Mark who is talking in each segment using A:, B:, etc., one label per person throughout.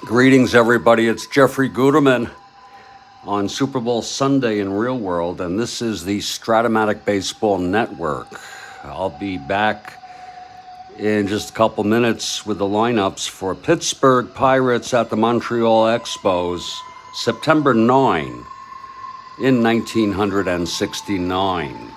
A: Greetings, everybody. It's Jeffrey Guterman on Super Bowl Sunday in Real World, and this is the Strat-O-Matic Baseball Network. I'll be back in just a couple minutes with the lineups for Pittsburgh Pirates at the Montreal Expos, September 9 in 1969.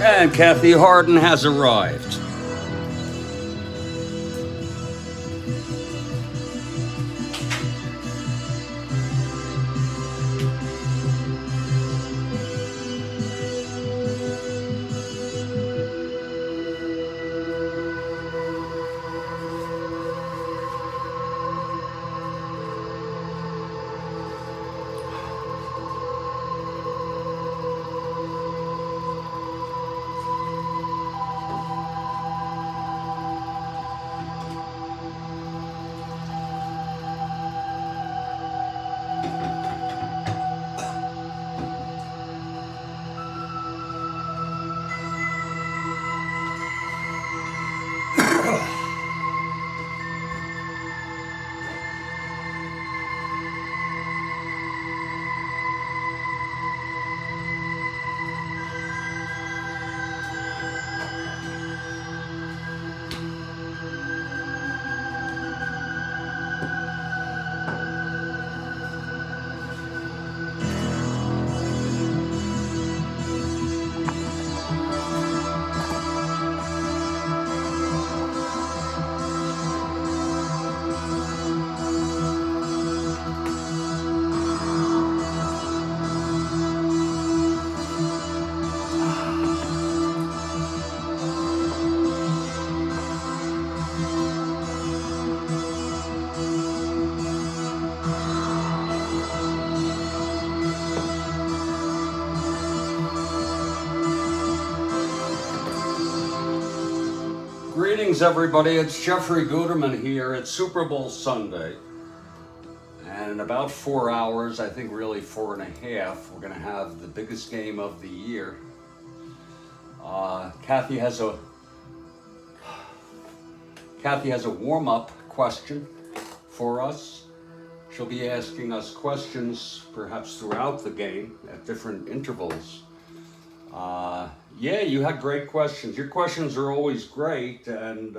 A: And Kathy Harden has arrived. Greetings, everybody. It's Jeffrey Guterman here. It's Super Bowl Sunday. And in about 4 hours, I think really 4.5, we're going to have the biggest game of the year. Kathy has a warm-up question for us. She'll be asking us questions perhaps throughout the game at different intervals. Yeah, you had great questions. Your questions are always great, and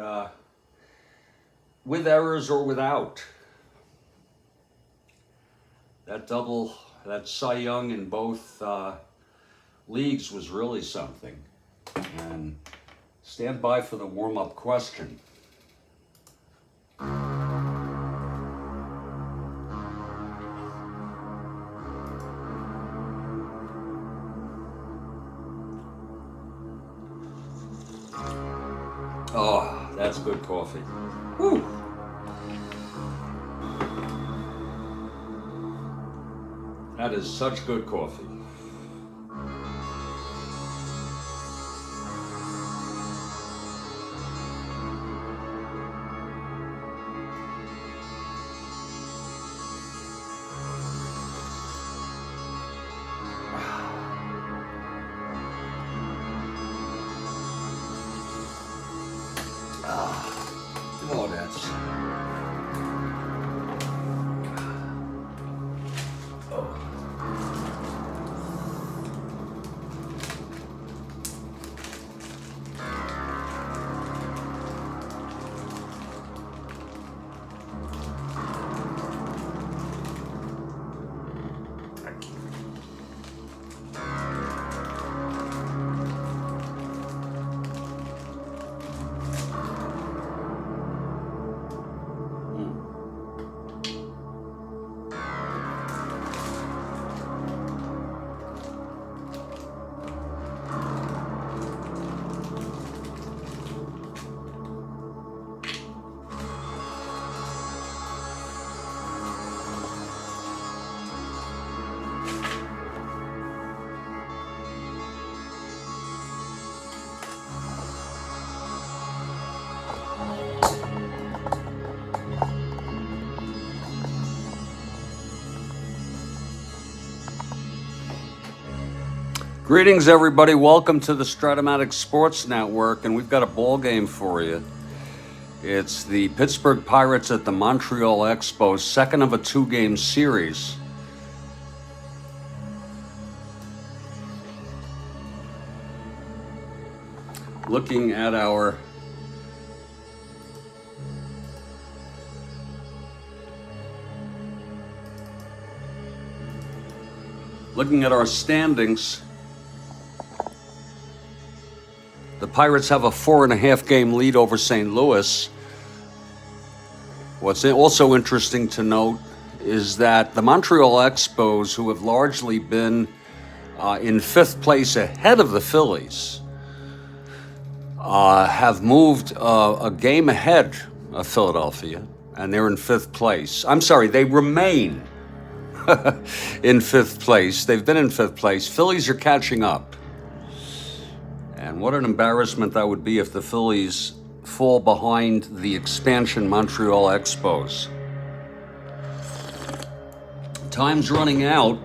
A: with errors or without. That Cy Young in both leagues was really something. And stand by for the warm-up question. Oh, that's good coffee. Woo. That is such good coffee. Oh, that's... Oh. Greetings, everybody. Welcome to the Strat-O-Matic Sports Network, and we've got a ball game for you. It's the Pittsburgh Pirates at the Montreal Expos, second of a two-game series. Looking at our standings, the Pirates have a 4.5 game lead over St. Louis. What's also interesting to note is that the Montreal Expos, who have largely been in fifth place ahead of the Phillies, have moved a game ahead of Philadelphia, and they're in fifth place. I'm sorry, they remain in fifth place. They've been in fifth place. Phillies are catching up. And what an embarrassment that would be if the Phillies fall behind the expansion Montreal Expos. Time's running out.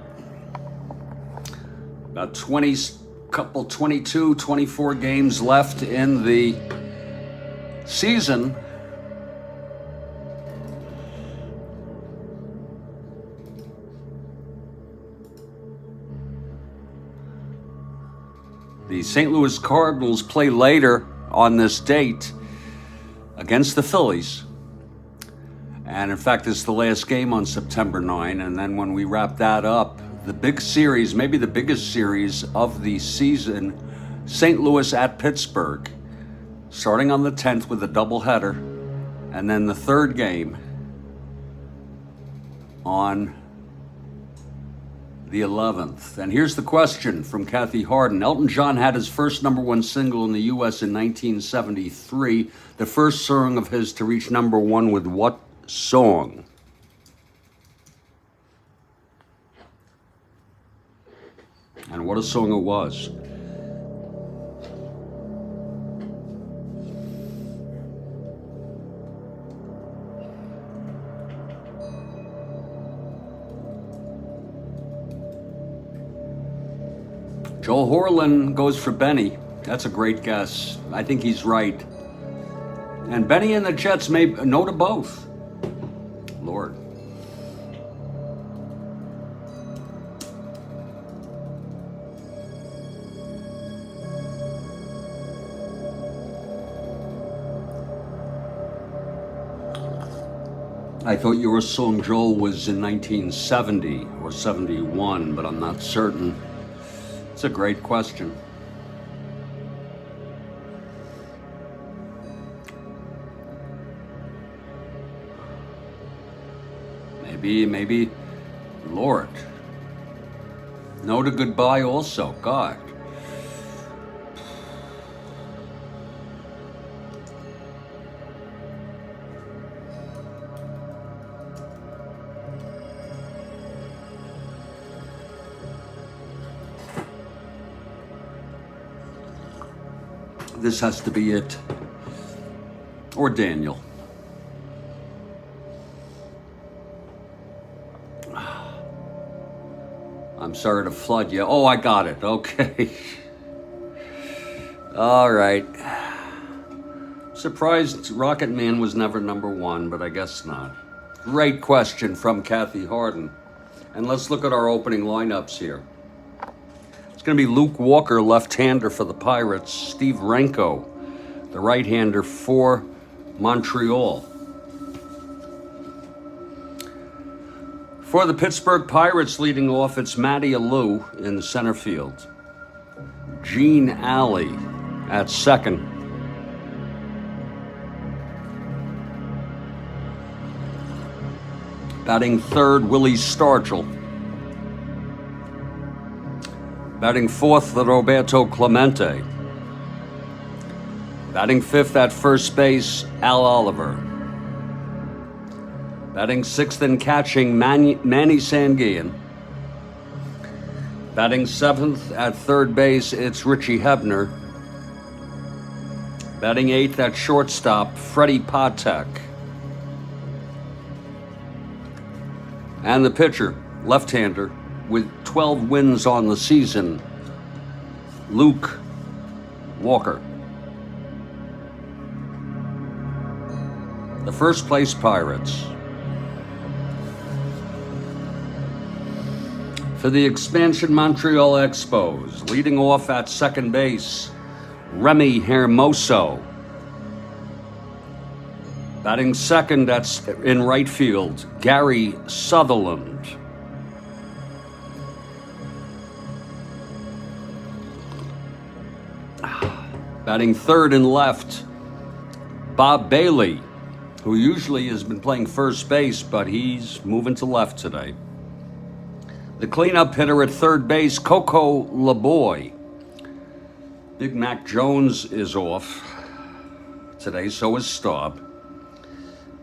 A: About 22, 24 games left in the season. The St. Louis Cardinals play later on this date against the Phillies. And in fact, it's the last game on September 9. And then when we wrap that up, the big series, maybe the biggest series of the season, St. Louis at Pittsburgh, starting on the 10th with a doubleheader. And then the third game on the 11th. And here's the question from Kathy Harden. Elton John had his first #1 single in the U.S. in 1973. The first song of his to reach #1 with what song? And what a song it was. Joel Horlin goes for Benny. That's a great guess. I think he's right. And Benny and the Jets may no to both. Lord. I thought your song, Joel, was in 1970 or 71, but I'm not certain. It's a great question. Maybe, Lord. No to Goodbye also, God. This has to be it. Or Daniel. I'm sorry to flood you. Oh, I got it. Okay. All right. Surprised Rocket Man was never #1, but I guess not. Great question from Kathy Harden. And let's look at our opening lineups here. It's going to be Luke Walker, left-hander for the Pirates. Steve Renko, the right-hander for Montreal. For the Pittsburgh Pirates, leading off, it's Matty Alou in center field. Gene Alley at second. Batting third, Willie Stargell. Batting fourth, Roberto Clemente. Batting fifth at first base, Al Oliver. Batting sixth and catching, Manny Sanguillen. Batting seventh at third base, it's Richie Hebner. Batting eighth at shortstop, Strat-O-Matic. And the pitcher, left-hander, with 12 wins on the season, Luke Walker. The first place Pirates. For the expansion Montreal Expos, leading off at second base, Remy Hermoso. Batting second in right field, Gary Sutherland. Batting third and left, Bob Bailey, who usually has been playing first base, but he's moving to left today. The cleanup hitter at third base, Coco LeBoy. Big Mac Jones is off today, so is Staub.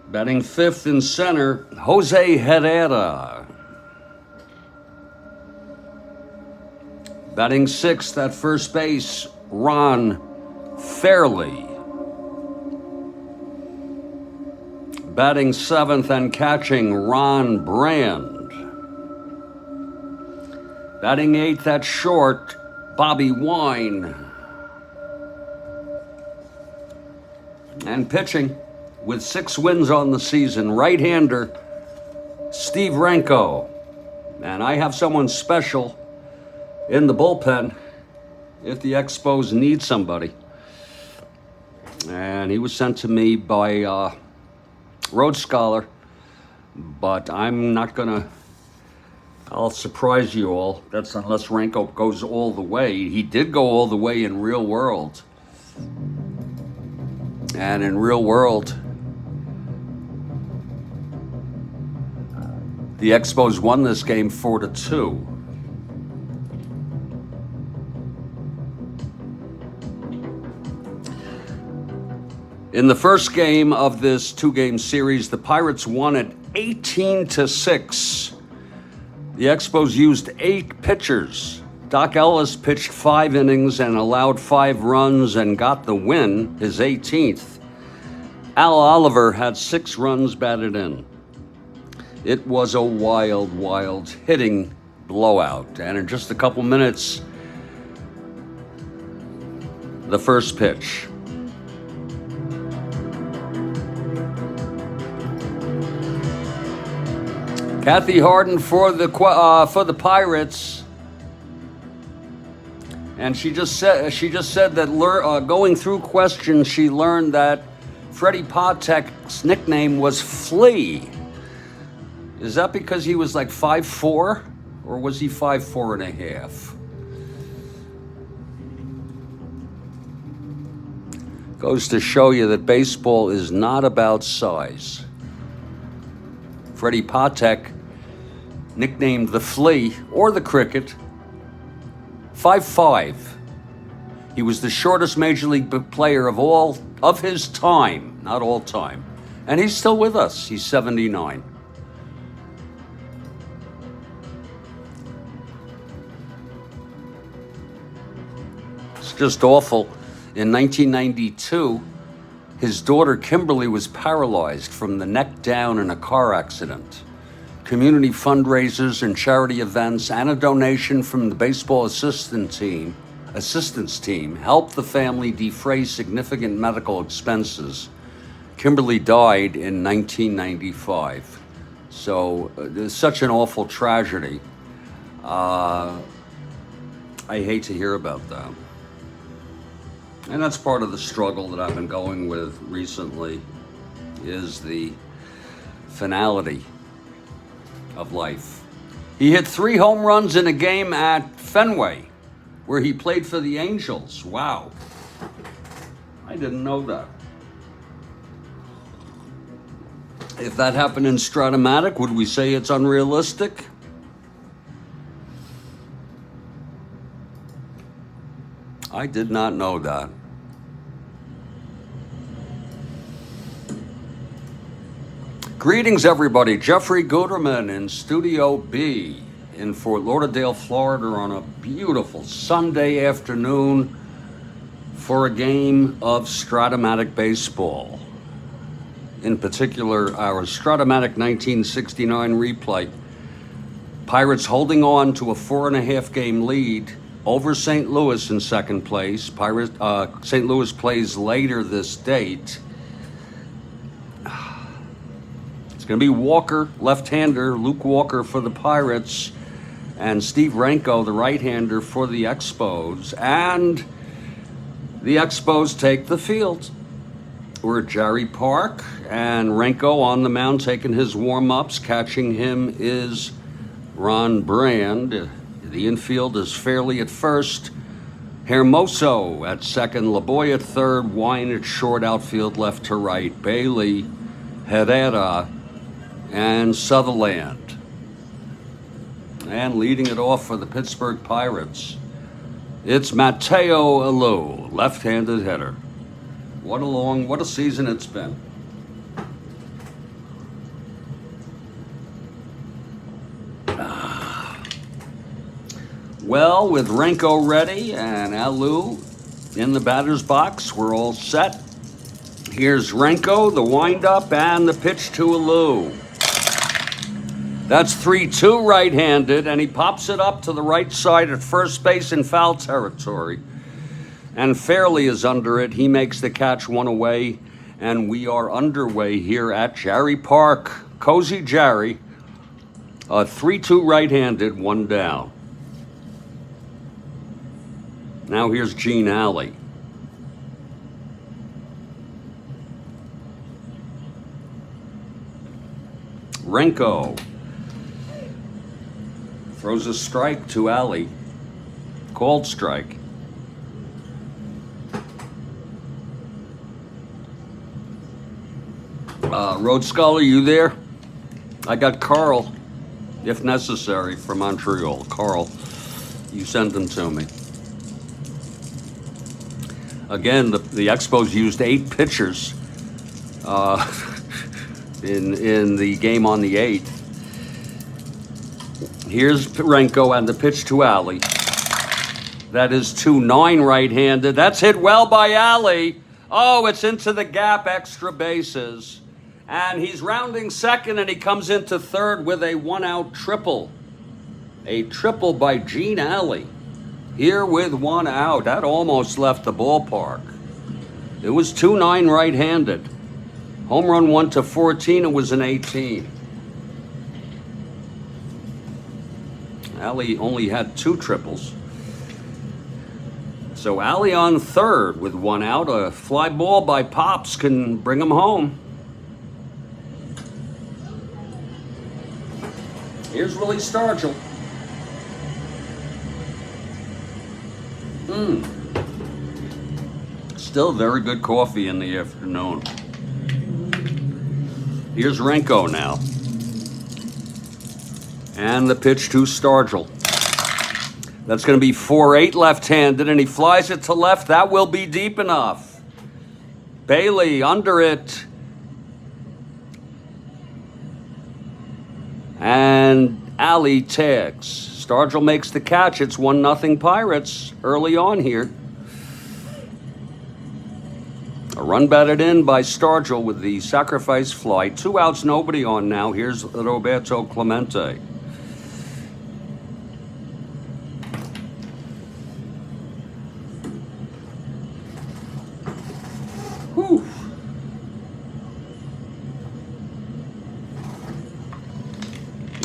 A: Batting fifth in center, Jose Herrera. Batting sixth at first base, Ron Fairley. Batting seventh and catching, Ron Brand. Batting eighth at short, Bobby Wine. And pitching with 6 wins on the season, right-hander Steve Renko. And I have someone special in the bullpen if the Expos need somebody. And he was sent to me by Rhodes Scholar, but I'm not gonna, I'll surprise you all. That's unless Renko goes all the way. He did go all the way in real world. And in real world, the Expos won this game 4-2. In the first game of this 2-game series, the Pirates won it 18-6. The Expos used 8 pitchers. Doc Ellis pitched 5 innings and allowed 5 runs and got the win, his 18th. Al Oliver had 6 runs batted in. It was a wild, wild hitting blowout. And in just a couple minutes, the first pitch. Kathy Harden for the Pirates, and she just said that going through questions, she learned that Strat-O-Matic's nickname was Flea. Is that because he was like 5'4", or was he 5'4 and a half? Goes to show you that baseball is not about size. Strat-O-Matic, nicknamed the Flea or the Cricket, 5'5". He was the shortest major league player of his time, not all time. And he's still with us. He's 79. It's just awful. In 1992, his daughter Kimberly was paralyzed from the neck down in a car accident. Community fundraisers and charity events and a donation from the baseball assistance team helped the family defray significant medical expenses. Kimberly died in 1995. So it's such an awful tragedy. I hate to hear about that. And that's part of the struggle that I've been going with recently, is the finality of life. He hit 3 home runs in a game at Fenway, where he played for the Angels. Wow. I didn't know that. If that happened in Strat-O-Matic, would we say it's unrealistic? I did not know that. Greetings, everybody. Jeffrey Guterman in Studio B in Fort Lauderdale, Florida, on a beautiful Sunday afternoon. for a game of Strat-O-Matic baseball. In particular, our Strat-O-Matic 1969 replay. Pirates holding on to a 4.5 game lead over St. Louis in second place. St. Louis plays later this date. It's going to be Walker, left-hander, Luke Walker for the Pirates, and Steve Renko, the right-hander, for the Expos. And the Expos take the field. We're at Jarry Park, and Renko on the mound taking his warm-ups. Catching him is Ron Brand. The infield is Fairley at first, Hermoso at second, LeBoy at third, Wine at short, outfield left to right, Bailey, Herrera, and Sutherland. And leading it off for the Pittsburgh Pirates, it's Mateo Alou, left-handed hitter. What a season it's been. Well, with Renko ready and Alou in the batter's box, we're all set. Here's Renko, the windup, and the pitch to Alou. That's 3-2 right-handed, and he pops it up to the right side at first base in foul territory. And Fairley is under it. He makes the catch, one away, and we are underway here at Jarry Park. Cozy Jarry, 3-2 right-handed, one down. Now here's Gene Alley. Renko throws a strike to Alley. Called strike. Road Scholar, you there? I got Karl, if necessary, from Montreal. Karl, you sent him to me. Again, the Expos used 8 pitchers in the game on the 8th. Here's Renko and the pitch to Alley. That is 2-9 right-handed. That's hit well by Alley. Oh, it's into the gap, extra bases. And he's rounding second, and he comes into third with a 1-out triple. A triple by Gene Alley. Here with 1 out. That almost left the ballpark. It was 2-9 right-handed. Home run 1 to 14. It was an 18. Alley only had 2 triples. So Alley on third with 1 out. A fly ball by Pops can bring him home. Here's Willie Stargell. Still very good coffee in the afternoon. Here's Renko now. And the pitch to Stargell. That's going to be 4-8 left-handed, and he flies it to left. That will be deep enough. Bailey under it. And Alley tags. Stargell makes the catch. It's 1-0 Pirates early on here. A run batted in by Stargell with the sacrifice fly. 2 outs, nobody on now. Here's Roberto Clemente. Whew.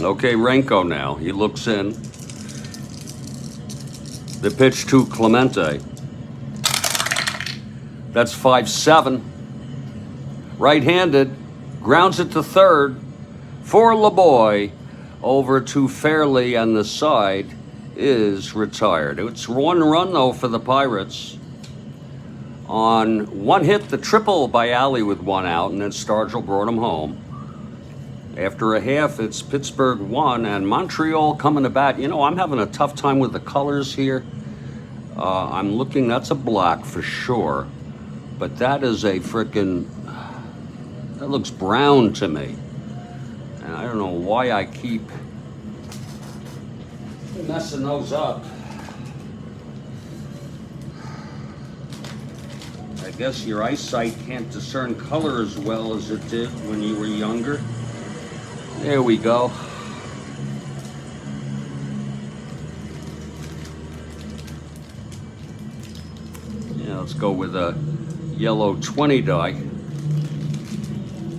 A: Okay, Renko now. He looks in. The pitch to Clemente. That's 5-7. Right-handed. Grounds it to third. For LeBoy. Over to Fairley, and the side is retired. It's 1 run, though, for the Pirates. On 1 hit, the triple by Alley with 1 out, and then Stargell brought him home. After a half, it's Pittsburgh 1 and Montreal coming to bat. You know, I'm having a tough time with the colors here. I'm looking, that's a black for sure. But that is a frickin', that looks brown to me. And I don't know why I keep messing those up. guess your eyesight can't discern color as well as it did when you were younger. There we go. Yeah, let's go with a yellow 20 die.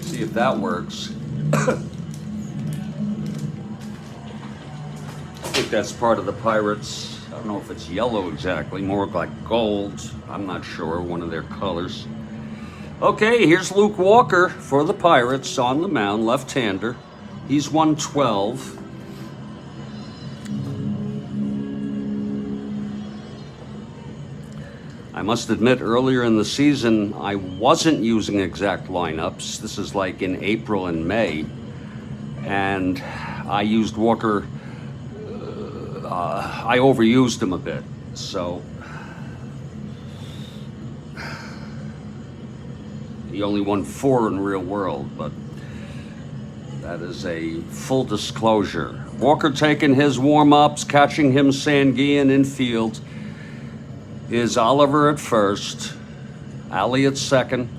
A: See if that works. I think that's part of the Pirates. I don't know if it's yellow exactly, more like gold. I'm not sure, one of their colors. Okay, here's Luke Walker for the Pirates on the mound, left-hander. He's 112. I must admit, earlier in the season, I wasn't using exact lineups. This is like in April and May. And I used Walker, I overused him a bit. So he only won 4 in real world, but that is a full disclosure. Walker taking his warm-ups, catching him Sanguian in field. Is Oliver at first, Ali at second,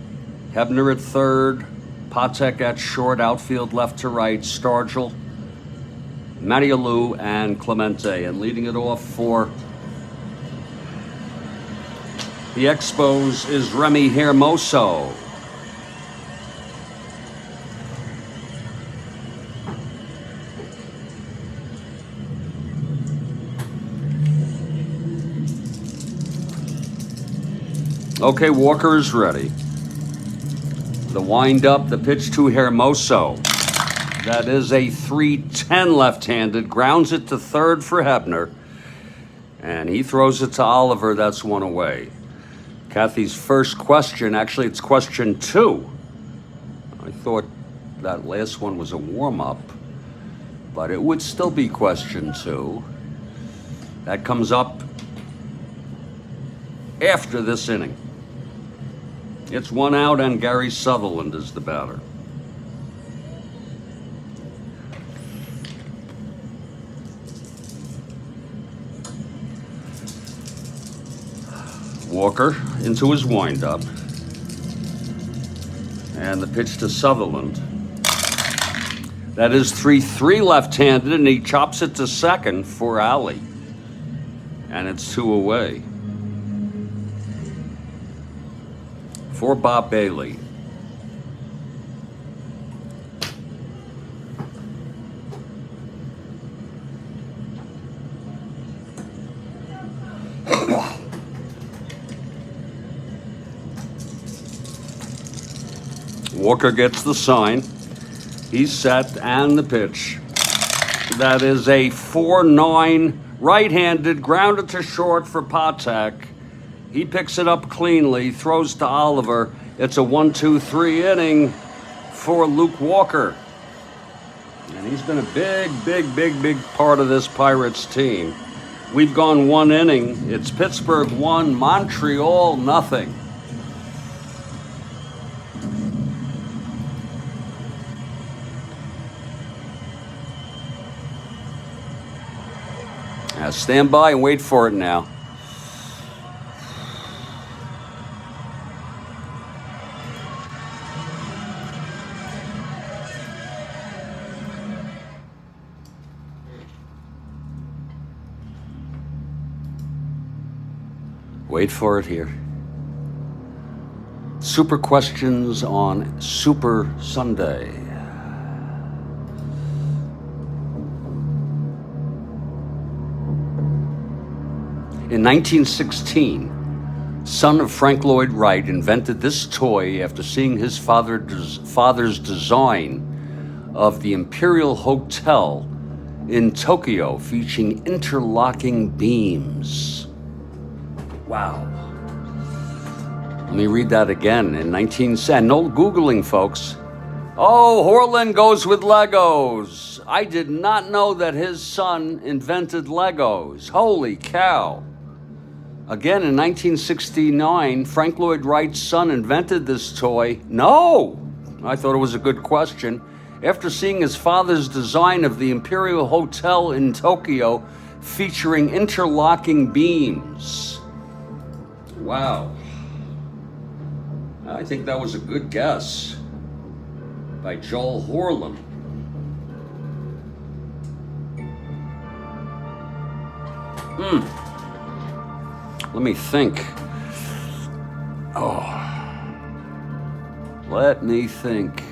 A: Hebner at third, Patek at short, outfield left to right, Stargell, Marialou, and Clemente. And leading it off for the Expos is Remy Hermoso. Okay, Walker is ready. The wind-up, the pitch to Hermoso. That is a 3-10 left-handed. Grounds it to third for Hebner. And he throws it to Oliver. That's one away. Kathy's first question, actually it's question 2. I thought that last one was a warm-up, but it would still be question 2. That comes up after this inning. It's 1 out, and Gary Sutherland is the batter. Walker into his windup. And the pitch to Sutherland. That is 3-3 left-handed, and he chops it to second for Ali. And it's 2 away. For Bob Bailey. Walker gets the sign. He's set, and the pitch. That is a 4-9 right-handed, grounded to short for Patek. He picks it up cleanly, throws to Oliver. It's a 1-2-3 inning for Luke Walker. And he's been a big part of this Pirates team. We've gone 1 inning. It's Pittsburgh 1, Montreal nothing. Now stand by and wait for it now. Wait for it here. Super questions on Super Sunday. In 1916, son of Frank Lloyd Wright invented this toy after seeing his father's design of the Imperial Hotel in Tokyo, featuring interlocking beams. Wow. Let me read that again. In 1910, no Googling, folks. Oh, Horland goes with Legos. I did not know that his son invented Legos. Holy cow. Again, in 1969, Frank Lloyd Wright's son invented this toy. No! I thought it was a good question. After seeing his father's design of the Imperial Hotel in Tokyo, featuring interlocking beams. Wow. I think that was a good guess by Joel Horland. Let me think. Oh, let me think.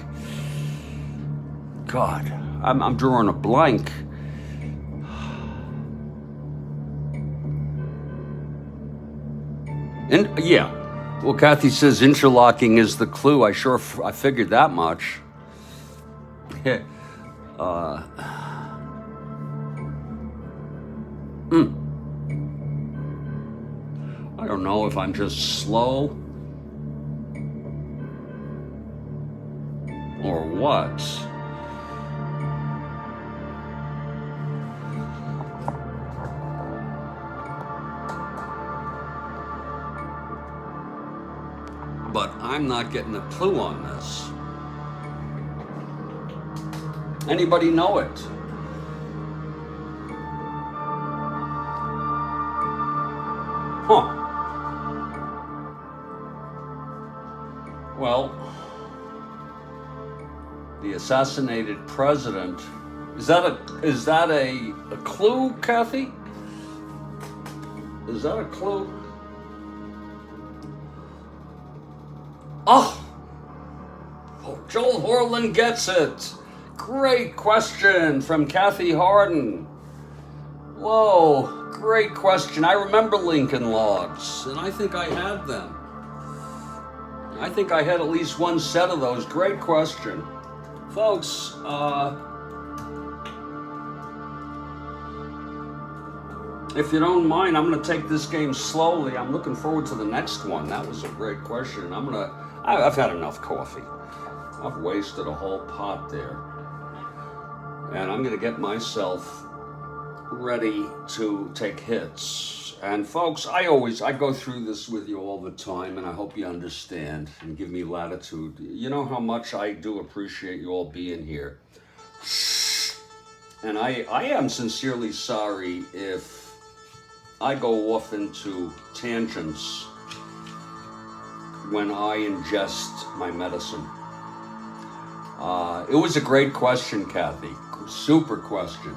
A: God, I'm drawing a blank. Yeah. Well, Kathy says interlocking is the clue. I figured that much. I don't know if I'm just slow or what. But I'm not getting a clue on this. Anybody know it? Huh. Well, the assassinated president. Is that a clue, Kathy? Is that a clue? Oh, Joel Horland gets it. Great question from Kathy Harden. Whoa, great question. I remember Lincoln Logs, and I think I had them. I think I had at least one set of those. Great question. Folks, if you don't mind, I'm going to take this game slowly. I'm looking forward to the next one. That was a great question. I've had enough coffee. I've wasted a whole pot there. And I'm going to get myself ready to take hits. And folks, I go through this with you all the time, and I hope you understand and give me latitude. You know how much I do appreciate you all being here. And I am sincerely sorry if I go off into tangents when I ingest my medicine. It was a great question, Kathy. Super question.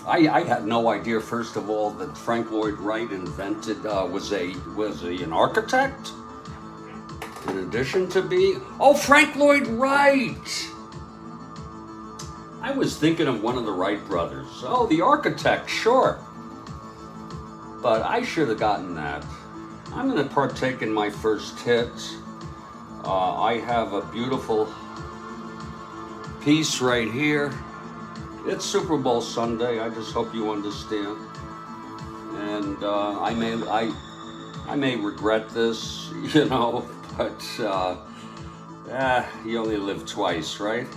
A: I had no idea, first of all, that Frank Lloyd Wright invented, was he an architect? In addition to being, Frank Lloyd Wright! I was thinking of one of the Wright brothers. Oh, the architect, sure. But I should have gotten that. I'm going to partake in my first hit. I have a beautiful piece right here. It's Super Bowl Sunday. I just hope you understand. And I may regret this, you know, but you only live twice, right?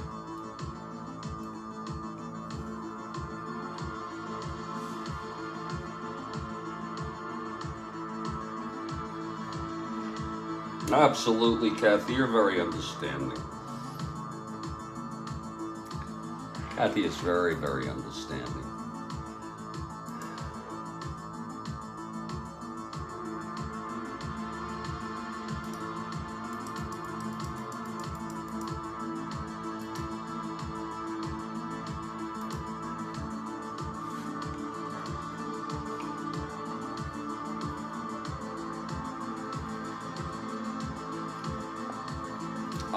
A: Absolutely, Kathy. You're very understanding. Kathy is very, very understanding.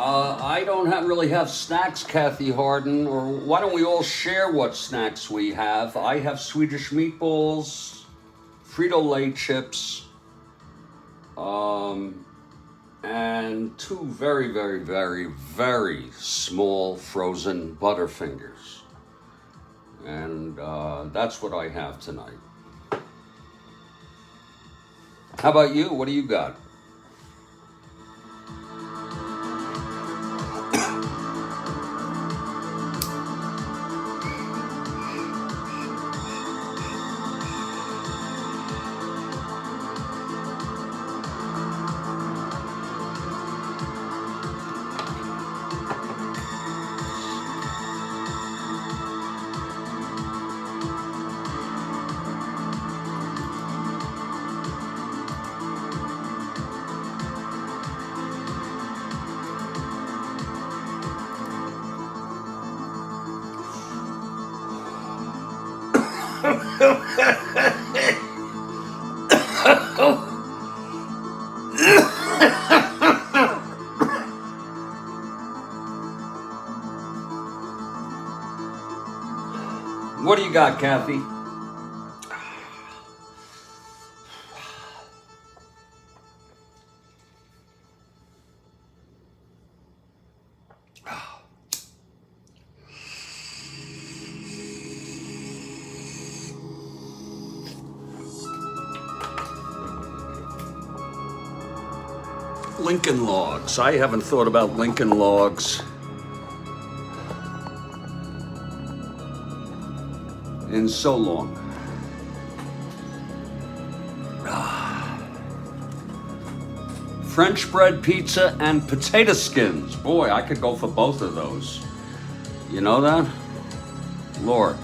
A: I don't really have snacks, Kathy Harden, or why don't we all share what snacks we have? I have Swedish meatballs, Frito-Lay chips, and two very, very, very, very small frozen Butterfingers. And that's what I have tonight. How about you? What do you got? you got, Kathy? Lincoln Logs. I haven't thought about Lincoln Logs in so long. French bread pizza and potato skins. Boy, I could go for both of those. You know that? Lord.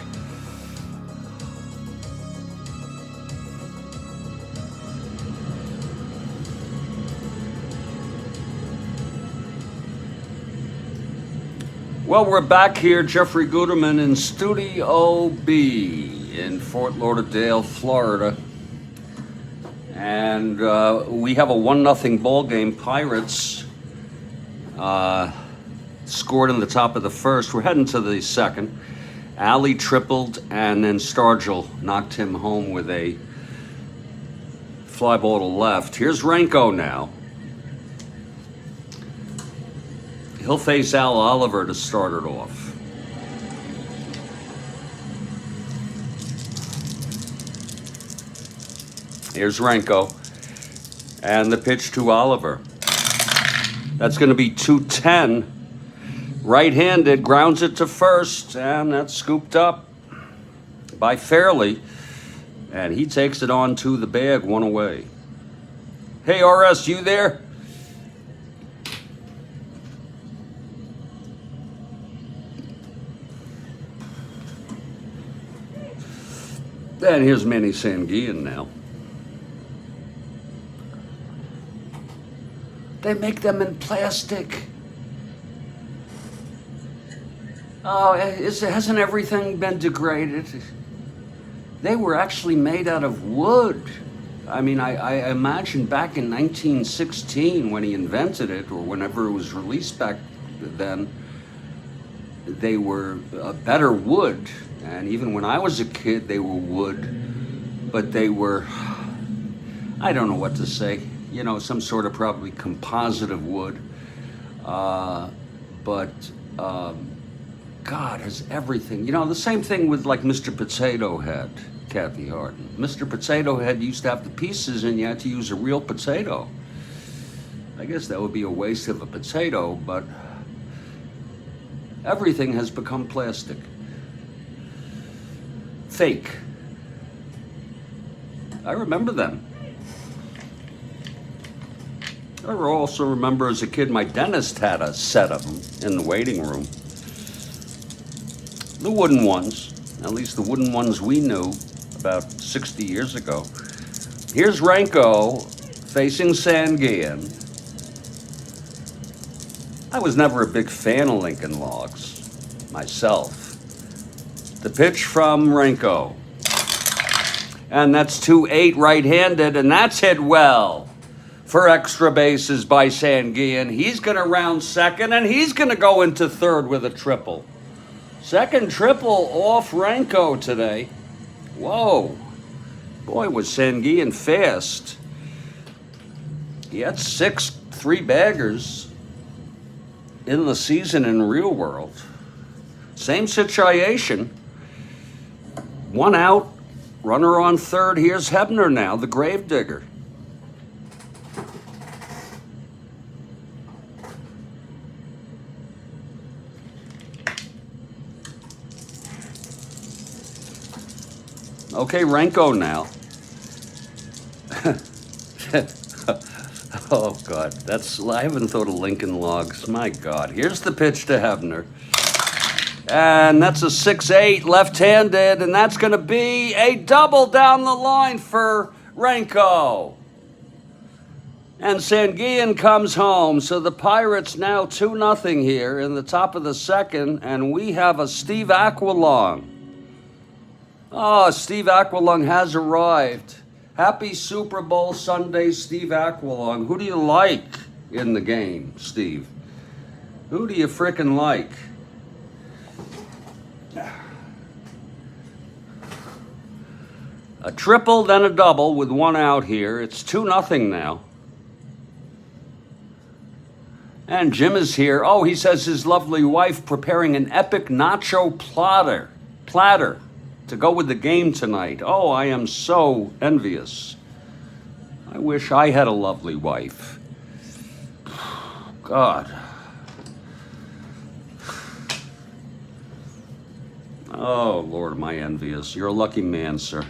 A: Well, we're back here, Jeffrey Guterman in Studio B in Fort Lauderdale, Florida. And we have a 1-0 ball game. Pirates scored in the top of the first. We're heading to the second. Alley tripled, and then Stargell knocked him home with a fly ball to left. Here's Renko now. He'll face Al Oliver to start it off. Here's Renko. And the pitch to Oliver. That's going to be 2-10. Right-handed, grounds it to first, and that's scooped up by Fairley. And he takes it on to the bag, one away. Hey, RS, you there? And here's Manny Sanguillen now. They make them in plastic. Oh, hasn't everything been degraded? They were actually made out of wood. I mean, I imagine back in 1916 when he invented it, or whenever it was released back then, they were better wood. And even when I was a kid, they were wood, but they were, I don't know what to say, you know, some sort of probably composite of wood. God, has everything, you know, the same thing with like Mr. Potato Head, Kathy Harden. Mr. Potato Head used to have the pieces and you had to use a real potato. I guess that would be a waste of a potato, but everything has become plastic. Fake. I remember them. I also remember as a kid, my dentist had a set of them in the waiting room. The wooden ones, at least the wooden ones we knew about 60 years ago. Here's Renko facing Sanguillen. I was never a big fan of Lincoln Logs myself. The pitch from Renko. And that's 2-8 right-handed, and that's hit well for extra bases by Sanguillen. He's going to round second, and he's going to go into third with a triple. Second triple off Renko today. Whoa. Boy, was Sanguillen fast. He had 6 3-baggers in the season in real world. Same situation. 1 out, runner on third. Here's Hebner now, the gravedigger. Okay, Renko now. Oh, God. I haven't thought of Lincoln Logs. My God. Here's the pitch to Hebner. And that's a 6-8 left-handed, and that's going to be a double down the line for Renko. And Sanguillen comes home, so the Pirates now 2-0 here in the top of the second, and we have a Steve Aquilong. Oh, Steve Aquilong has arrived. Happy Super Bowl Sunday, Steve Aquilong. Who do you like in the game, Steve? Who do you frickin' like? A triple, then a double with one out here. It's 2-0 now. And Jim is here. Oh, he says his lovely wife preparing an epic nacho platter to go with the game tonight. Oh, I am so envious. I wish I had a lovely wife. God. Oh, Lord, am I envious. You're a lucky man, sir.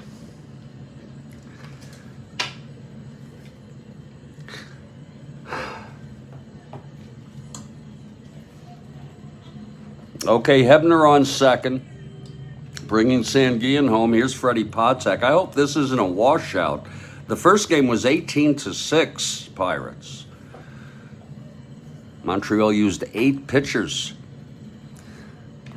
A: Okay, Hebner on second, bringing Sanguillen home. Here's Freddie Patek. I hope this isn't a washout. The first game was 18-6, Pirates. Montreal used 8 pitchers.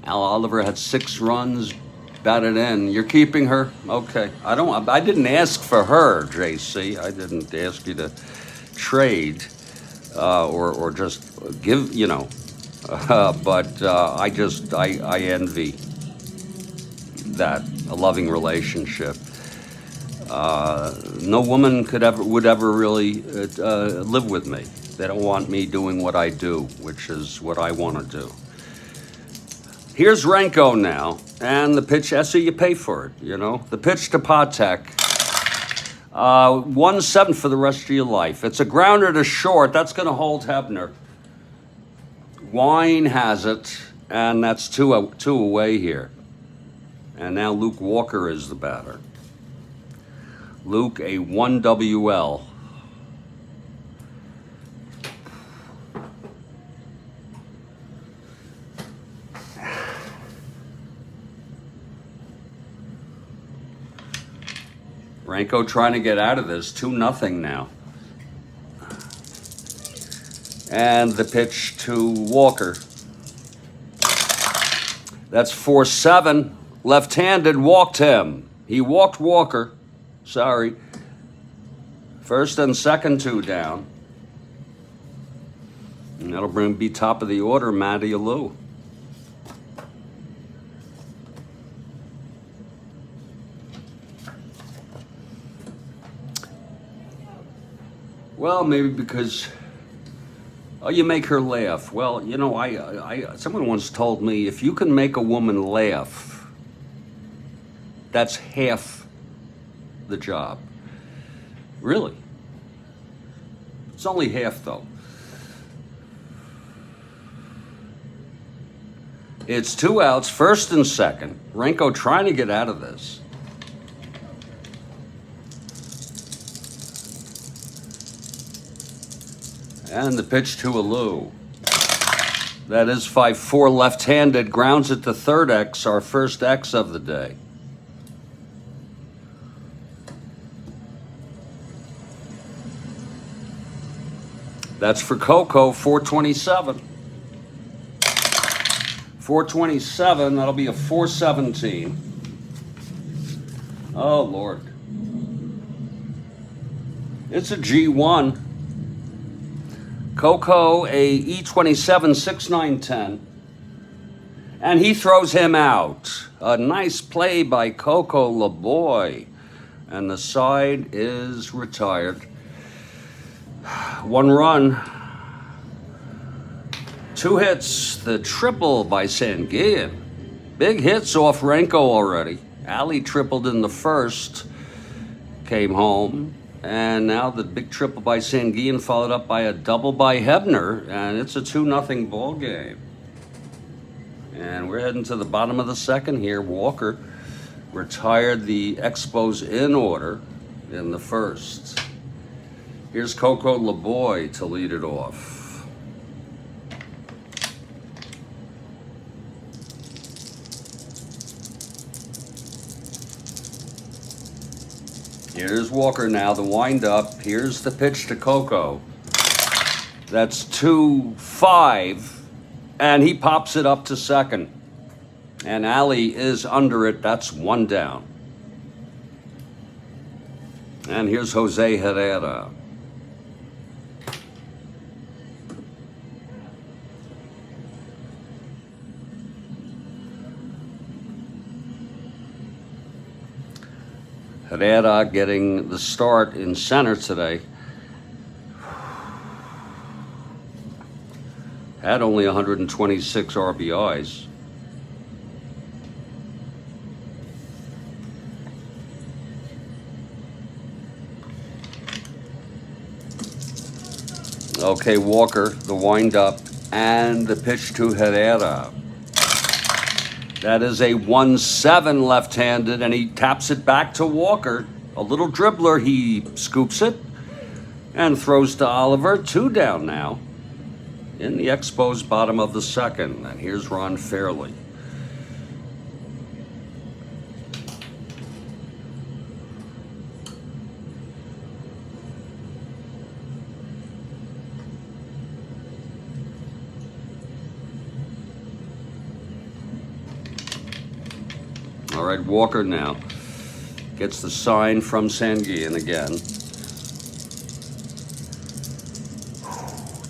A: Al Oliver had 6 runs, batted in. You're keeping her? Okay. I didn't ask for her, JC. I didn't ask you to trade or just give, you know. But I envy that, a loving relationship. No woman would ever really live with me. They don't want me doing what I do, which is what I want to do. Here's Renko now, and the pitch. So you pay for it, you know. The pitch to Patek. 1-7 for the rest of your life. It's a grounder to short. That's going to hold Hebner. Wine has it, and that's two away here. And now Luke Walker is the batter. Luke, a 1 WL. Renko trying to get out of this, 2-0 now. And the pitch to Walker. That's 4-7. Left-handed, walked him. He walked Walker. Sorry. First and second 2 down. And that'll be top of the order, Matty Alou. Well, maybe because, oh, you make her laugh. Well, you know, someone once told me, if you can make a woman laugh, that's half the job. Really. It's only half, though. It's 2 outs, first and second. Renko trying to get out of this. And the pitch to Alou. That is 5-4 left-handed. Grounds it to third X, our first X of the day. That's for Coco, 427. 427, that'll be a 417. Oh, Lord. It's a G1. Coco, a E27, 6-9-10. And he throws him out. A nice play by Coco LeBoy. And the side is retired. 1 run. 2 hits. The triple by Sanguillen. Big hits off Renko already. Ali tripled in the first. Came home. And now the big triple by Sanguillen followed up by a double by Hebner. And it's a 2-0 ball game. And we're heading to the bottom of the second here. Walker retired the Expos in order in the first. Here's Coco LeBoy to lead it off. Here's Walker now, the windup. Here's the pitch to Coco. That's 2-5, and he pops it up to second. And Ali is under it. That's 1 down. And here's Jose Herrera. Herrera getting the start in center today. Had only 126 RBIs. Okay, Walker, the windup, and the pitch to Herrera. That is a 1-7 left-handed, and he taps it back to Walker. A little dribbler, he scoops it and throws to Oliver. 2 down now in the exposed bottom of the second. And here's Ron Fairley. All right, Walker now gets the sign from Sanguian again.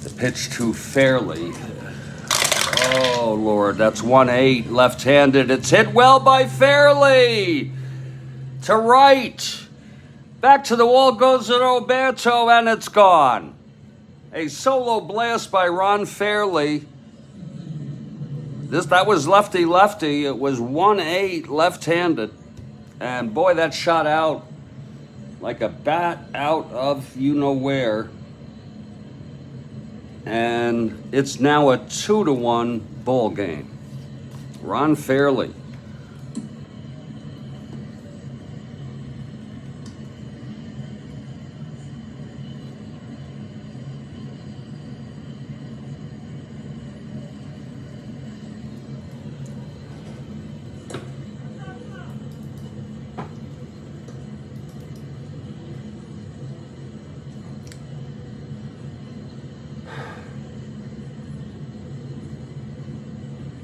A: The pitch to Fairley. Oh, Lord, that's 1-8 left-handed. It's hit well by Fairley. To right. Back to the wall goes Roberto, and it's gone. A solo blast by Ron Fairley. That was lefty-lefty. It was 1-8 left-handed. And boy, that shot out like a bat out of you-know-where. And it's now a 2-1 ball game. Ron Fairley.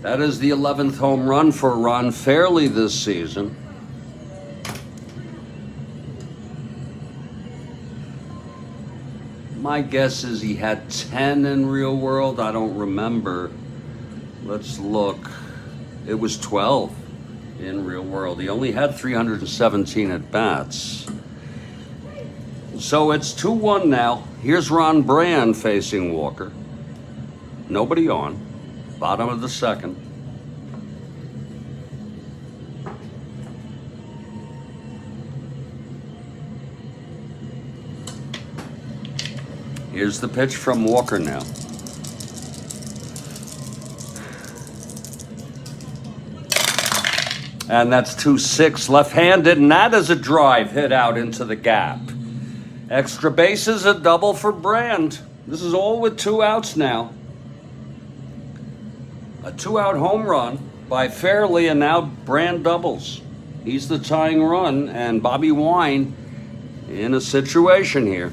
A: That is the 11th home run for Ron Fairley this season. My guess is he had 10 in real world. I don't remember. Let's look. It was 12 in real world. He only had 317 at bats. So it's 2-1 now. Here's Ron Brand facing Walker. Nobody on. Bottom of the second. Here's the pitch from Walker now. And that's 2-6 left-handed, and that is a drive hit out into the gap. Extra bases, a double for Brand. This is all with 2 outs now. A 2-out home run by Fairley, and now Brand doubles. He's the tying run, and Bobby Wine in a situation here.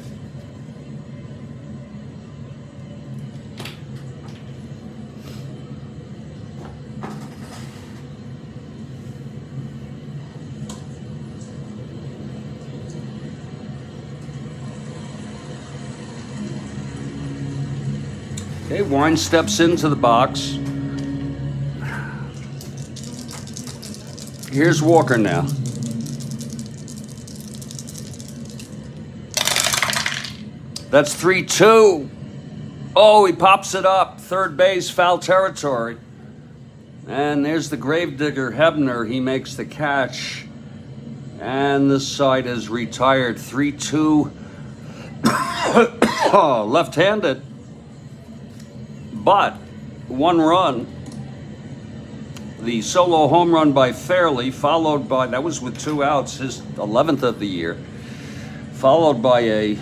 A: Okay, Wine steps into the box. Here's Walker now. That's 3-2. Oh, he pops it up. Third base, foul territory. And there's the gravedigger, Hebner. He makes the catch. And this side is retired. 3-2. Left-handed. But 1 run. The solo home run by Fairley, followed by, that was with 2 outs, his 11th of the year, followed by a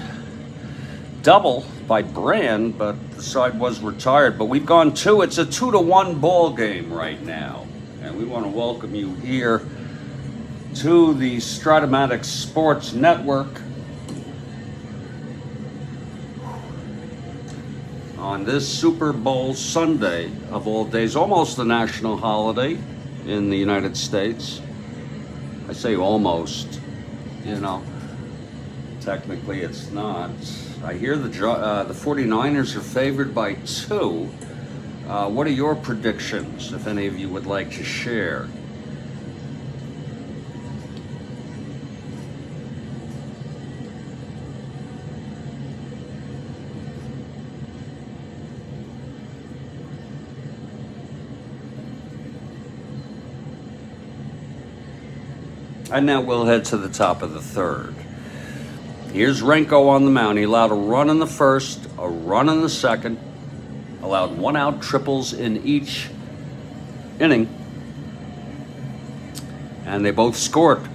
A: double by Brand, but the side was retired. But we've gone 2. It's a 2-1 ball game right now. And we want to welcome you here to the Strat-O-Matic Sports Network on this Super Bowl Sunday of all days, almost a national holiday in the United States. I say almost, you know, technically it's not. I hear the 49ers are favored by 2. What are your predictions, if any of you would like to share? And now we'll head to the top of the third. Here's Renko on the mound. He allowed a run in the first, a run in the second, allowed 1 out, triples in each inning, and they both scored.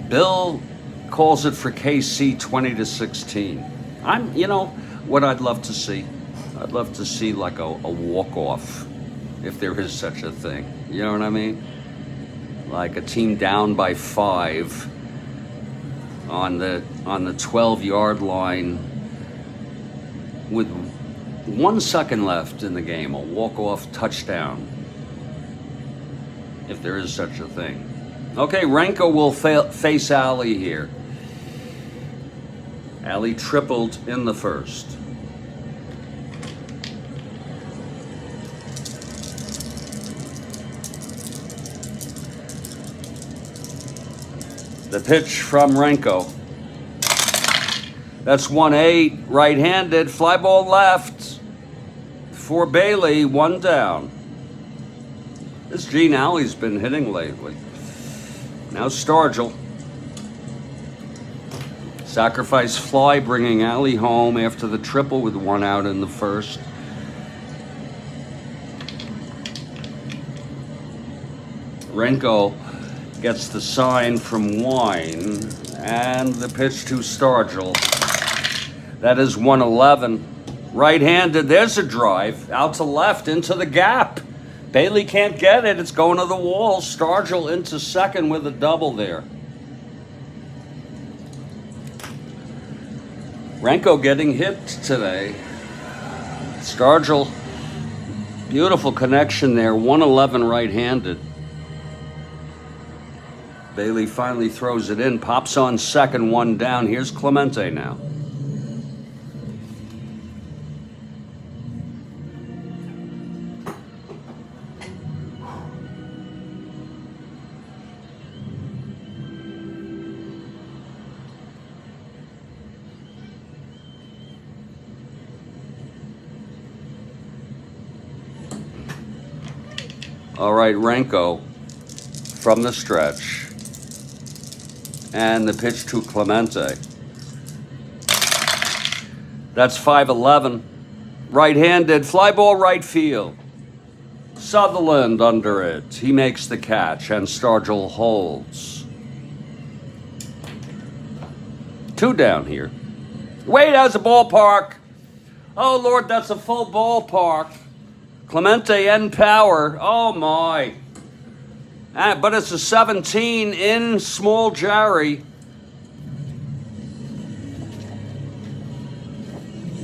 A: Bill calls it for KC 20-16. You know what I'd love to see? I'd love to see like a walk-off, if there is such a thing. You know what I mean? Like a team down by 5 on the 12-yard line with 1 second left in the game, a walk-off touchdown, if there is such a thing. Okay, Renko will face Ali here. Ali tripled in the first. The pitch from Renko. That's 1-8, right-handed, fly ball left for Bailey, 1 down. This Gene Alley's been hitting lately. Now Stargell. Sacrifice fly, bringing Alley home after the triple with 1 out in the first. Renko gets the sign from Wine, and the pitch to Stargell. That is 1-11. Right-handed, there's a drive, out to left, into the gap. Bailey can't get it, it's going to the wall. Stargell into second with a double there. Renko getting hit today. Stargell, beautiful connection there, 1-11 right-handed. Bailey finally throws it in, pops on second, 1 down. Here's Clemente now. All right, Renko from the stretch. And the pitch to Clemente. That's 5-11. Right-handed, fly ball right field. Sutherland under it. He makes the catch, and Stargell holds. 2 down here. Wait, that's a ballpark. Oh, Lord, that's a full ballpark. Clemente and Power. Oh, my. But it's a 17 in Small Jerry.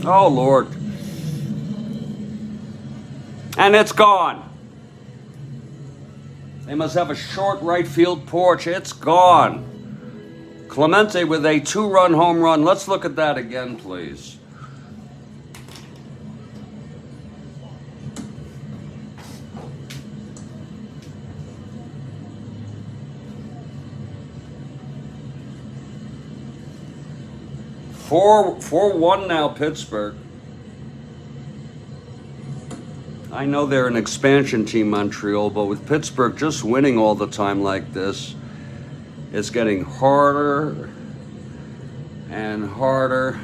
A: Oh, Lord. And it's gone. They must have a short right field porch. It's gone. Clemente with a 2-run home run. Let's look at that again, please. Four one now, Pittsburgh. I know they're an expansion team, Montreal, but with Pittsburgh just winning all the time like this, it's getting harder and harder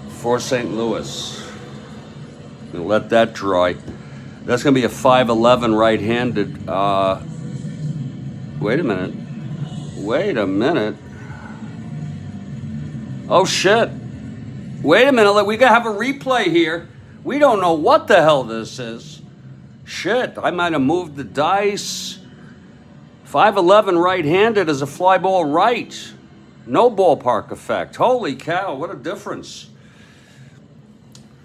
A: for St. Louis. We'll let that dry. That's going to be a 5-11 right-handed. Wait a minute. Oh, shit. Wait a minute. We got to have a replay here. We don't know what the hell this is. Shit. I might have moved the dice. 5-11 right-handed is a fly ball right. No ballpark effect. Holy cow. What a difference.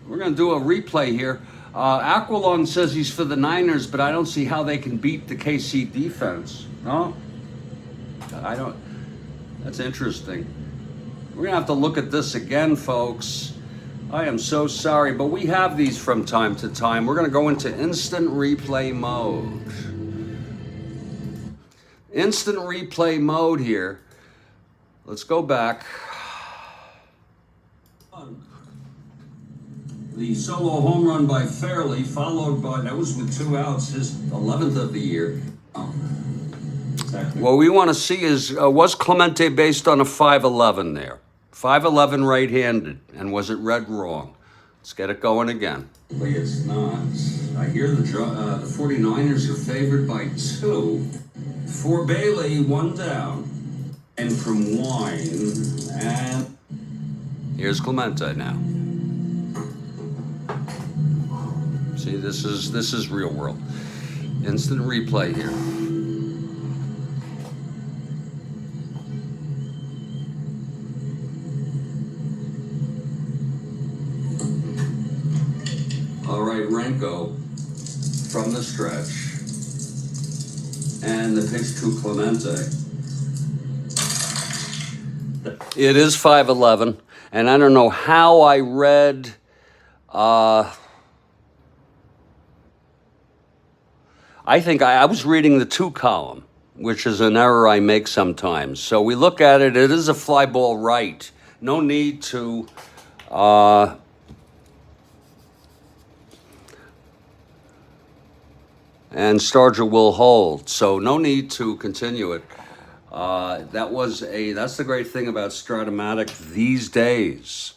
A: We're going to do a replay here. Aquilon says he's for the Niners, but I don't see how they can beat the KC defense. No? I don't. That's interesting. We're going to have to look at this again, folks. I am so sorry, but we have these from time to time. We're going to go into instant replay mode. Instant replay mode here. Let's go back. The solo home run by Fairley, followed by, that was with 2 outs, his 11th of the year. Oh. Exactly. What we want to see is, was Clemente based on a 5'11 there? 5'11 right-handed, and was it read wrong? Let's get it going again. It's not. I hear the 49ers are favored by 2. For Bailey, 1 down. And from Wine, and here's Clemente now. See, this is real world. Instant replay here. All right, Renko from the stretch. And the pitch to Clemente. It is 5'11", and I don't know how I read. I think I was reading the 2 column, which is an error I make sometimes. So we look at it. It is a fly ball right. No need to. And Starger will hold, so no need to continue it. That's the great thing about Strat-O-Matic these days,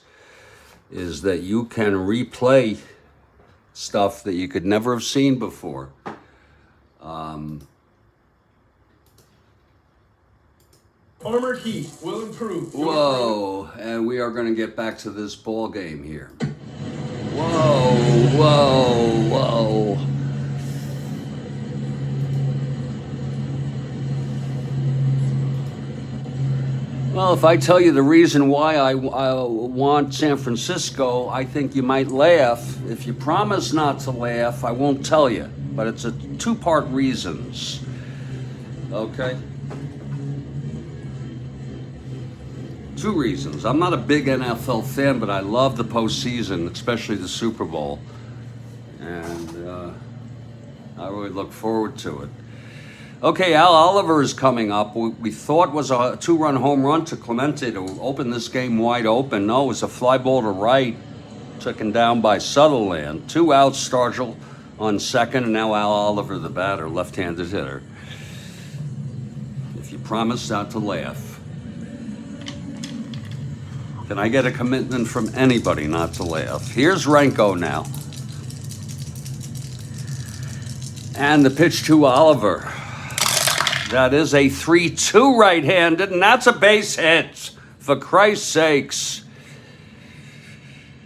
A: is that you can replay stuff that you could never have seen before.
B: Armored Heat will improve.
A: Whoa, and we are going to get back to this ball game here. Whoa, whoa, whoa. Well, if I tell you the reason why I want San Francisco, I think you might laugh. If you promise not to laugh, I won't tell you. But it's a 2-part reasons. Okay? 2 reasons. I'm not a big NFL fan, but I love the postseason, especially the Super Bowl. And I really look forward to it. Okay, Al Oliver is coming up. We thought was a 2-run home run to Clemente to open this game wide open. No, it was a fly ball to right, taken down by Sutherland. 2 outs, Stargell on second, and now Al Oliver, the batter, left-handed hitter. If you promise not to laugh. Can I get a commitment from anybody not to laugh? Here's Renko now. And the pitch to Oliver. That is a 3-2 right-handed, and that's a base hit, for Christ's sakes.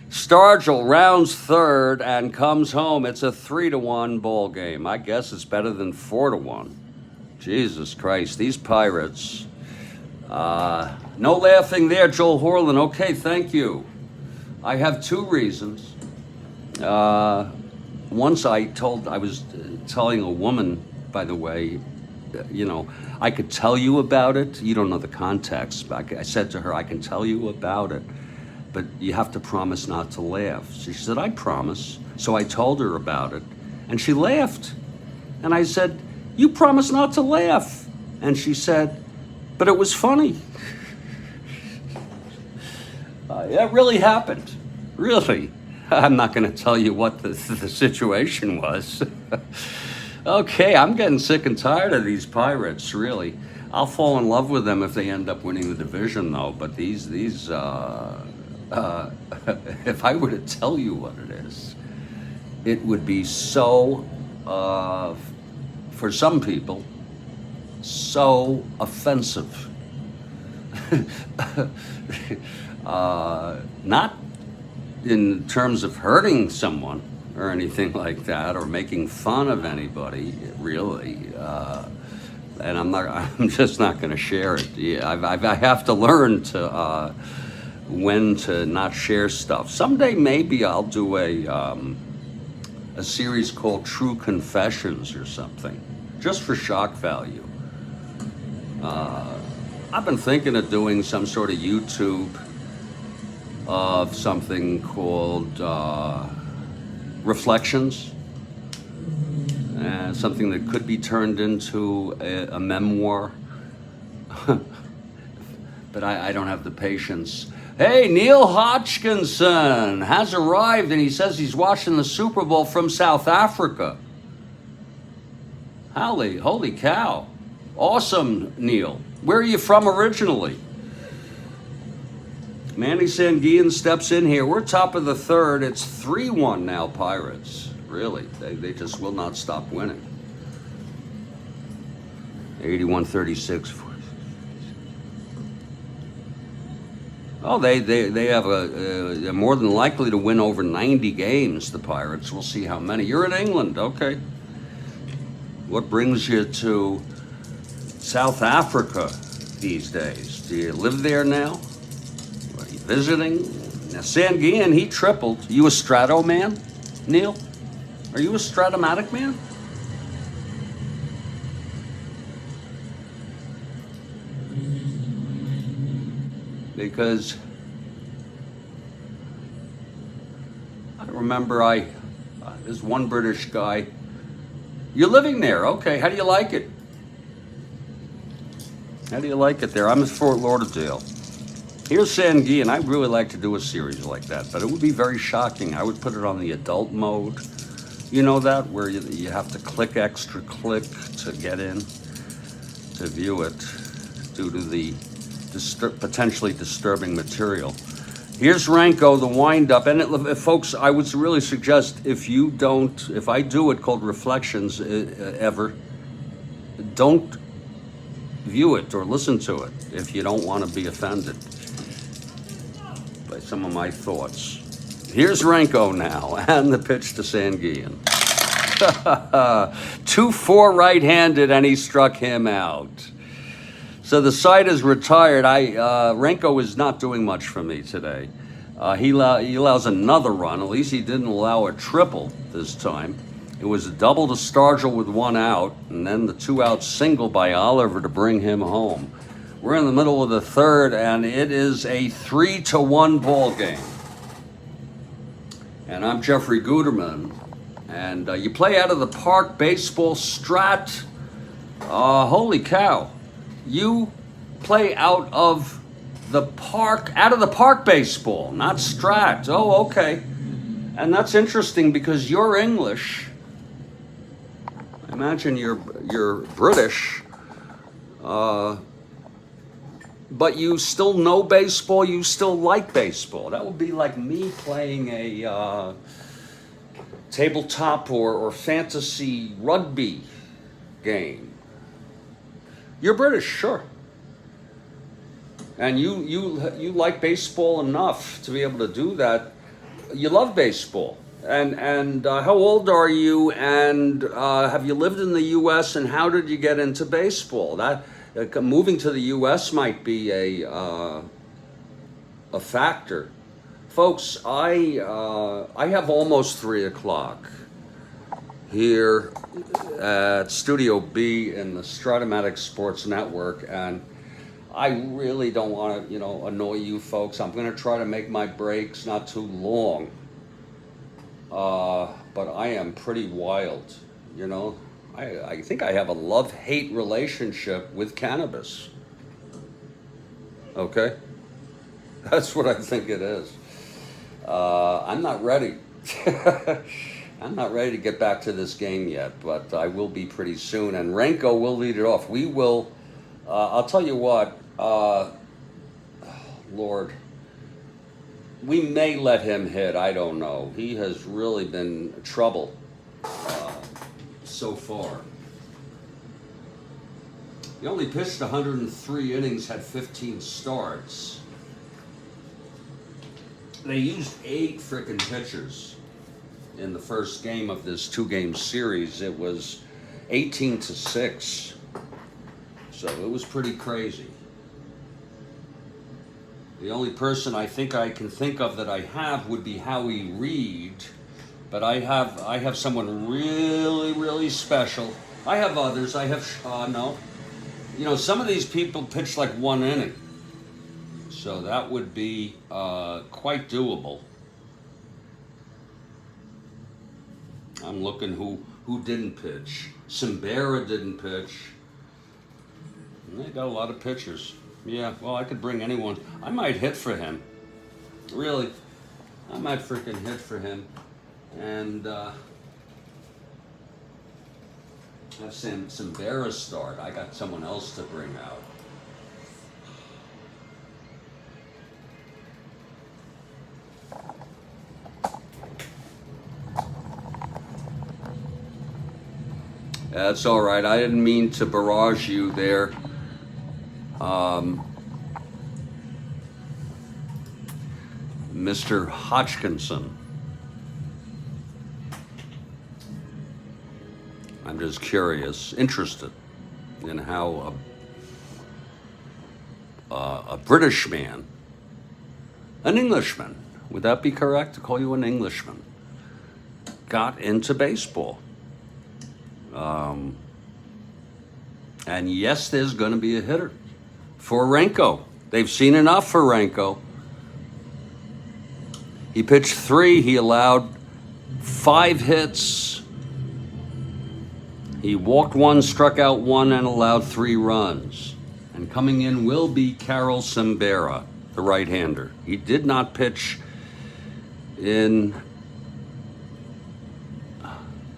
A: Stargell rounds third and comes home. It's a 3-1 ball game. I guess it's better than 4-1. Jesus Christ, these Pirates. No laughing there, Joel Horlin. Okay, thank you. I have 2 reasons. Once I was telling a woman, by the way, I could tell you about it. You don't know the context. I said to her, I can tell you about it, but you have to promise not to laugh. She said, I promise. So I told her about it, and she laughed. And I said, you promised not to laugh. And she said, but it was funny. That really happened. Really. I'm not going to tell you what the situation was. Okay, I'm getting sick and tired of these Pirates, really. I'll fall in love with them if they end up winning the division, though. But these if I were to tell you what it is, it would be so, for some people, so offensive. Not in terms of hurting someone or anything like that, or making fun of anybody, really. And I'm just not going to share it. Yeah, I have to learn to when to not share stuff. Someday maybe I'll do a series called True Confessions or something, just for shock value. I've been thinking of doing some sort of YouTube of something called Reflections, something that could be turned into a memoir, but I don't have the patience. Hey, Neil Hodgkinson has arrived, and he says he's watching the Super Bowl from South Africa. Holy cow. Awesome, Neil. Where are you from originally? Manny Sanguillen steps in here. We're top of the third. It's 3-1 now, Pirates. Really, they just will not stop winning. 81-36. Oh, they have they're more than likely to win over 90 games, the Pirates. We'll see how many. You're in England, okay. What brings you to South Africa these days? Do you live there now? Are you visiting? Now, Sanguillen, he tripled. You a Strat-O man, Neil? Are you a Strat-O-Matic man? Because I remember there's one British guy. You're living there, okay. How do you like it? How do you like it there? I'm in Fort Lauderdale. Here's Sanguillen. I'd really like to do a series like that, but it would be very shocking. I would put it on the adult mode. You know that, where you have to extra click to get in, to view it, due to the potentially disturbing material. Here's Ranko, the wind-up. And folks, I would really suggest if I do it called Reflections ever, don't view it or listen to it if you don't want to be offended by some of my thoughts. Here's Ranko now, and the pitch to Sanguillen. 2-4 right-handed, and he struck him out. So the side is retired. Ranko is not doing much for me today. He allows another run. At least he didn't allow a triple this time. It was a double to Stargell with 1 out, and then the 2-out single by Oliver to bring him home. We're in the middle of the third, and it is a 3-1 ball game. And I'm Jeffrey Guterman, and you play out of the park baseball Strat. Holy cow. You play out of the park baseball, not Strat. Oh, okay. And that's interesting because you're English. I imagine you're British, but you still know baseball. You still like baseball. That would be like me playing a tabletop or fantasy rugby game. You're British, sure. And you like baseball enough to be able to do that. You love baseball. And how old are you? And have you lived in the U.S. and how did you get into baseball? That moving to the U.S. might be a factor. Folks, I have almost 3 o'clock here at Studio B in the Strat-O-Matic Sports Network, and I really don't want to, annoy you folks. I'm going to try to make my breaks not too long, but I am pretty wild, I think I have a love-hate relationship with cannabis. Okay? That's what I think it is. I'm not ready. I'm not ready to get back to this game yet, but I will be pretty soon. And Ranko will lead it off. We will, I'll tell you what, Lord, we may let him hit. I don't know. He has really been trouble so far. He only pitched 103 innings, had 15 starts. They used 8 frickin' pitchers in the first game of this 2-game series. It was 18-6. So it was pretty crazy. The only person I think I can think of that I have would be Howie Reed, but I have someone really, really special. I have others. I have no. Some of these people pitch like 1 inning, so that would be quite doable. I'm looking who didn't pitch. Simbera didn't pitch. And they got a lot of pitchers. Yeah, well, I could bring anyone. I might hit for him. Really, I might freaking hit for him and have some Bears start. I got someone else to bring out. That's all right. I didn't mean to barrage you there. Mr. Hodgkinson. I'm just curious, interested in how a British man, an Englishman, would that be correct to call you an Englishman, got into baseball? And yes, there's going to be a hitter for Renko. They've seen enough for Renko. He pitched 3. He allowed 5 hits. He walked 1, struck out 1, and allowed 3 runs. And coming in will be Karl Simbera, the right-hander. He did not pitch in...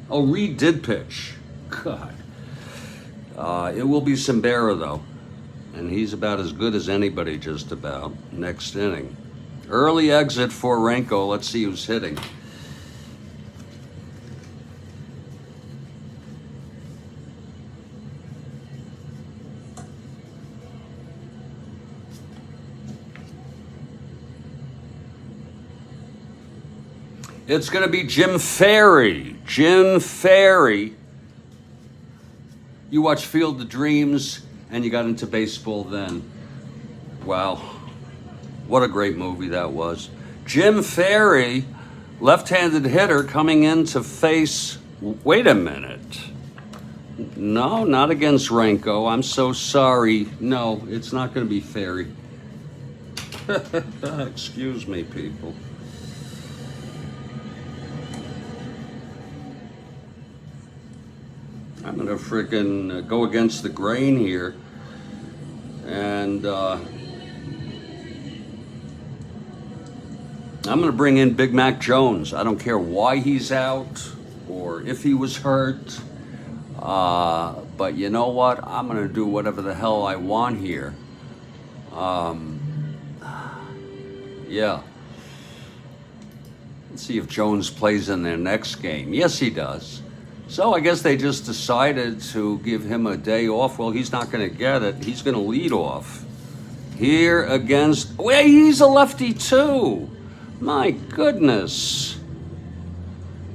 A: Oh, Reed did pitch. God. It will be Simbera, though. And he's about as good as anybody, just about, next inning. Early exit for Renko. Let's see who's hitting. It's going to be Jim Ferry. Jim Ferry. You watched Field of Dreams, and you got into baseball then. Wow. What a great movie that was. Jim Ferry, left-handed hitter, coming in to face... Wait a minute. No, not against Renko. I'm so sorry. No, it's not going to be Ferry. Excuse me, people. I'm going to freaking go against the grain here. And I'm going to bring in Big Mac Jones. I don't care why he's out or if he was hurt. But you know what? I'm going to do whatever the hell I want here. Yeah. Let's see if Jones plays in their next game. Yes, he does. So I guess they just decided to give him a day off. Well, he's not going to get it. He's going to lead off here against... Well, he's a lefty too. My goodness.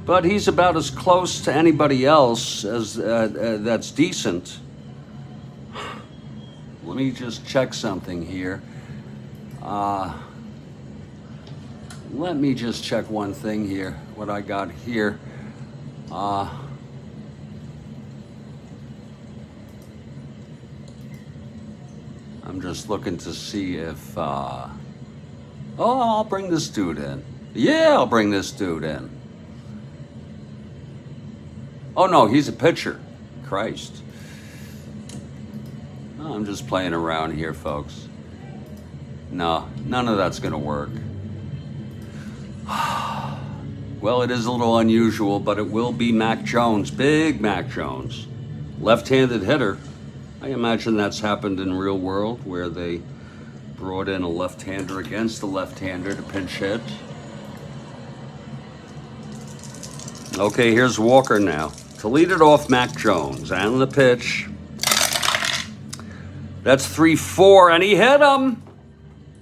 A: But he's about as close to anybody else as that's decent. Let me just check something here. Let me just check one thing here, what I got here. I'm just looking to see if, oh, I'll bring this dude in. Yeah, I'll bring this dude in. Oh, no, he's a pitcher. Christ. Oh, I'm just playing around here, folks. No, none of that's going to work. Well, it is a little unusual, but it will be Mac Jones, Big Mac Jones. Left-handed hitter. I imagine that's happened in real world where they brought in a left-hander against the left-hander to pinch hit. Okay, here's Walker now. To lead it off, Mac Jones. And the pitch. That's 3-4, and he hit him.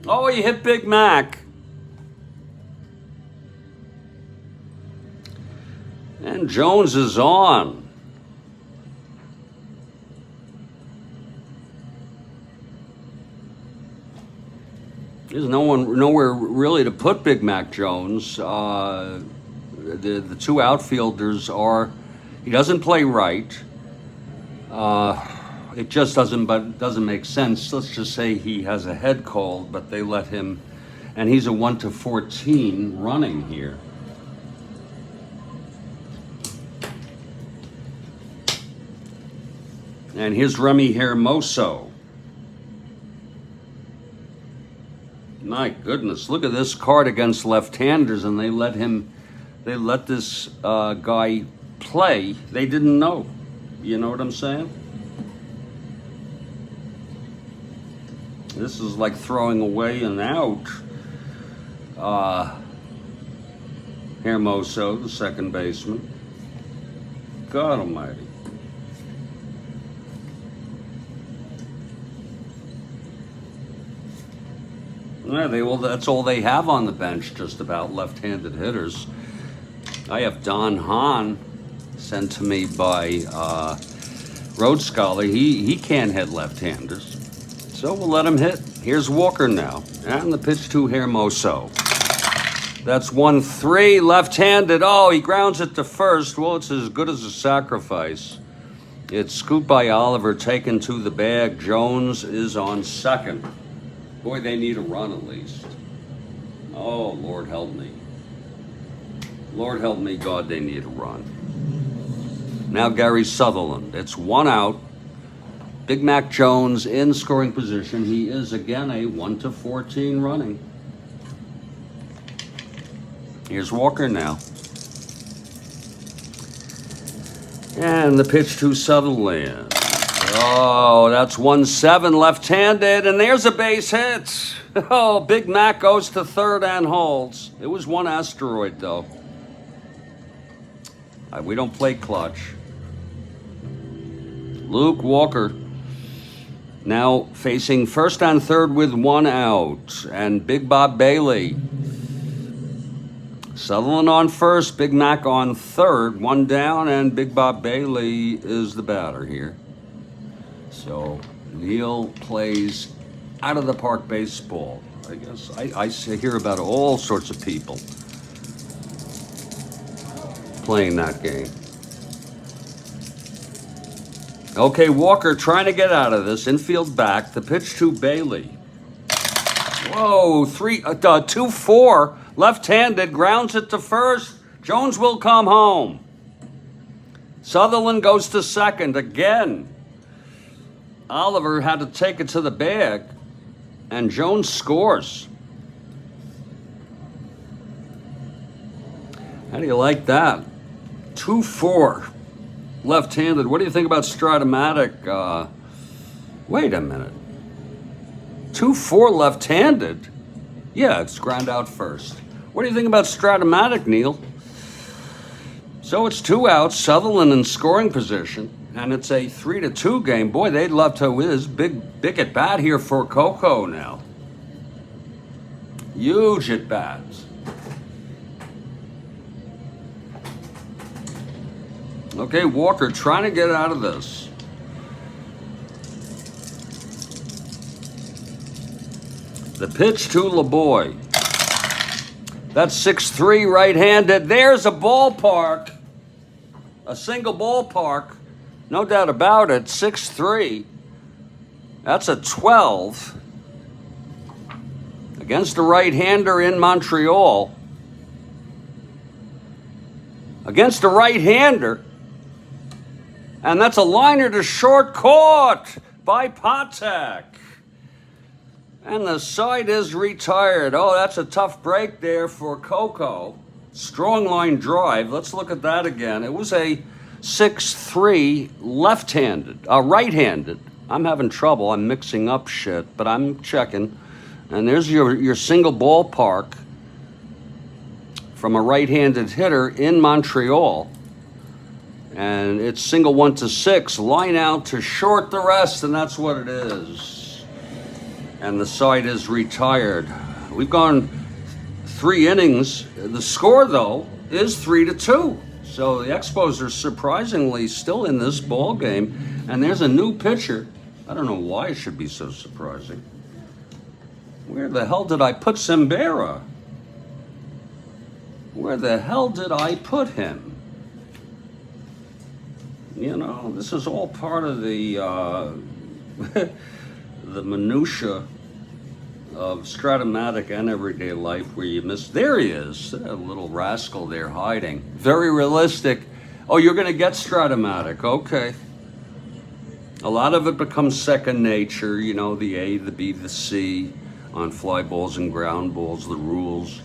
A: Oh, he hit Big Mac. And Jones is on. There's nowhere really to put Big Mac Jones. The two outfielders are, he doesn't play right. It just doesn't make sense. Let's just say he has a head cold, but they let him, and he's a 1-14 running here. And here's Remy Hermoso. My goodness, look at this card against left-handers, and they let this guy play. They didn't know. You know what I'm saying? This is like throwing away an out. Hermoso, the second baseman. God almighty. Yeah, that's all they have on the bench, just about left-handed hitters. I have Don Hahn sent to me by Road Scholar. He can't hit left-handers, so we'll let him hit. Here's Walker now, and the pitch to Hermoso. That's 1-3, left-handed. Oh, he grounds it to first. Well, it's as good as a sacrifice. It's scooped by Oliver, taken to the bag. Jones is on second. Boy, they need a run at least. Oh, Lord help me. Lord help me, God, they need a run. Now Gary Sutherland. It's 1 out. Big Mac Jones in scoring position. He is again a 1-14 running. Here's Walker now. And the pitch to Sutherland. Oh, that's 1-7 left-handed, and there's a base hit. Oh, Big Mac goes to third and holds. It was one asteroid, though. We don't play clutch. Luke Walker now facing first and third with 1 out, and Big Bob Bailey. Sutherland on first, Big Mac on third, 1 down, and Big Bob Bailey is the batter here. So Neil plays out of the park baseball. I guess I hear about all sorts of people playing that game. Okay, Walker trying to get out of this. Infield back. The pitch to Bailey. Whoa, 2-4. Left-handed, grounds it to first. Jones will come home. Sutherland goes to second again. Oliver had to take it to the bag, and Jones scores. How do you like that? 2-4, left-handed. What do you think about Strat-O-Matic? Wait a minute. 2-4 left-handed? Yeah, it's ground out first. What do you think about Strat-O-Matic, Neil? So it's 2 outs, Sutherland in scoring position. And it's a 3-2 game. Boy, they'd love to whiz. Big at bat here for Coco now. Huge at bats. Okay, Walker trying to get out of this. The pitch to LeBoy. That's 6-3 right-handed. There's a ballpark. A single ballpark. No doubt about it, 6-3. That's a 12 against a right-hander in Montreal. Against a right-hander. And that's a liner to short, caught by Patek. And the side is retired. Oh, that's a tough break there for Coco. Strong line drive. Let's look at that again. It was a 6-3 left-handed, right-handed. I'm having trouble. I'm mixing up shit, but I'm checking. And there's your single ballpark from a right-handed hitter in Montreal. And it's single 1-6, line out to short the rest, and that's what it is. And the side is retired. We've gone 3 innings. The score, though, is 3-2. So the Expos are surprisingly still in this ball game. And there's a new pitcher. I don't know why it should be so surprising. Where the hell did I put Simbera? Where the hell did I put him? You know, this is all part of the the minutia of Strat-O-Matic and everyday life where you miss. There he is, a little rascal there hiding. Very realistic. Oh, you're going to get Strat-O-Matic. Okay. A lot of it becomes second nature, you know, the A, the B, the C. on fly balls and ground balls, the rules.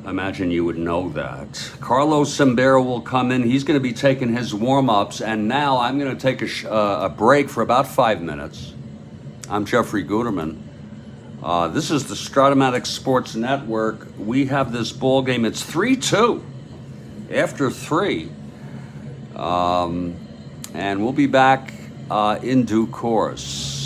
A: I imagine you would know that. Carlos Sambero will come in. He's going to be taking his warm-ups, and now I'm going to take a break for about 5 minutes. I'm Jeffrey Guterman. This is the Strat-O-Matic Sports Network. We have this ball game. It's 3-2 after 3. And we'll be back in due course.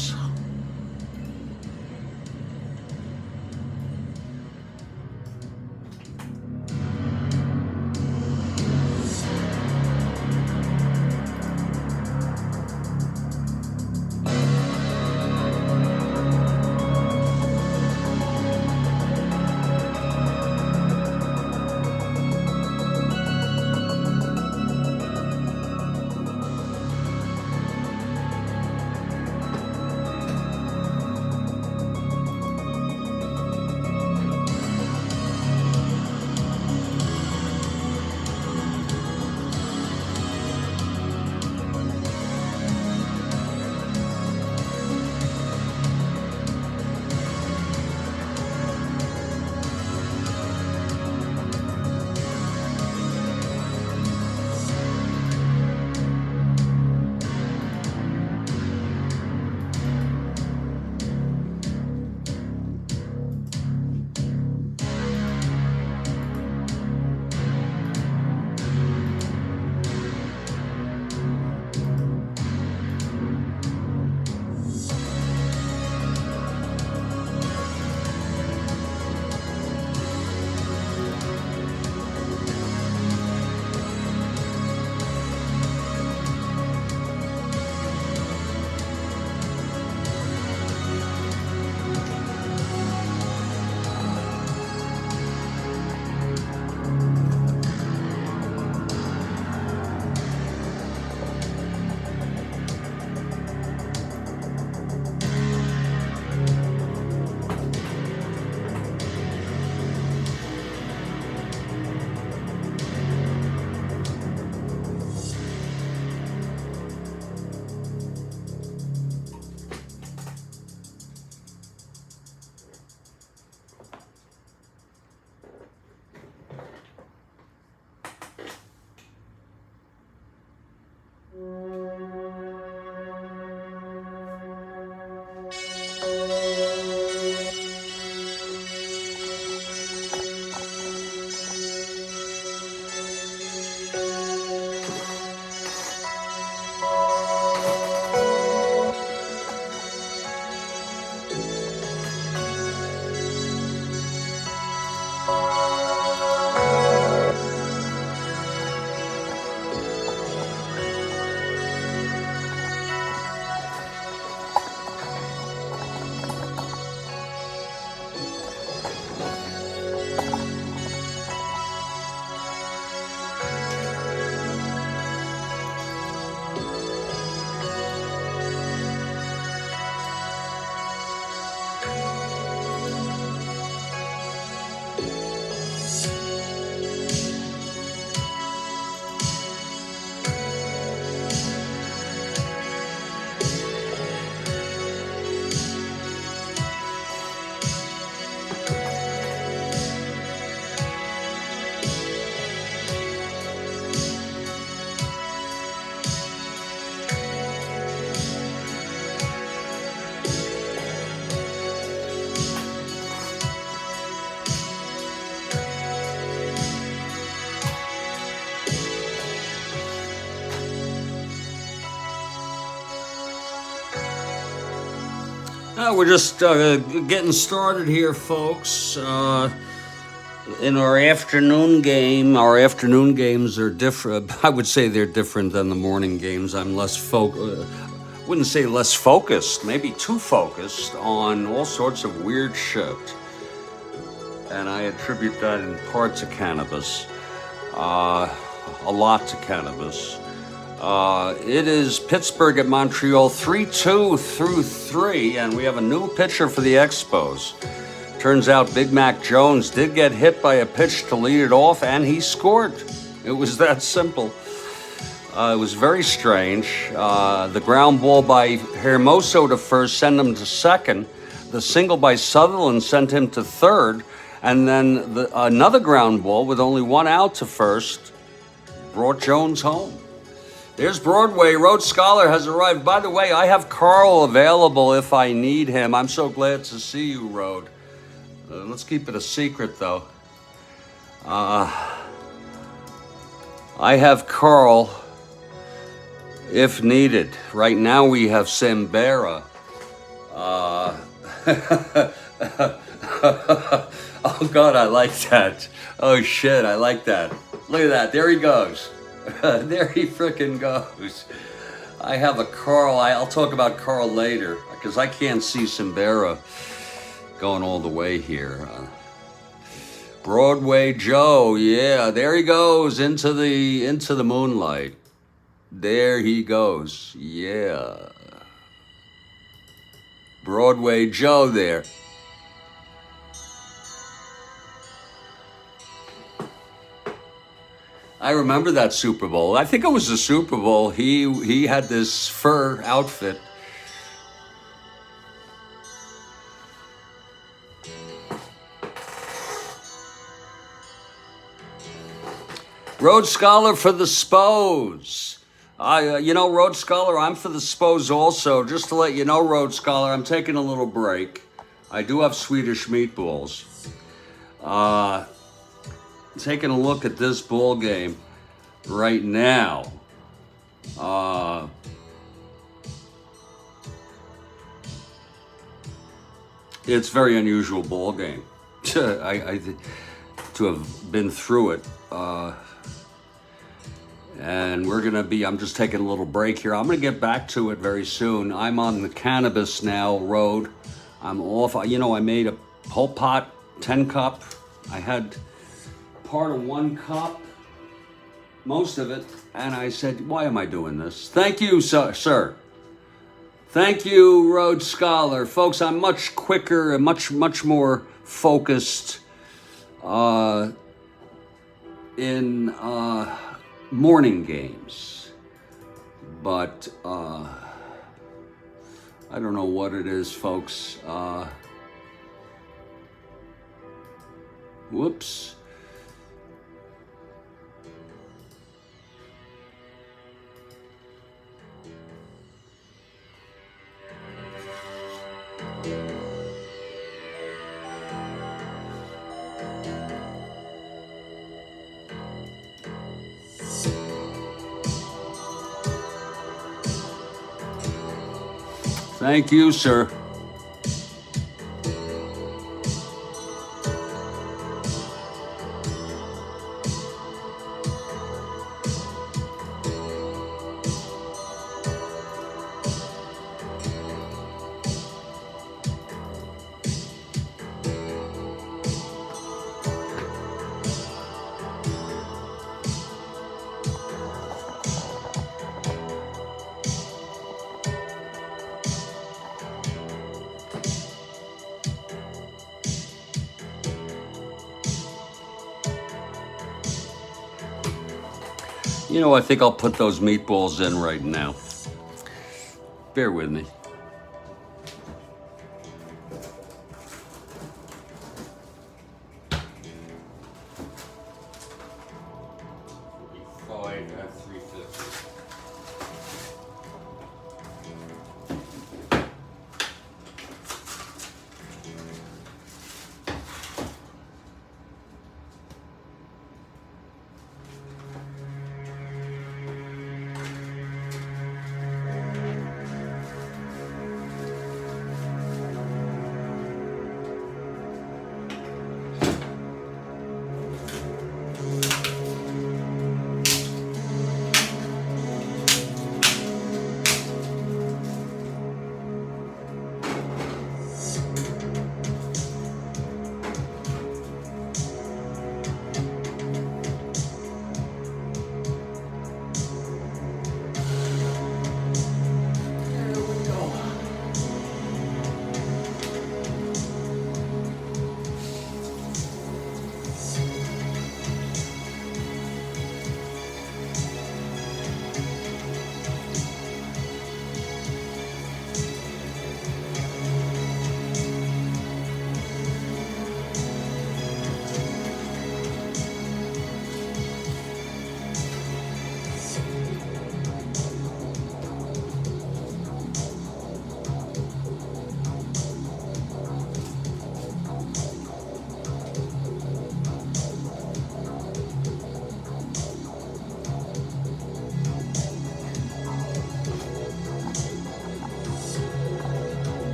A: We're just getting started here, folks. In our afternoon game, our afternoon games are different. I would say they're different than the morning games. I'm wouldn't say less focused, maybe too focused on all sorts of weird shit. And I attribute that in part to cannabis, a lot to cannabis. It is Pittsburgh at Montreal, 3-2 through 3, and we have a new pitcher for the Expos. Turns out Big Mac Jones did get hit by a pitch to lead it off, and he scored. It was that simple. It was very strange. The ground ball by Hermoso to first sent him to second. the single by Sutherland sent him to third, and then another ground ball with only one out to first brought Jones home. There's Broadway. Rhodes Scholar has arrived. By the way, I have Karl available if I need him. I'm so glad to see you, Rhodes. Let's keep it a secret, though. I have Karl if needed. Right now we have Sambera. Oh, God, I like that. Oh, shit, I like that. Look at that. There he goes. There he frickin' goes. I have a Karl. I'll talk about Karl later because I can't see Sambera going all the way here. Broadway Joe, yeah, there he goes into the moonlight. There he goes, yeah. Broadway Joe there. I remember that Super Bowl. I think it was the Super Bowl. He had this fur outfit. Rhodes Scholar for the Spos. Rhodes Scholar, I'm for the Spos also. Just to let you know, Rhodes Scholar, I'm taking a little break. I do have Swedish meatballs. Taking a look at this ball game right now. It's a very unusual ball game. To have been through it. And I'm just taking a little break here. I'm going to get back to it very soon. I'm on the cannabis now road. I'm off. I made a whole pot, 10 cup. I had part of 1 cup, most of it, and I said, why am I doing this? Thank you, sir. Thank you, Rhodes Scholar. Folks, I'm much quicker and much more focused in morning games. But I don't know what it is, folks. Whoops. Thank you, sir. I think I'll put those meatballs in right now. Bear with me.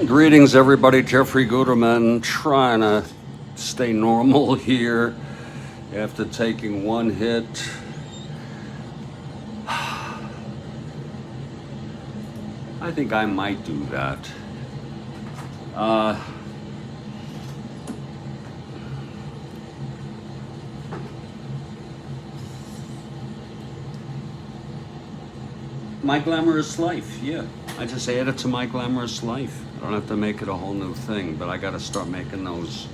A: Greetings, everybody. Jeffrey Guterman trying to stay normal here after taking one hit. I think I might do that. My glamorous life, yeah. I just add it to my glamorous life. I don't have to make it a whole new thing, but I got to start making those.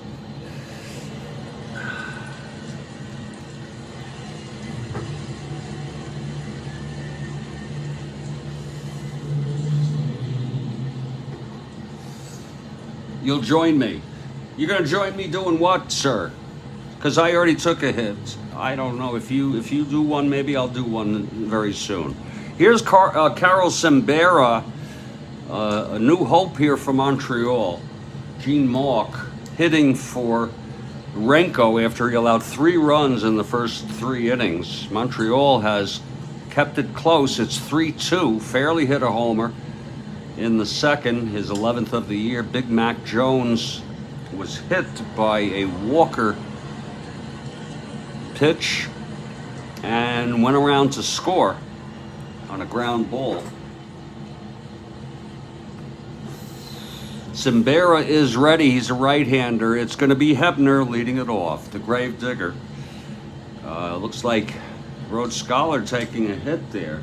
A: You'll join me. You're going to join me doing what, sir? Because I already took a hit. I don't know. If you do one, maybe I'll do one very soon. Here's Karl Sembera, a new hope here for Montreal. Gene Mauch hitting for Renko after he allowed 3 runs in the first 3 innings. Montreal has kept it close. It's 3-2. Fairly hit a homer in the second, his 11th of the year. Big Mac Jones was hit by a Walker pitch and went around to score on a ground ball. Sembera is ready. He's a right-hander. It's going to be Hebner leading it off, the grave digger. Looks like Rhodes Scholar taking a hit there.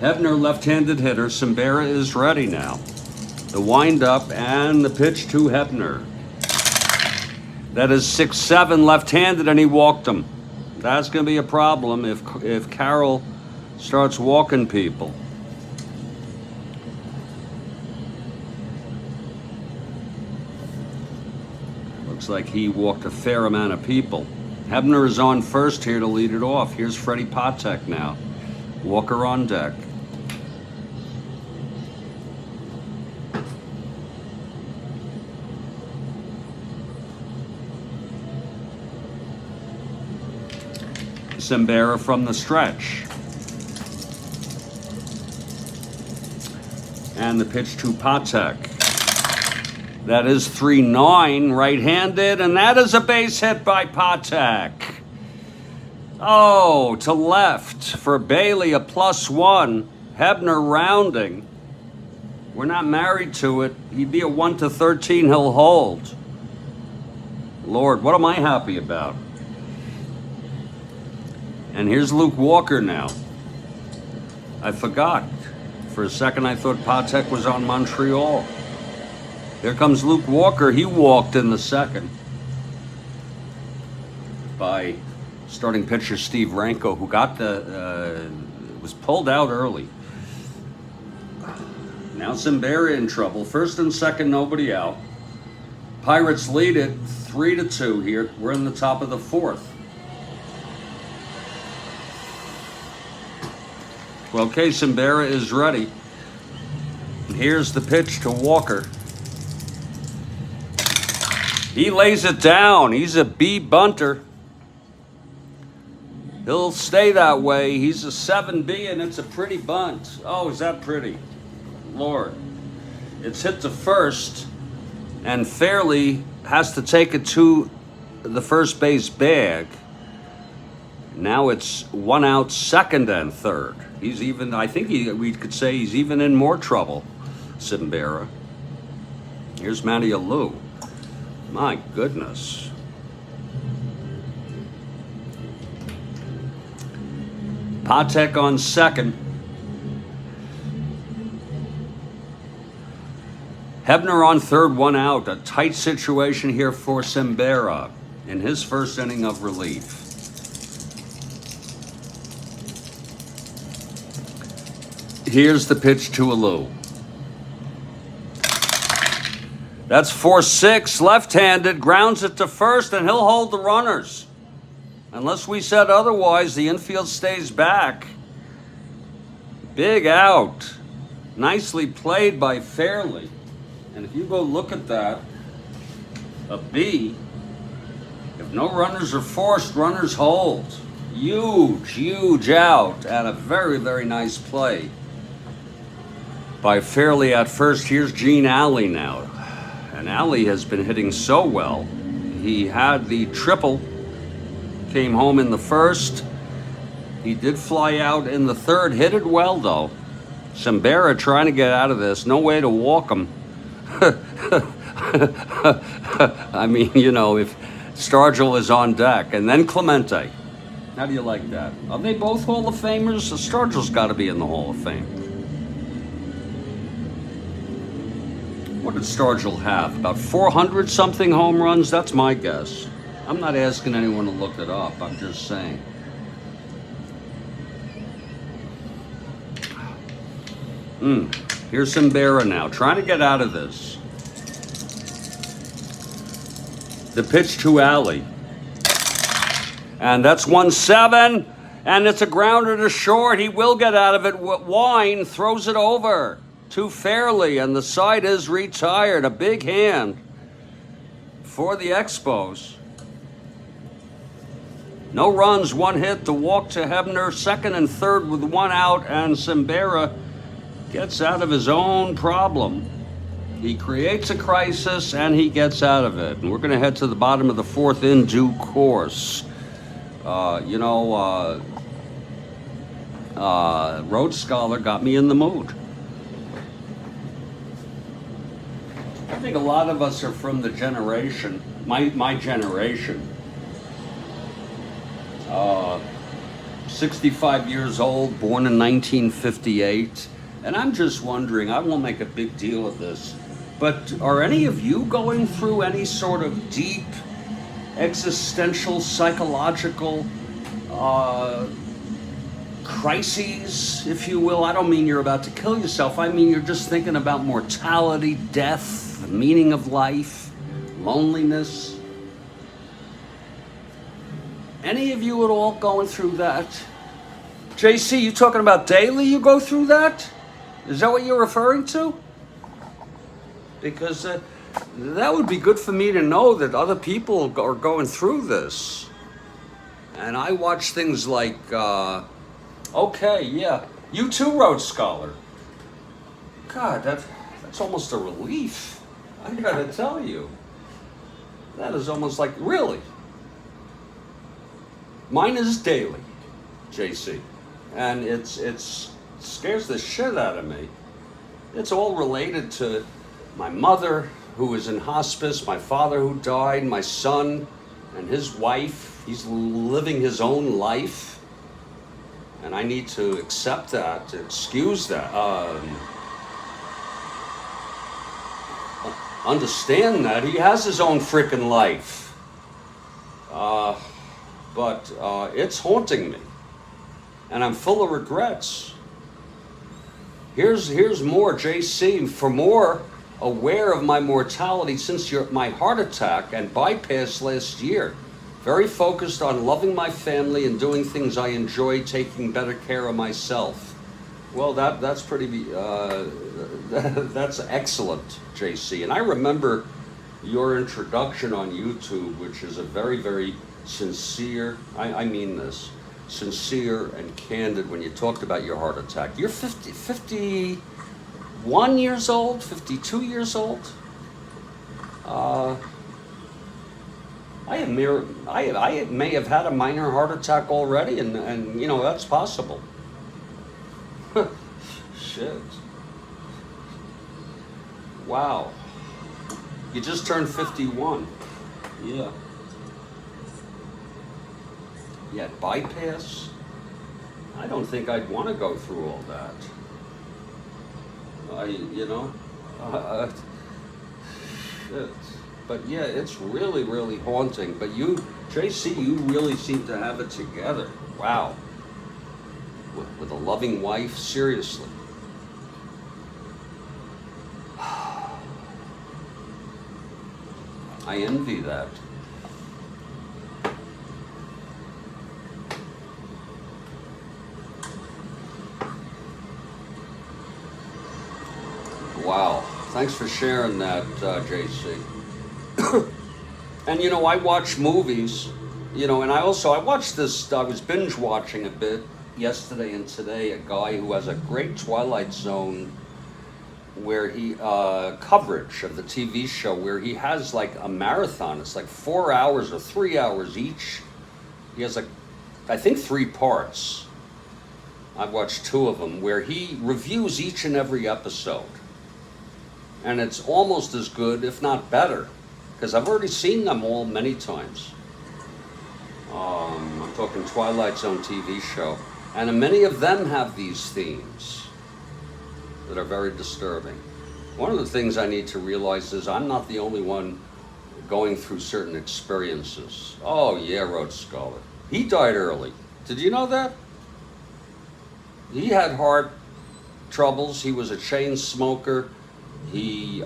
A: Hebner, left-handed hitter. Sembera is ready now. The wind-up and the pitch to Hebner. That is 6-7 left-handed, and he walked him. That's going to be a problem if Karl starts walking people. Looks like he walked a fair amount of people. Hebner is on first here to lead it off. Here's Freddie Patek now. Walker on deck. Sembera from the stretch. And the pitch to Patek. That is 3-9, right-handed, and that is a base hit by Patek. Oh, to left for Bailey, a +1. Hebner rounding. We're not married to it. He'd be a 1-13, he'll hold. Lord, what am I happy about? And here's Luke Walker now. I forgot. For a second, I thought Patek was on Montreal. Here comes Luke Walker. He walked in the second by starting pitcher Steve Renko, who got was pulled out early. Now Sembera in trouble. First and second, nobody out. Pirates lead it 3-2 here. We're in the top of the 4th. Well, Sembera is ready. Here's the pitch to Walker. He lays it down. He's a B bunter. He'll stay that way. He's a 7B, and it's a pretty bunt. Oh, is that pretty? Lord. It's hit to first, and Fairley has to take it to the first base bag. Now it's 1 out, second and third. He's even, I think we could say he's even in more trouble, Sembera. Here's Matty Alou. My goodness. Patek on second. Hebner on third, 1 out. A tight situation here for Sembera in his first inning of relief. Here's the pitch to Alou. That's 4-6, left-handed, grounds it to first, and he'll hold the runners. Unless we said otherwise, the infield stays back. Big out. Nicely played by Fairley. And if you go look at that, a B, If no runners are forced, runners hold. Huge, huge out, and a very, very nice play by Fairley at first. Here's Gene Alley now. And Alley has been hitting so well. He had the triple, came home in the first. He did fly out in the third, hit it well though. Simbera trying to get out of this, no way to walk him. I mean, you know, if Stargell is on deck, and then Clemente. How do you like that? Are they both Hall of Famers? Stargell's got to be in the Hall of Fame. What did Stargell have? About 400 something home runs? That's my guess. I'm not asking anyone to look it up. I'm just saying. Here's Simbera now, trying to get out of this. The pitch to Alley. And that's 1-7. And it's a grounder to short. He will get out of it. Wine throws it over to Fairley, and the side is retired. A big hand for the Expos. No runs, one hit. The walk to Hebner, second and third with one out, and Simbera gets out of his own problem. He creates a crisis, and he gets out of it. And we're going to head to the bottom of the fourth in due course. Rhodes Scholar got me in the mood. I think a lot of us are from the generation, my generation. 65 years old, born in 1958. And I'm just wondering, I won't make a big deal of this, but are any of you going through any sort of deep existential, psychological crises, if you will? I don't mean you're about to kill yourself. I mean you're just thinking about mortality, death, the meaning of life, loneliness. Any of you at all going through that? JC, you talking about daily you go through that? Is that what you're referring to? Because that would be good for me to know that other people are going through this. And I watch things like, okay, yeah, you too, Rhodes Scholar. God, that's almost a relief. I gotta tell you. That is almost like, really? Mine is daily, JC. And it scares the shit out of me. It's all related to my mother, who is in hospice, my father who died, my son and his wife. He's living his own life. And I need to accept that, to excuse that. Understand that. He has his own freaking life. But it's haunting me. And I'm full of regrets. Here's more, JC, for more aware of my mortality since my heart attack and bypass last year. Very focused on loving my family and doing things I enjoy, taking better care of myself. Well, that's pretty, that's excellent, JC. And I remember your introduction on YouTube, which is a very, very sincere, I mean this, sincere and candid when you talked about your heart attack. You're 51 years old, 52 years old. I may have had a minor heart attack already, and you know, that's possible. Shit. Wow. You just turned 51. Yeah. You had bypass? I don't think I'd want to go through all that. Shit. But yeah, it's really, really haunting. But you, JC, you really seem to have it together. Wow. With a loving wife, seriously. I envy that. Wow. Thanks for sharing that, JC. And you know, I watch movies, you know, and I watched this, I was binge watching a bit yesterday and today, a guy who has a great Twilight Zone where he, coverage of the TV show where he has like a marathon. It's like 4 hours or 3 hours each. He has like, I think 3 parts. I've watched 2 of them where he reviews each and every episode. And it's almost as good, if not better, because I've already seen them all many times. I'm talking Twilight Zone TV show. And many of them have these themes that are very disturbing. One of the things I need to realize is I'm not the only one going through certain experiences. Oh yeah, Rhodes Scholar. He died early. Did you know that? He had heart troubles. He was a chain smoker. He,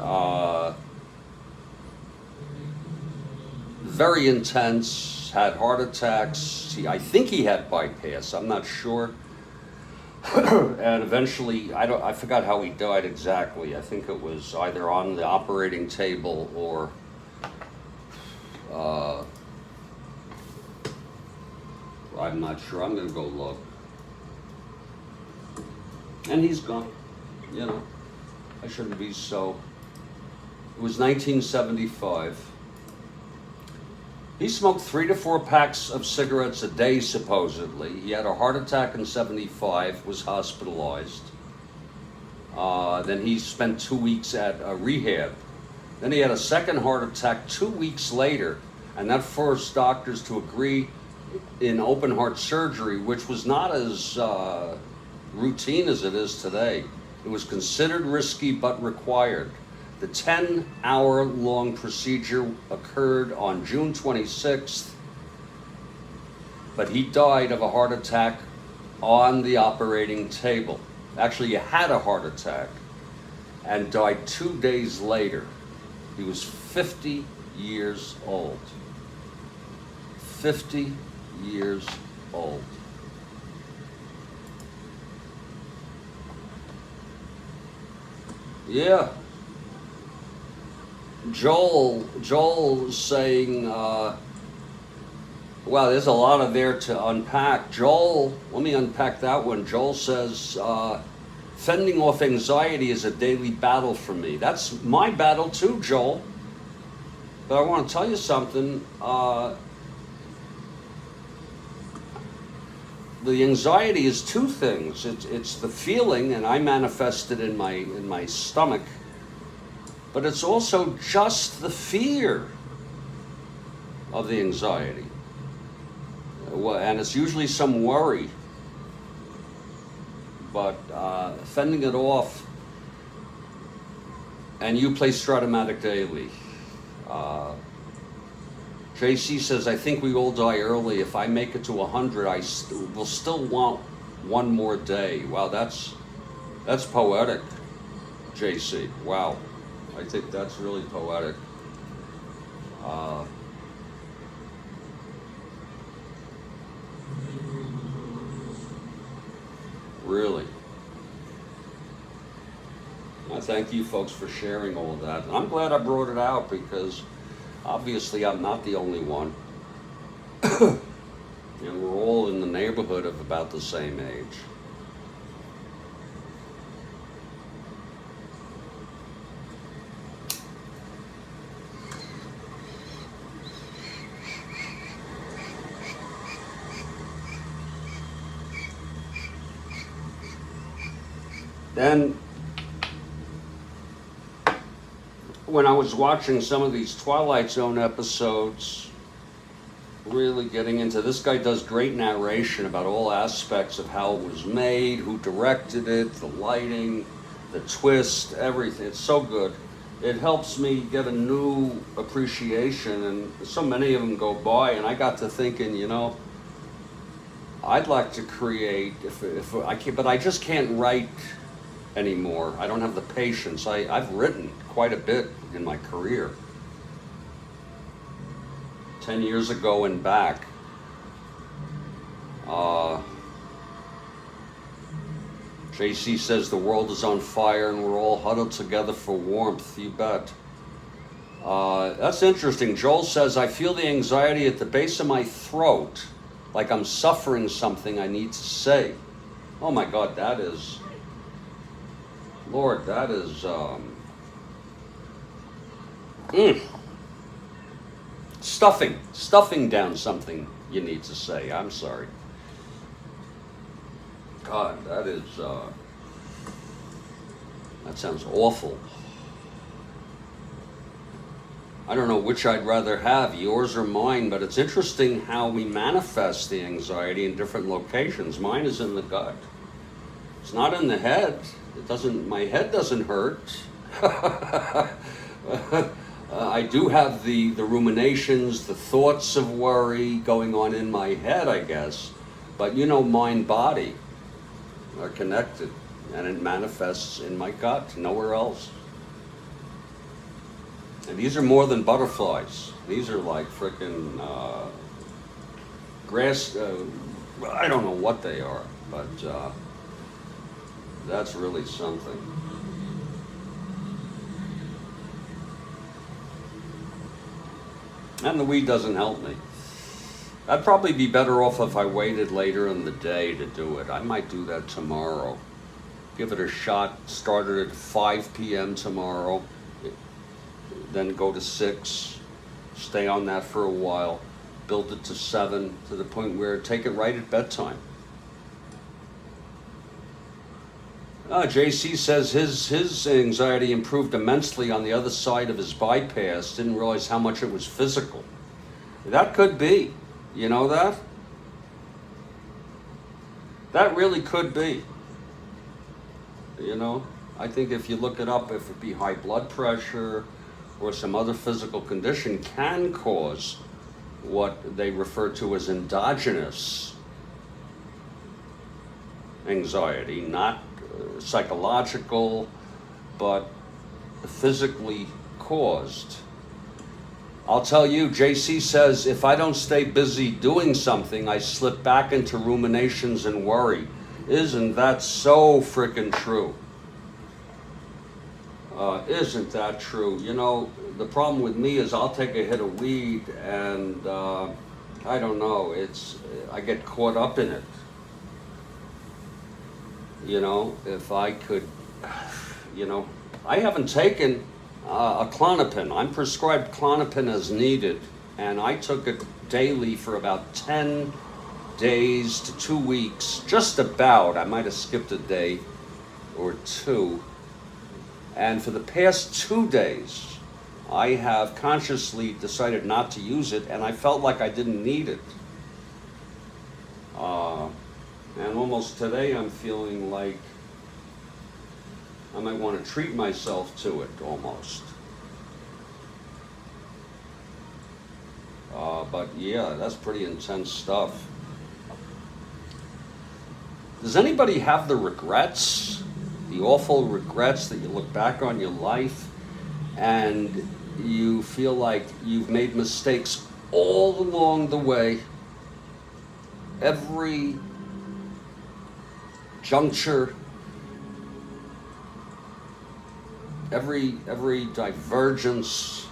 A: very intense, had heart attacks. I think he had bypass. I'm not sure. And eventually, I forgot how he died exactly. I think it was either on the operating table or I'm not sure. I'm gonna go look. And he's gone. You know, I shouldn't be so. It was 1975. He smoked 3 to 4 packs of cigarettes a day, supposedly. He had a heart attack in 75, was hospitalized. Then he spent 2 weeks at rehab. Then he had a second heart attack 2 weeks later, and that forced doctors to agree in open heart surgery, which was not as routine as it is today. It was considered risky but required. The 10-hour-long procedure occurred on June 26th, but he died of a heart attack on the operating table. Actually, he had a heart attack and died 2 days later. He was 50 years old. 50 years old. Yeah. Joel saying, wow, there's a lot of there to unpack. Joel, let me unpack that one. Joel says, fending off anxiety is a daily battle for me. That's my battle too, Joel. But I want to tell you something. The anxiety is 2 things. It's the feeling, and I manifest it in my stomach. But it's also just the fear of the anxiety. And it's usually some worry. But fending it off, and you play Strat-O-Matic daily. JC says, I think we all die early. If I make it to 100, I will still want one more day. Wow, that's poetic, JC. Wow. I think that's really poetic. Really. I thank you folks for sharing all of that. And I'm glad I brought it out because obviously I'm not the only one. And we're all in the neighborhood of about the same age. Then, when I was watching some of these Twilight Zone episodes, really getting into, this guy does great narration about all aspects of how it was made, who directed it, the lighting, the twist, everything. It's so good. It helps me get a new appreciation, and so many of them go by, and I got to thinking, you know, I'd like to create, if I can, but I just can't write anymore. I don't have the patience. I've written quite a bit in my career. 10 years ago and back. JC says the world is on fire and we're all huddled together for warmth. You bet. That's interesting. Joel says, I feel the anxiety at the base of my throat, like I'm suffering something I need to say. Oh my God, that is, Lord, that is, stuffing down something you need to say. I'm sorry. God, that is, that sounds awful. I don't know which I'd rather have, yours or mine, but it's interesting how we manifest the anxiety in different locations. Mine is in the gut. It's not in the head. It doesn't, my head doesn't hurt. I do have the ruminations, the thoughts of worry going on in my head, I guess. But you know, mind, body are connected, and it manifests in my gut, nowhere else. And these are more than butterflies. These are like frickin' grass, I don't know what they are, but that's really something. And the weed doesn't help me. I'd probably be better off if I waited later in the day to do it. I might do that tomorrow. Give it a shot, start it at 5 p.m. tomorrow, then go to 6, stay on that for a while, build it to 7, to the point where take it right at bedtime. JC says his anxiety improved immensely on the other side of his bypass. Didn't realize how much it was physical. That could be. You know that? That really could be. You know? I think if you look it up, if it be high blood pressure or some other physical condition can cause what they refer to as endogenous anxiety, not psychological, but physically caused. I'll tell you, JC says, if I don't stay busy doing something, I slip back into ruminations and worry. Isn't that so frickin' true? Isn't that true? You know, the problem with me is I'll take a hit of weed and I don't know, I get caught up in it. You know, if I could, you know, I haven't taken a Klonopin. I'm prescribed Klonopin as needed, and I took it daily for about 10 days to 2 weeks, just about. I might have skipped a day or two. And for the past 2 days, I have consciously decided not to use it, and I felt like I didn't need it. And almost today I'm feeling like I might want to treat myself to it, almost. But yeah, that's pretty intense stuff. Does anybody have the regrets, the awful regrets that you look back on your life and you feel like you've made mistakes all along the way, every juncture, every divergence,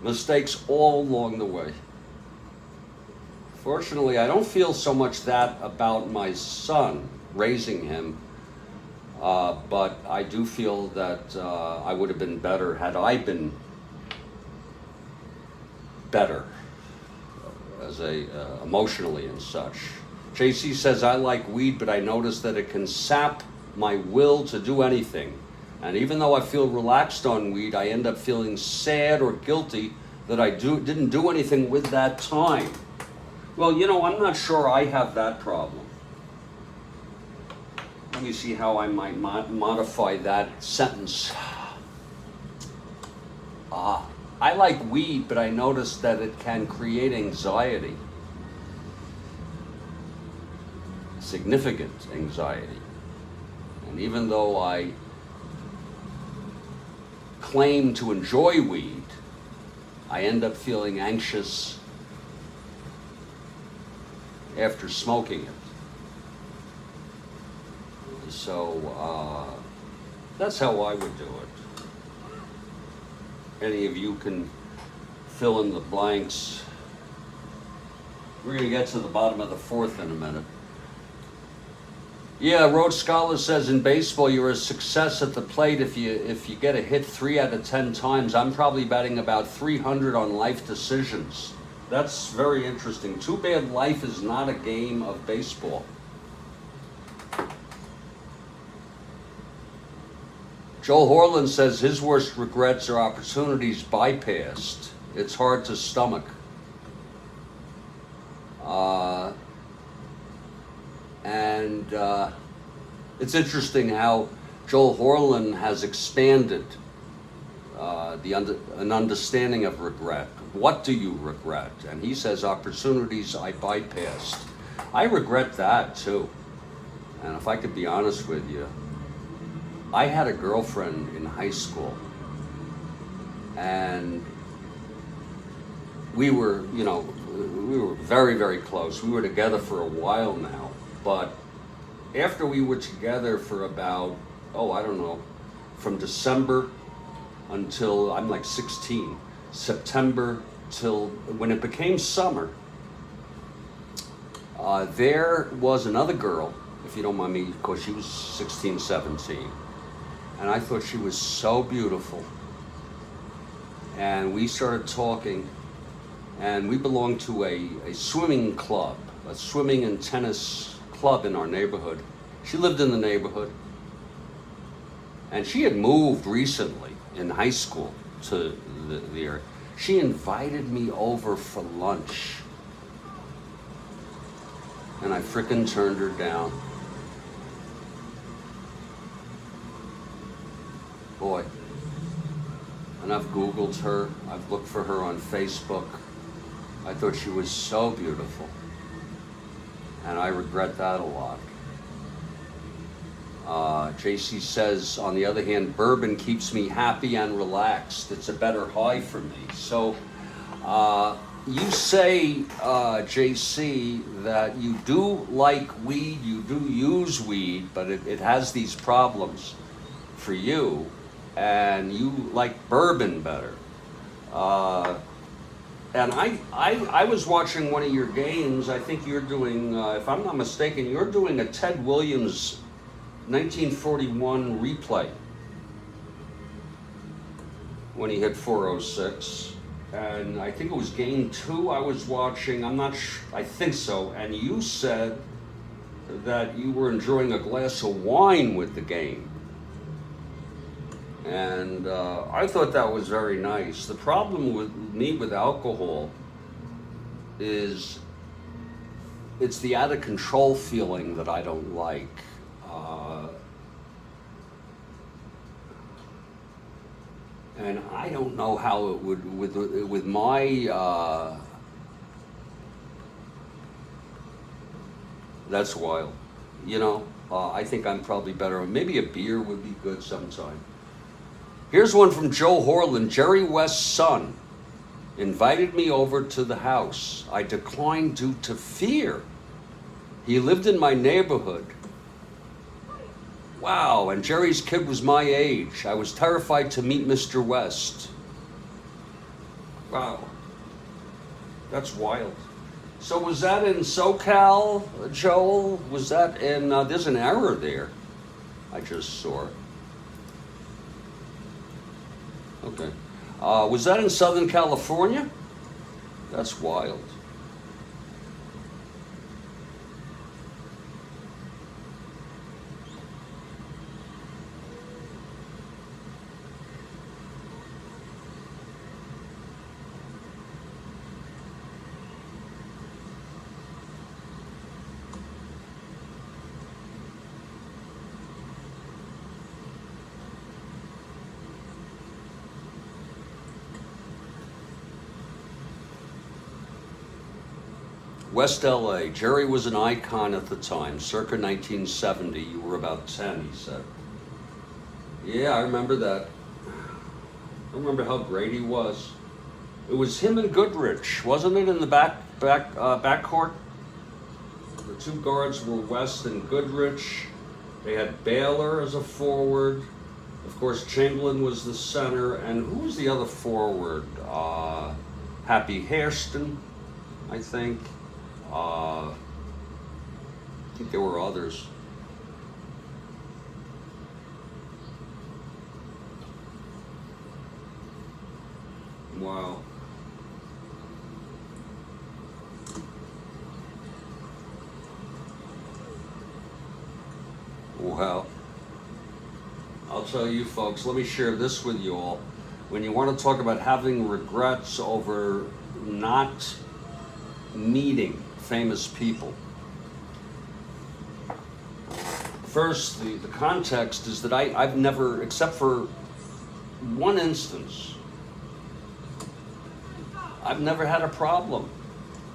A: mistakes all along the way? Fortunately, I don't feel so much that about my son, raising him, but I do feel that I would have been better had I been better as emotionally and such. JC says, I like weed, but I notice that it can sap my will to do anything. And even though I feel relaxed on weed, I end up feeling sad or guilty that I didn't do anything with that time. Well, you know, I'm not sure I have that problem. Let me see how I might modify that sentence. I like weed, but I notice that it can create anxiety. Significant anxiety. And even though I claim to enjoy weed, I end up feeling anxious after smoking it. So That's how I would do it. Any of you can fill in the blanks. We're going to get to the bottom of the fourth in a minute. Yeah, Rhodes Scholar says in baseball you're a success at the plate if you get a hit 3 out of 10 times. I'm probably batting about 300 on life decisions. That's very interesting. Too bad life is not a game of baseball. Joel Horland says his worst regrets are opportunities bypassed. It's hard to stomach. It's interesting how Joel Horland has expanded an understanding of regret. What do you regret? And he says opportunities I bypassed. I regret that too. And if I could be honest with you, I had a girlfriend in high school, and we were very, very close. We were together for a while now, but after we were together for about, from December until I'm like 16, September till when it became summer, there was another girl, if you don't mind me, because she was 16, 17, and I thought she was so beautiful. And we started talking, and we belonged to a swimming club, a swimming and tennis club in our neighborhood. She lived in the neighborhood, and she had moved recently in high school to the area. She invited me over for lunch, and I frickin' turned her down. Boy, and I've Googled her, I've looked for her on Facebook. I thought she was so beautiful, and I regret that a lot. JC says, on the other hand, bourbon keeps me happy and relaxed. It's a better high for me. So you say, JC, that you do like weed, you do use weed, but it has these problems for you, and you like bourbon better. And I was watching one of your games. I think you're doing, if I'm not mistaken, you're doing a Ted Williams 1941 replay when he hit 406. And I think it was game 2 I was watching. I'm not sure, I think so. And you said that you were enjoying a glass of wine with the game. And I thought that was very nice. The problem with me with alcohol is it's the out of control feeling that I don't like. And I don't know how it would with my. That's wild, you know. I think I'm probably better. Maybe a beer would be good sometime. Here's one from Joe Horland. Jerry West's son invited me over to the house. I declined due to fear. He lived in my neighborhood. Wow, and Jerry's kid was my age. I was terrified to meet Mr. West. Wow, that's wild. So was that in SoCal, Joel? Was that in, there's an error there. I just saw it. Okay. Was that in Southern California? That's wild. West LA. Jerry was an icon at the time, circa 1970. You were about 10, he said. Yeah, I remember that. I remember how great he was. It was him and Goodrich, wasn't it, in the backcourt? The two guards were West and Goodrich. They had Baylor as a forward. Of course, Chamberlain was the center, and who was the other forward? Happy Hairston, I think. I think there were others. Wow. Well, I'll tell you folks, let me share this with you all. When you want to talk about having regrets over not meeting famous people, first, the context is that I've never, except for one instance, I've never had a problem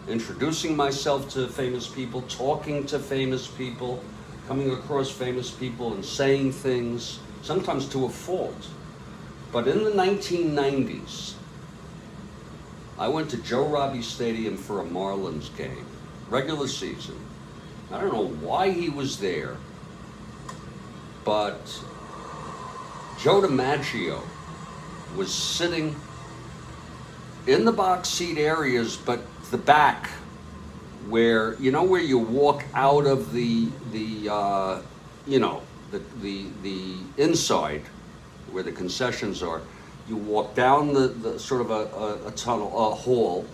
A: introducing myself to famous people, talking to famous people, coming across famous people and saying things, sometimes to a fault. But in the 1990s, I went to Joe Robbie Stadium for a Marlins game, regular season. I don't know why he was there, but Joe DiMaggio was sitting in the box seat areas, but the back, where where you walk out of the inside where the concessions are, you walk down the sort of a tunnel, a hall,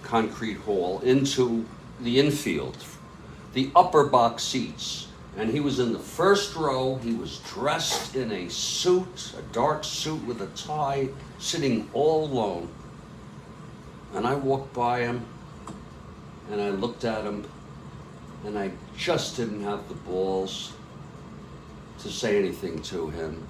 A: concrete hall, into the infield, the upper box seats. And he was in the first row. He was dressed in a suit, a dark suit with a tie, sitting all alone. And I walked by him, and I looked at him, and I just didn't have the balls to say anything to him.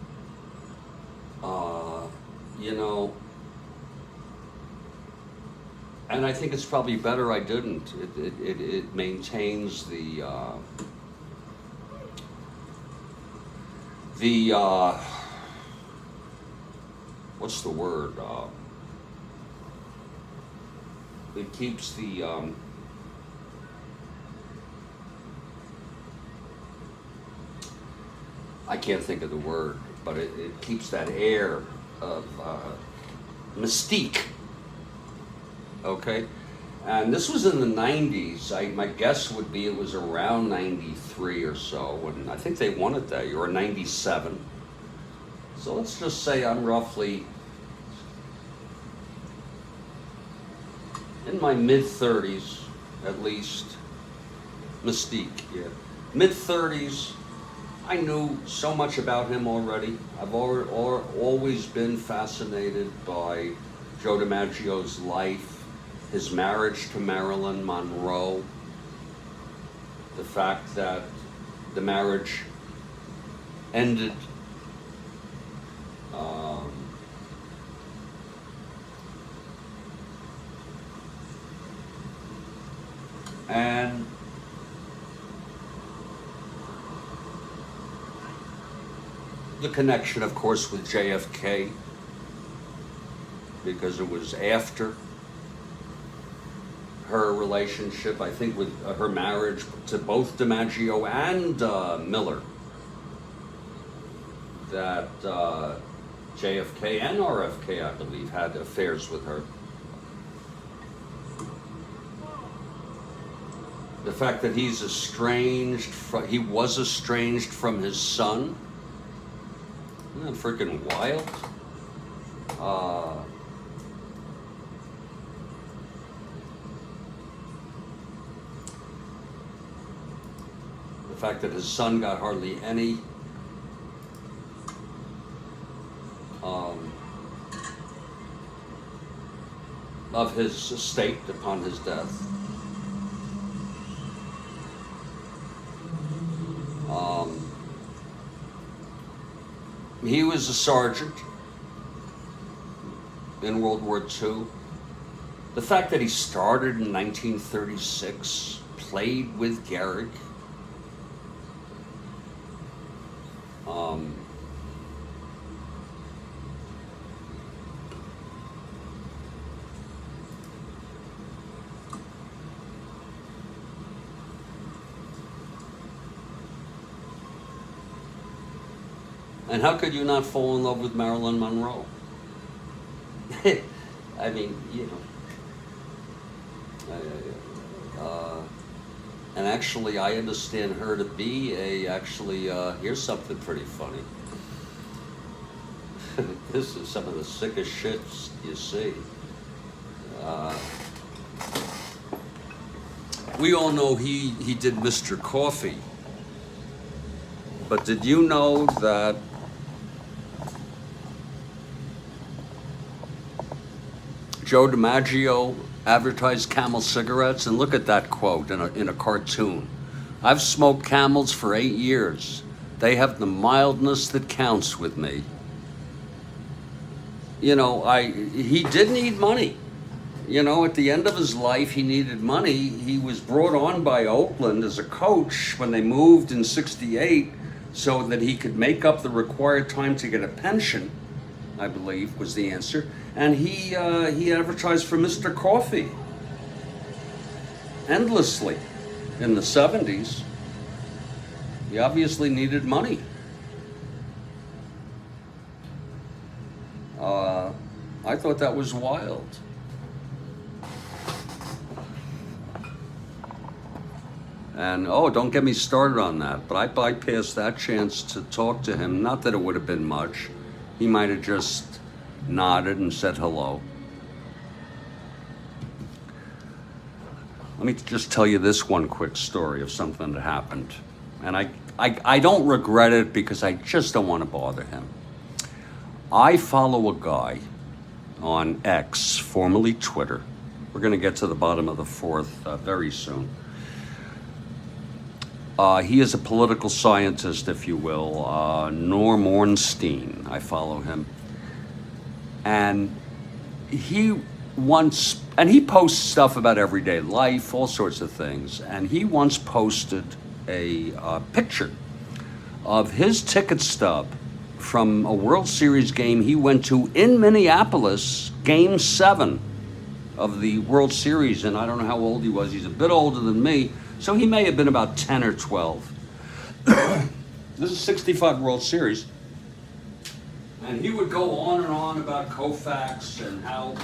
A: And I think it's probably better I didn't. It maintains the what's the word? It keeps the I can't think of the word, but it keeps that air of mystique. Okay? And this was in the 90s. My guess would be it was around 93 or so, when I think they won it that year, or 97. So let's just say I'm roughly in my mid-30s, at least. Mystique, yeah. Mid-30s. I knew so much about him already. I've always been fascinated by Joe DiMaggio's life, his marriage to Marilyn Monroe, the fact that the marriage ended and the connection, of course, with JFK, because it was after her relationship, I think, with her marriage to both DiMaggio and Miller, that JFK and RFK, I believe, had affairs with her. The fact that he was estranged from his son. Isn't that freaking wild? The fact that his son got hardly any of his estate upon his death. He was a sergeant in World War II. The fact that he started in 1936, played with Gehrig, And how could you not fall in love with Marilyn Monroe? I mean, you know. And actually, I understand her to be here's something pretty funny. This is some of the sickest shits you see. We all know he did Mr. Coffee. But did you know that Joe DiMaggio advertised Camel cigarettes? And look at that quote in a cartoon. I've smoked Camels for 8 years. They have the mildness that counts with me. You know, he did need money. You know, at the end of his life, he needed money. He was brought on by Oakland as a coach when they moved in '68 so that he could make up the required time to get a pension, I believe was the answer. And he advertised for Mr. Coffee endlessly in the 70s. He obviously needed money. I thought that was wild. And don't get me started on that, but I bypassed that chance to talk to him. Not that it would have been much. He might have just nodded and said hello. Let me just tell you this one quick story of something that happened. And I don't regret it because I just don't want to bother him. I follow a guy on X, formerly Twitter. We're going to get to the bottom of the fourth very soon. He is a political scientist, if you will, Norm Ornstein. I follow him. And he posts stuff about everyday life, all sorts of things. And he once posted a picture of his ticket stub from a World Series game he went to in Minneapolis, Game 7 of the World Series. And I don't know how old he was. He's a bit older than me. So he may have been about 10 or 12. This is 65 World Series. And he would go on and on about Koufax and how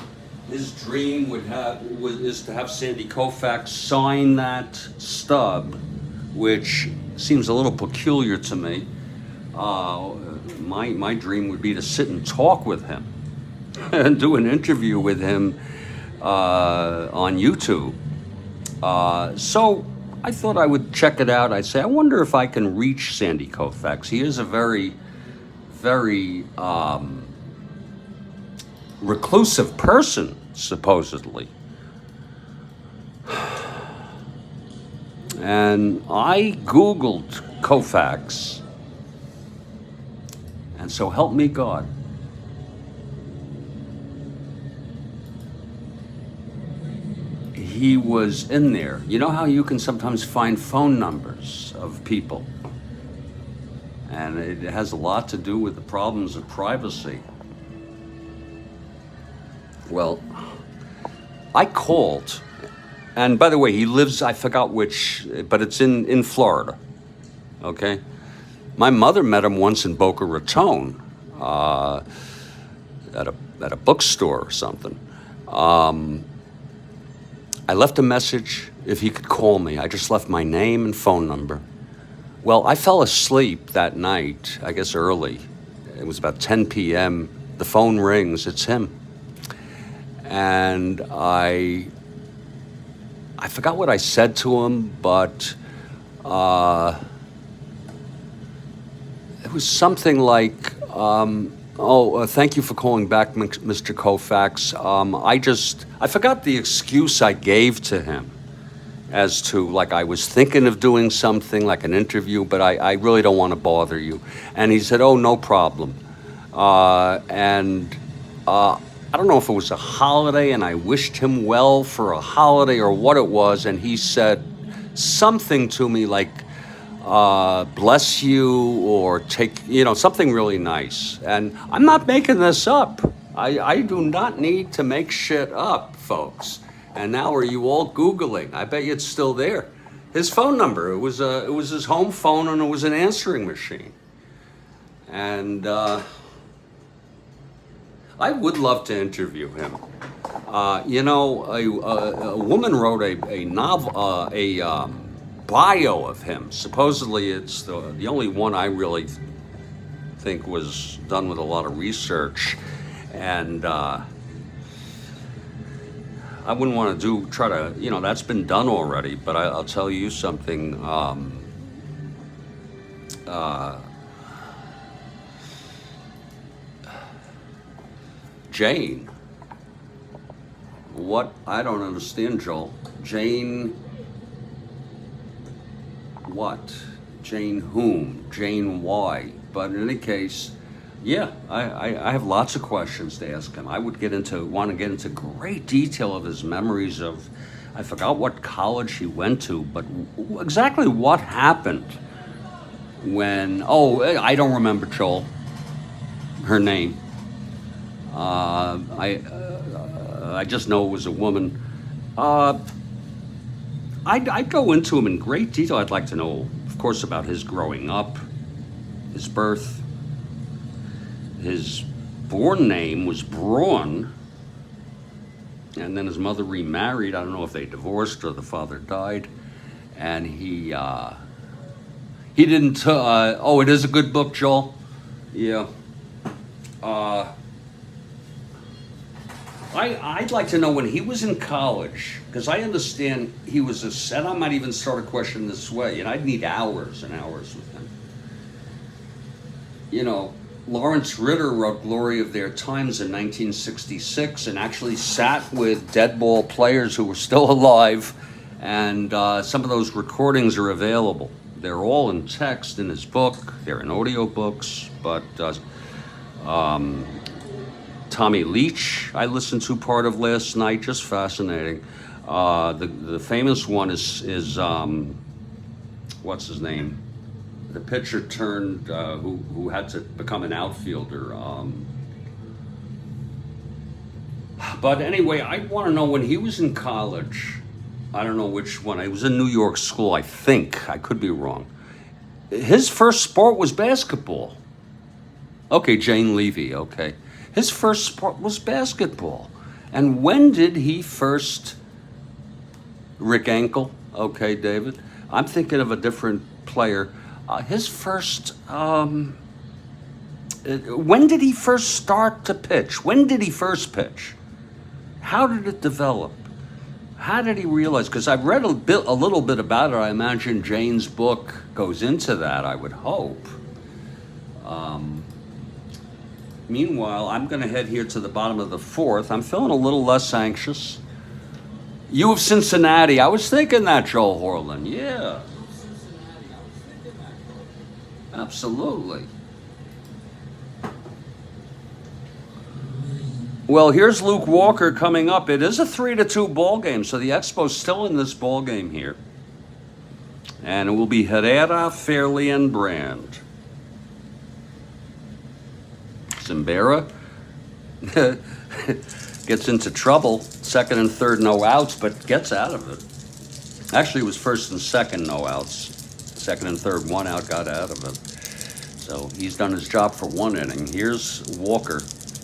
A: his dream is to have Sandy Koufax sign that stub, which seems a little peculiar to me. My dream would be to sit and talk with him and do an interview with him on YouTube. So I thought I would check it out. I'd say, I wonder if I can reach Sandy Koufax. He is a very, very reclusive person, supposedly. And I Googled Koufax. And so help me God. He was in there. You know how you can sometimes find phone numbers of people? And it has a lot to do with the problems of privacy. Well, I called, and by the way, he lives, I forgot which, but it's in Florida, okay? My mother met him once in Boca Raton, at a bookstore or something. I left a message if he could call me. I just left my name and phone number. Well, I fell asleep that night, I guess early. It was about 10 p.m. The phone rings, it's him. And I forgot what I said to him, but it was something like, thank you for calling back, Mr. Koufax. I forgot the excuse I gave to him as to, like, I was thinking of doing something like an interview, but I really don't want to bother you. And he said, oh, no problem. I don't know if it was a holiday and I wished him well for a holiday or what it was. And he said something to me like, bless you, or take, something really nice. And I'm not making this up. I do not need to make shit up, folks. And now are you all Googling? I bet you it's still there. His phone number, it was his home phone, and it was an answering machine. And I would love to interview him. You know, a woman wrote a novel, bio of him. Supposedly, it's the only one I really think was done with a lot of research, and I wouldn't want to try to, you know, that's been done already. But I'll tell you something. Jane. What? I don't understand, Joel. Jane. What? Jane whom? Jane why? But in any case, yeah, I have lots of questions to ask him. I would want to get into great detail of his memories of, I forgot what college he went to, but exactly what happened when, oh, I don't remember, Joel, her name. I just know it was a woman. I'd go into him in great detail. I'd like to know, of course, about his growing up, his birth. His born name was Braun, and then his mother remarried. I don't know if they divorced or the father died, and he didn't. Oh, it is a good book, Joel. Yeah. I'd like to know when he was in college, because I understand he was and I might even start a question this way, and I'd need hours and hours with him. You know, Lawrence Ritter wrote Glory of Their Times in 1966 and actually sat with dead ball players who were still alive, and some of those recordings are available. They're all in text in his book, they're in audio books, but Tommy Leach, I listened to part of last night, just fascinating. The famous one is what's his name? The pitcher turned who had to become an outfielder. But anyway, I want to know when he was in college. I don't know which one. It was in New York school, I think. I could be wrong. His first sport was basketball. Okay, Jane Levy. Okay. His first sport was basketball. And when did he first... Rick Ankle? Okay, David. I'm thinking of a different player. His first... when did he first start to pitch? When did he first pitch? How did it develop? How did he realize? Because I've read a little bit about it. I imagine Jane's book goes into that, I would hope. Meanwhile, I'm going to head here to the bottom of the fourth. I'm feeling a little less anxious. U of Cincinnati. I was thinking that, Joel Horland. Yeah. Absolutely. Well, here's Luke Walker coming up. It is a 3-2 ball game, so the Expo's still in this ball game here. And it will be Herrera, Fairley, and Brand. Zimbera gets into trouble. Second and third, no outs, but gets out of it. Actually, it was first and second, no outs. Second and third, 1 out, got out of it. So he's done his job for 1 inning. Here's Walker.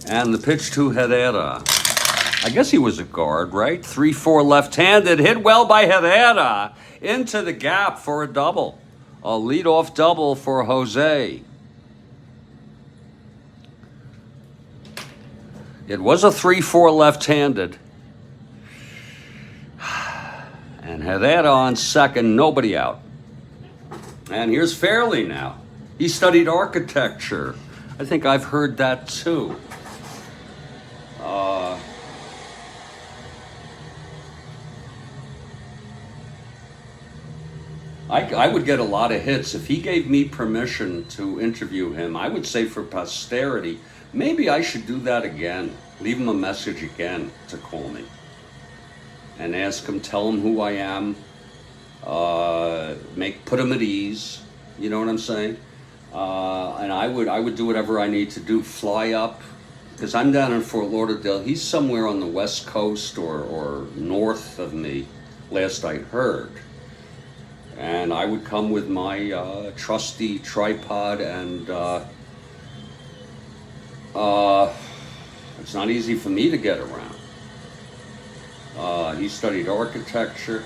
A: And the pitch to Herrera. I guess he was a guard, right? 3-4 left-handed. Hit well by Herrera. Into the gap for a double. A leadoff double for Jose. It was a 3-4 left-handed. And Herrera on second, nobody out. And here's Fairley now. He studied architecture. I think I've heard that too. I would get a lot of hits. If he gave me permission to interview him, I would say for posterity, maybe I should do that again. Leave him a message again to call me. And ask him, tell him who I am. Put him at ease. You know what I'm saying? And I would do whatever I need to do. Fly up. Because I'm down in Fort Lauderdale. He's somewhere on the West Coast or north of me, last I heard. And I would come with my trusty tripod and It's not easy for me to get around. He studied architecture.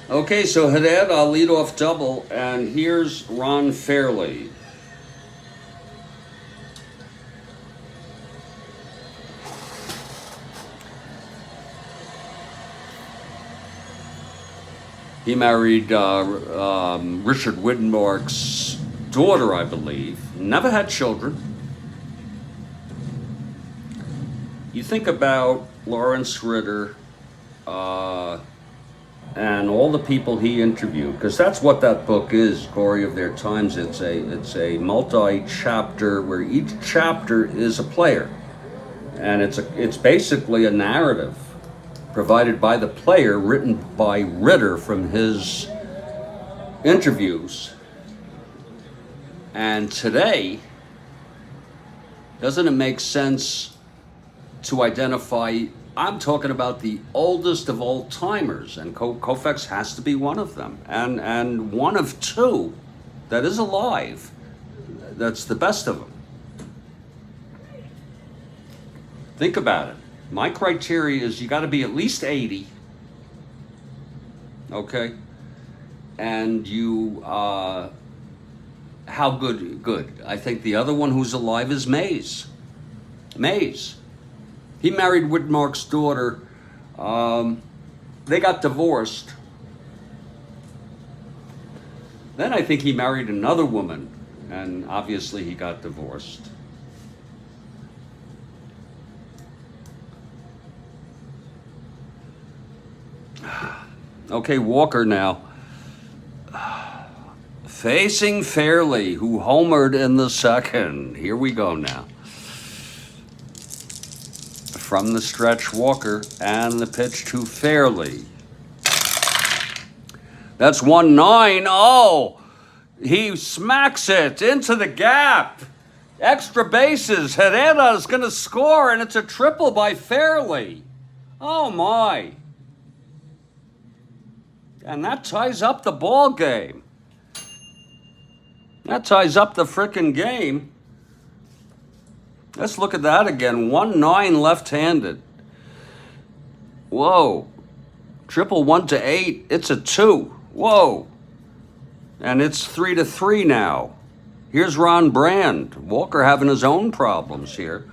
A: Okay, so Haddad, I'll lead off double, and here's Ron Fairley. He married Richard Widmark's daughter, I believe. Never had children. You think about Lawrence Ritter and all the people he interviewed, because that's what that book is, Glory of Their Times. It's a multi-chapter where each chapter is a player, and it's basically a narrative provided by the player, written by Ritter from his interviews. And today, doesn't it make sense to identify, I'm talking about the oldest of all timers, and Koufax has to be one of them, and one of two that is alive, that's the best of them. Think about it. My criteria is you got to be at least 80, okay? And you, how good. I think the other one who's alive is Mays. Mays. He married Widmark's daughter. They got divorced. Then I think he married another woman, and obviously he got divorced. Okay, Walker now. Facing Fairley, who homered in the second. Here we go now. From the stretch, Walker, and the pitch to Fairley. That's 1-9. Oh, he smacks it into the gap. Extra bases. Herrera's going to score, and it's a triple by Fairley. Oh, my. And that ties up the ball game. That ties up the frickin' game. Let's look at that again. 1-9 left-handed. Whoa. Triple 1-8. It's a 2. Whoa. And it's 3-3 now. Here's Ron Brand. Walker having his own problems here.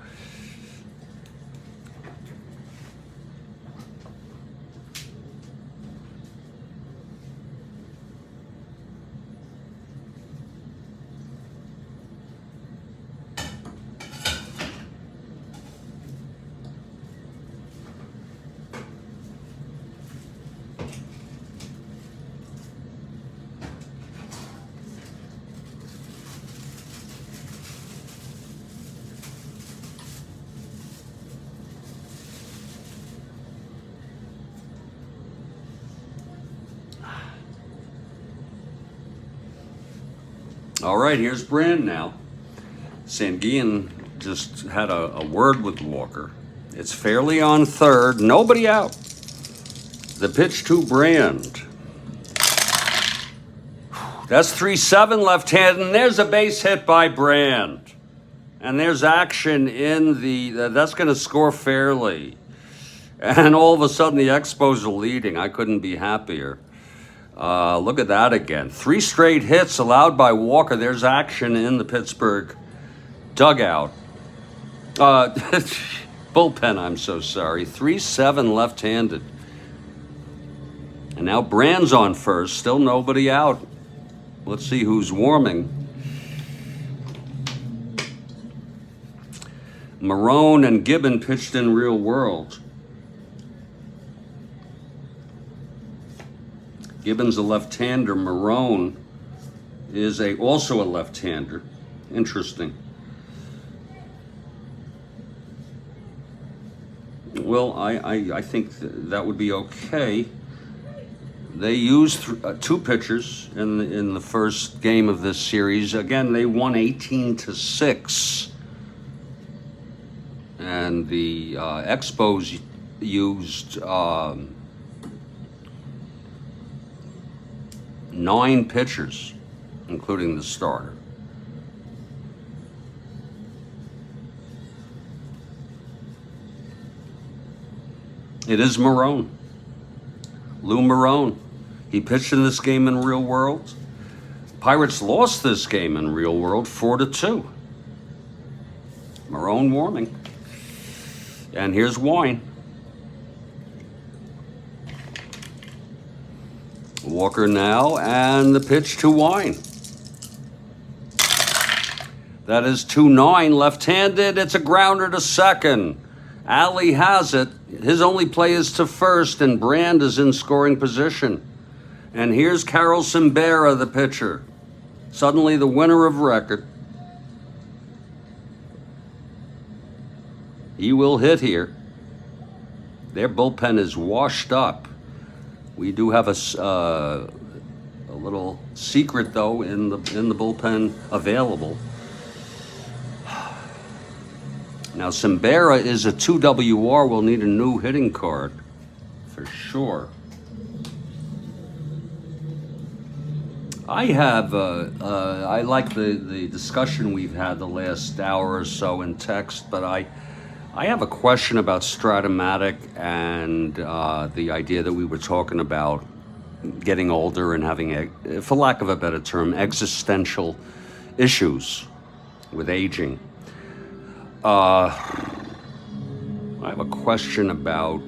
A: All right, here's Brand now. Sanguian just had a word with Walker. It's Fairley on third, nobody out. The pitch to Brand. That's 3-7 left-handed, and there's a base hit by Brand. And there's action in that's going to score Fairley. And all of a sudden the Expos are leading. I couldn't be happier. Look at that again. 3 straight hits allowed by Walker. There's action in the Pittsburgh dugout. Bullpen, I'm so sorry. 3-7 left-handed. And now Brand's on first. Still nobody out. Let's see who's warming. Marone and Gibbon pitched in Real World. Gibbon's a left-hander. Marone is also a left-hander. Interesting. Well, I think that would be okay. They used 2 pitchers in the first game of this series. Again, they won 18-6. And the Expos used 9 pitchers, including the starter. It is Marone. Lou Marone. He pitched in this game in real world. Pirates lost this game in real world 4-2. Marone warming. And here's Wine. Walker now, and the pitch to Wine. That is 2-9, left-handed. It's a grounder to second. Alley has it. His only play is to first, and Brand is in scoring position. And here's Karl Simbera, the pitcher. Suddenly the winner of record. He will hit here. Their bullpen is washed up. We do have a little secret, though, in the bullpen available. Now, Simbera is a 2 WR. We'll need a new hitting card for sure. I like the discussion we've had the last hour or so in text, but I have a question about Strat-O-Matic and the idea that we were talking about getting older and having, for lack of a better term, existential issues with aging. I have a question about,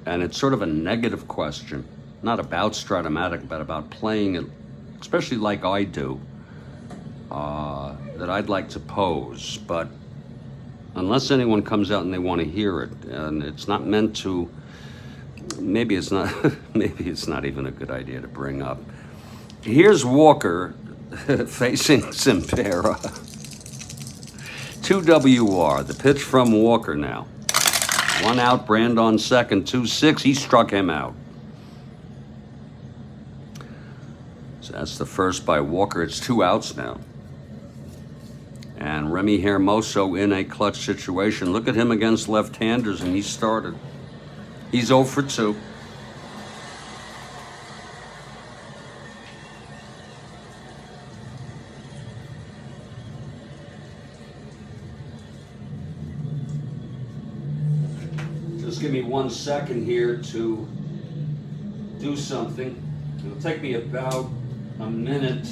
A: and it's sort of a negative question, not about Strat-O-Matic, but about playing it, especially like I do, that I'd like to pose. But unless anyone comes out and they want to hear it, and it's not meant to, maybe it's not even a good idea to bring up. Here's Walker facing Simbera. 2 WR, the pitch from Walker now. 1 out, Brand on second, 2-6, he struck him out. So that's the first by Walker. It's 2 outs now. And Remy Hermoso in a clutch situation. Look at him against left-handers, and he started. He's 0 for 2. Just give me 1 second here to do something. It'll take me about a minute.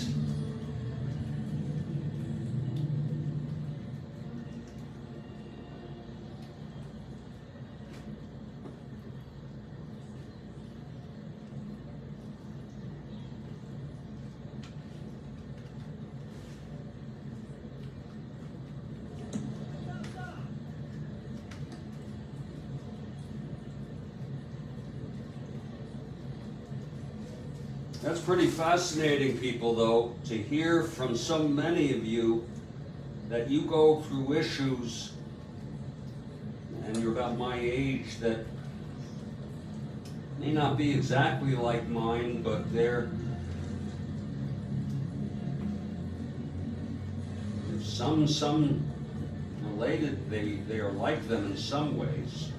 A: That's pretty fascinating, people, though, to hear from so many of you that you go through issues, and you're about my age, that may not be exactly like mine, but they're some related. They are like them in some ways.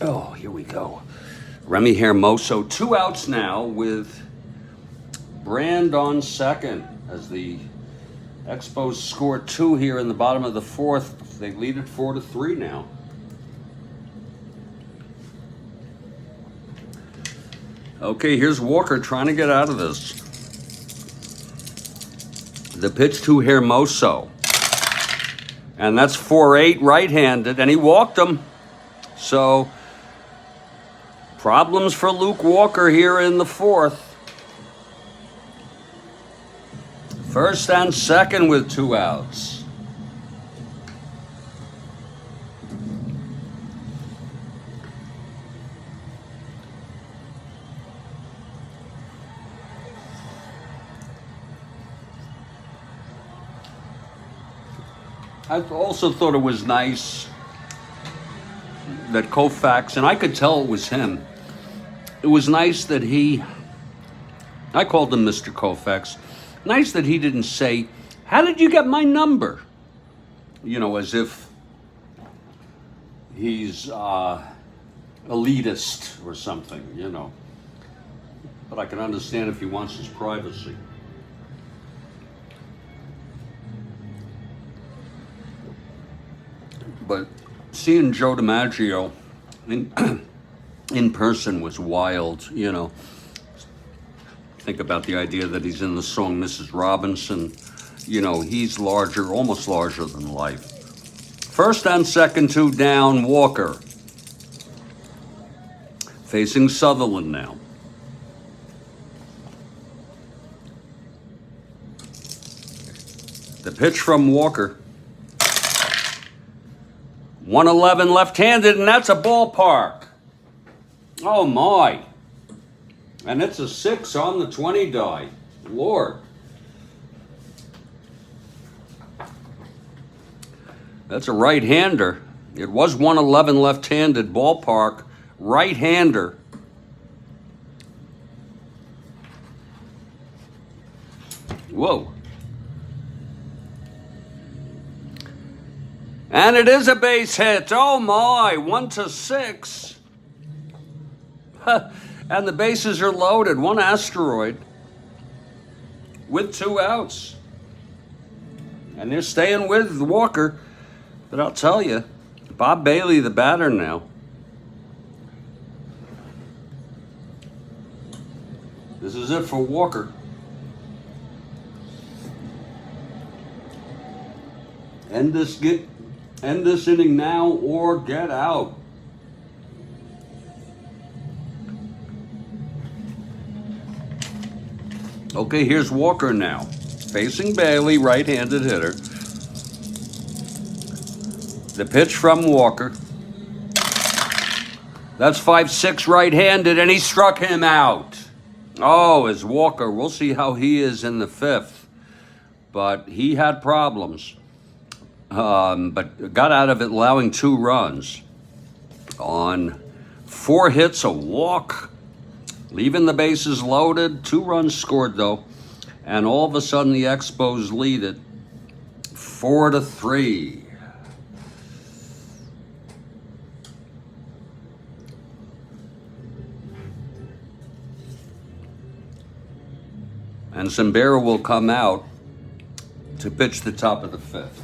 A: Oh, here we go. Remy Hermoso, 2 outs now with Brand on second as the Expos score 2 here in the bottom of the 4th. They lead it 4-3 now. Okay, here's Walker trying to get out of this. The pitch to Hermoso. And that's 4-8 right-handed, and he walked him. So problems for Luke Walker here in the 4th. First and second with 2 outs. I also thought it was nice that Koufax, and I could tell it was him, it was nice that I called him Mr. Koufax, nice that he didn't say, "How did you get my number?" You know, as if he's elitist or something, you know. But I can understand if he wants his privacy. But seeing Joe DiMaggio in person was wild, you know. Think about the idea that he's in the song Mrs. Robinson. You know, he's larger, almost larger than life. First and second, 2 down, Walker. Facing Sutherland now. The pitch from Walker. 111 left-handed, and that's a ballpark. Oh my. And it's a 6 on the 20 die. Lord. That's a right-hander. It was 111 left-handed ballpark. Right-hander. Whoa. And it is a base hit. Oh my, 1-6. And the bases are loaded. 1 asteroid with 2 outs. And they're staying with Walker. But I'll tell you, Bob Bailey, the batter now. This is it for Walker. End this inning now or get out. Okay, here's Walker now. Facing Bailey, right-handed hitter. The pitch from Walker. That's 5-6 right-handed, and he struck him out. Oh, as Walker, we'll see how he is in the 5th. But he had problems. But got out of it allowing 2 runs. On 4 hits, a walk. Leaving the bases loaded. 2 runs scored, though. And all of a sudden, the Expos lead it 4-3. And Simbera will come out to pitch the top of the 5th.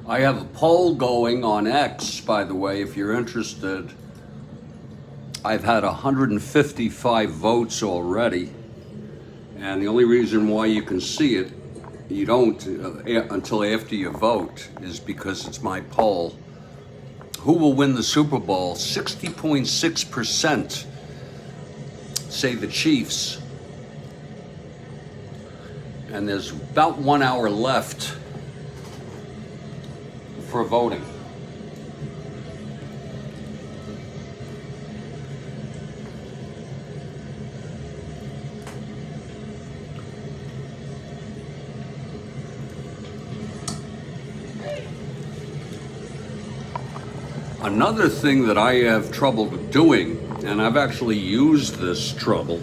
A: I have a poll going on X, by the way, if you're interested. I've had 155 votes already, and the only reason why you can see it, you don't until after you vote, is because it's my poll. Who will win the Super Bowl? 60.6% say the Chiefs. And there's about 1 hour left for voting. Another thing that I have trouble doing, and I've actually used this trouble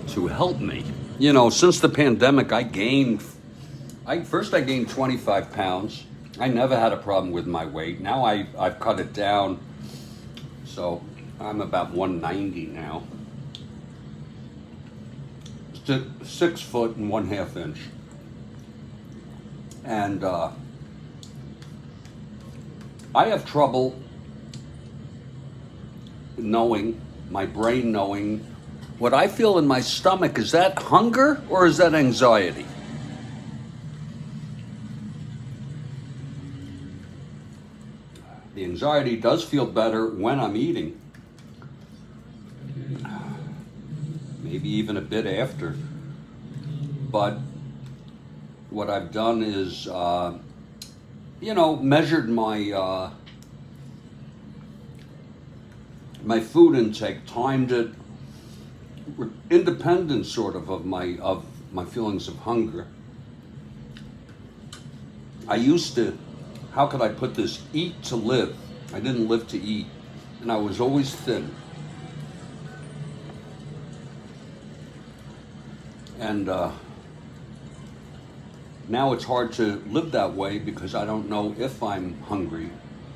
A: to help me. You know, since the pandemic, I gained 25 pounds. I never had a problem with my weight. Now I've cut it down, so I'm about 190 now. 6 foot and 1/2 inch. And I have trouble knowing, my brain knowing, what I feel in my stomach, is that hunger or is that anxiety? The anxiety does feel better when I'm eating, maybe even a bit after. But what I've done is, measured my my food intake, timed it, independent sort of my feelings of hunger. I used to, how could I put this, eat to live. I didn't live to eat, and I was always thin. And now it's hard to live that way because I don't know if I'm hungry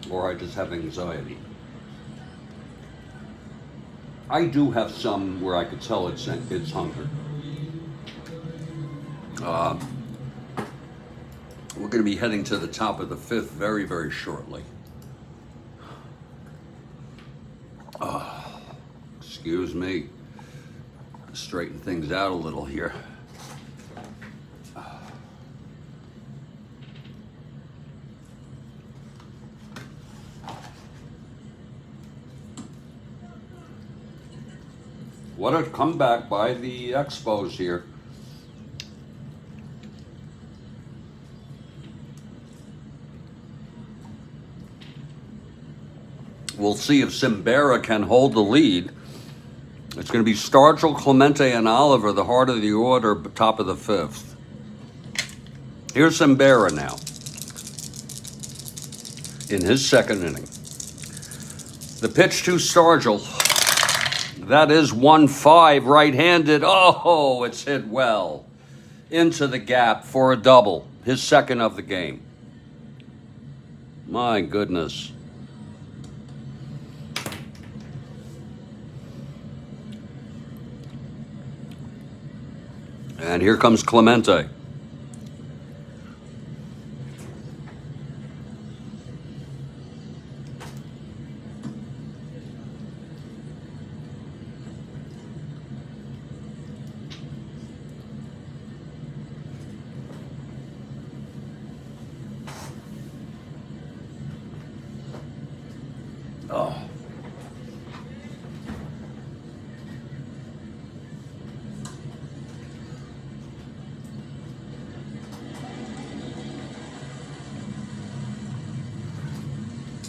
A: or I just have anxiety. I do have some where I could tell it's hunger. We're going to be heading to the top of the fifth very, very shortly. Excuse me. Straighten things out a little here. What a comeback by the Expos here. We'll see if Simbera can hold the lead. It's going to be Stargell, Clemente, and Oliver, the heart of the order, top of the fifth. Here's Simbera now in his second inning. The pitch to Stargell. That is 1-5, right-handed. Oh, it's hit well into the gap for a double, his second of the game. My goodness. And here comes Clemente. Oh.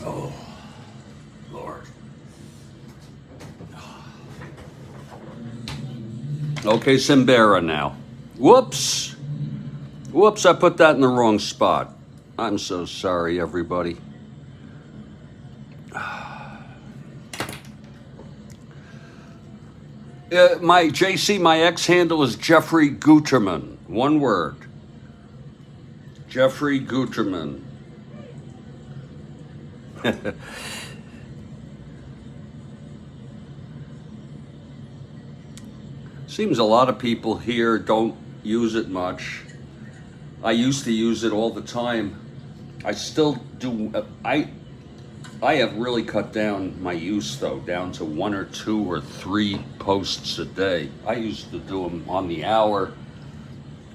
A: Oh, Lord. Okay, Simbera now. Whoops. Whoops, I put that in the wrong spot. I'm so sorry, everybody. My JC, my X handle is Jeffrey Guterman. One word. Jeffrey Guterman. Seems a lot of people here don't use it much. I used to use it all the time. I still do. I have really cut down my use, though, down to 1 or 2 or 3 posts a day. I used to do them on the hour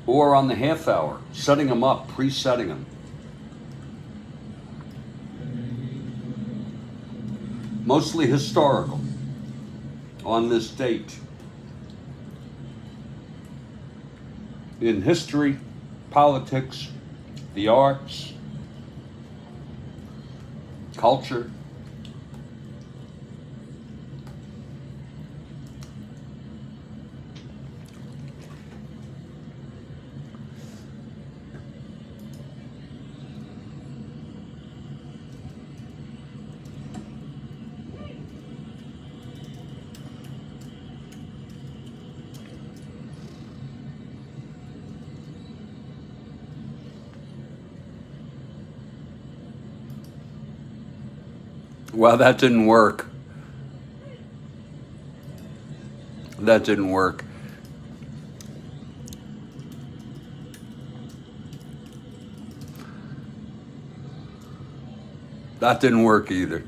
A: or on the half hour, setting them up, presetting them. Mostly historical, on this date. In history, politics, the arts, culture. Well, that didn't work. That didn't work. That didn't work either.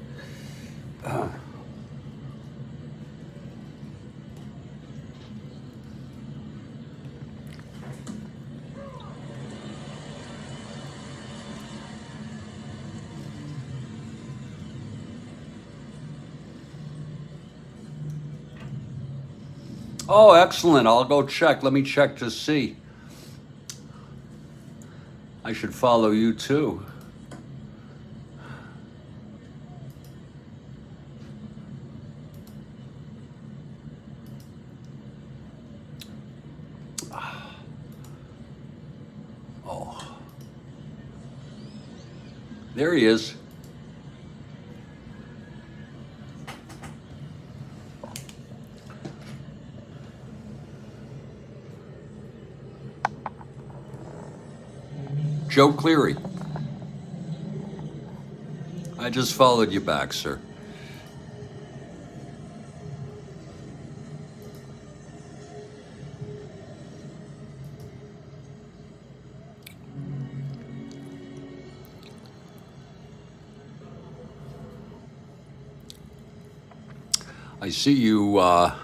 A: Oh, excellent. I'll go check. Let me check to see. I should follow you too. Oh. There he is. Joe Cleary. I just followed you back, sir. I see you, yeah.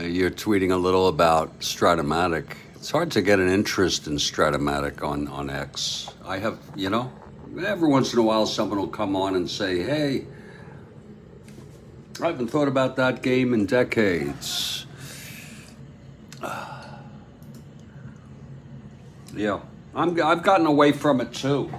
A: You're tweeting a little about Strat-O-Matic. It's hard to get an interest in Strat-O-Matic on X. I have, every once in a while someone will come on and say, hey, I haven't thought about that game in decades. Yeah, I've gotten away from it too.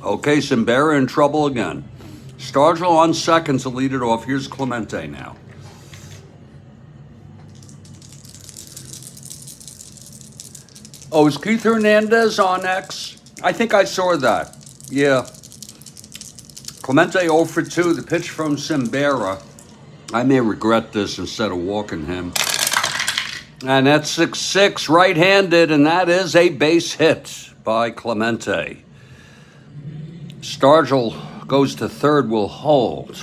A: Okay, Simbera in trouble again. Stargell on second to lead it off. Here's Clemente now. Oh, is Keith Hernandez on X? I think I saw that. Yeah. Clemente 0 for 2. The pitch from Simbera. I may regret this instead of walking him. And that's 6-6, right-handed, and that is a base hit by Clemente. Stargell goes to third, will hold.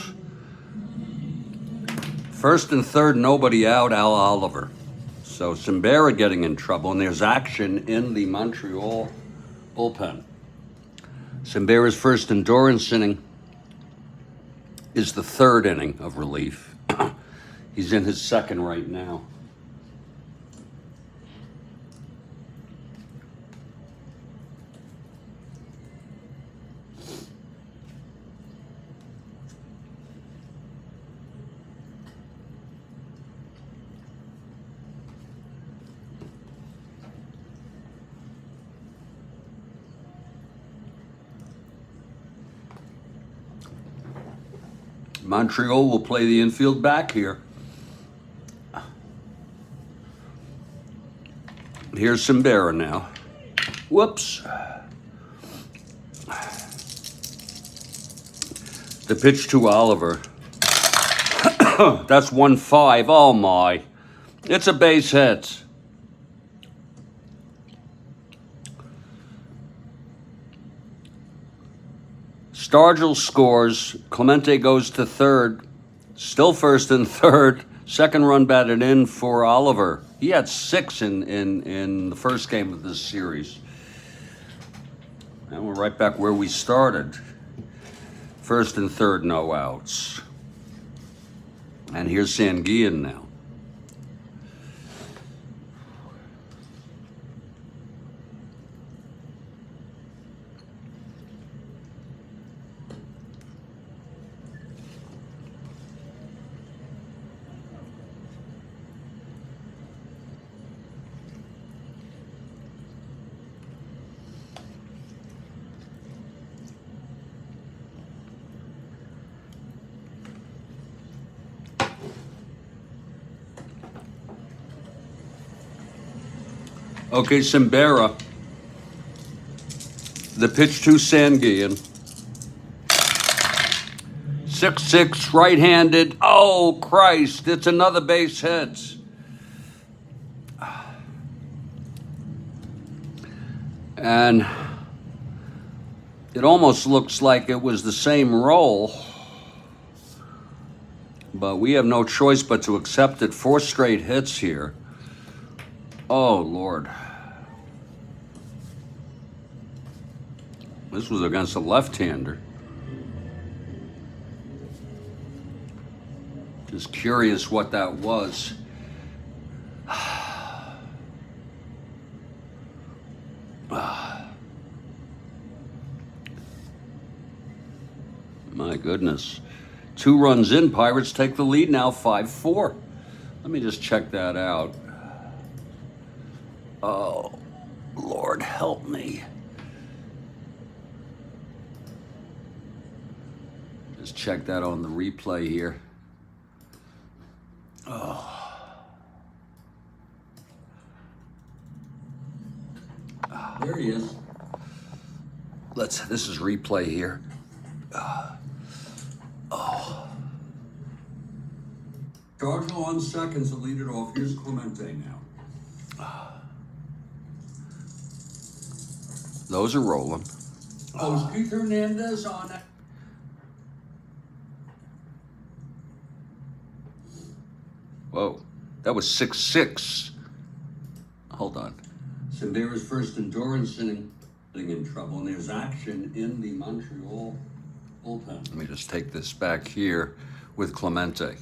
A: First and third, nobody out, Al Oliver. So Simbera getting in trouble, and there's action in the Montreal bullpen. Simbera's first endurance inning is the third inning of relief. He's in his second right now. Montreal will play the infield back here. Here's Simbera now. Whoops. The pitch to Oliver. That's 1-5. Oh my. It's a base hit. Stargell scores. Clemente goes to third. Still first and third. Second run batted in for Oliver. He had 6 in the first game of this series. And we're right back where we started. First and third, no outs. And here's Sanguillen now. Okay, Simbera. The pitch to Sanguillen. 6-6, right-handed. Oh, Christ, it's another base hit. And it almost looks like it was the same roll. But we have no choice but to accept it. 4 straight hits here. Oh, Lord. This was against a left-hander. Just curious what that was. My goodness. 2 runs in, Pirates take the lead now, 5-4. Let me just check that out. Oh, Lord help me. Just check that on the replay here. Oh. There he is. This is replay here. Cardinal on seconds to lead it off. Here's Clemente now. Those are rolling. Oh, is Keith Hernandez on that? Whoa, that was 6-6. Hold on. Sembera's first endurance inning in trouble, and there's action in the Montreal bullpen. Let me just take this back here with Clemente.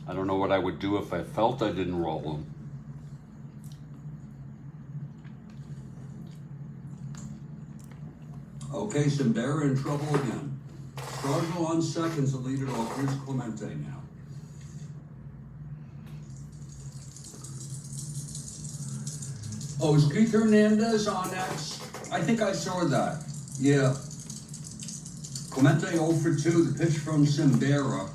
A: I don't know what I would do if I felt I didn't roll him. Okay, Sembera in trouble again. Cardinal on seconds to lead it off. Here's Clemente now. Oh, is Keith Hernandez on that? I think I saw that. Yeah. Clemente 0 for 2. The pitch from Sembera.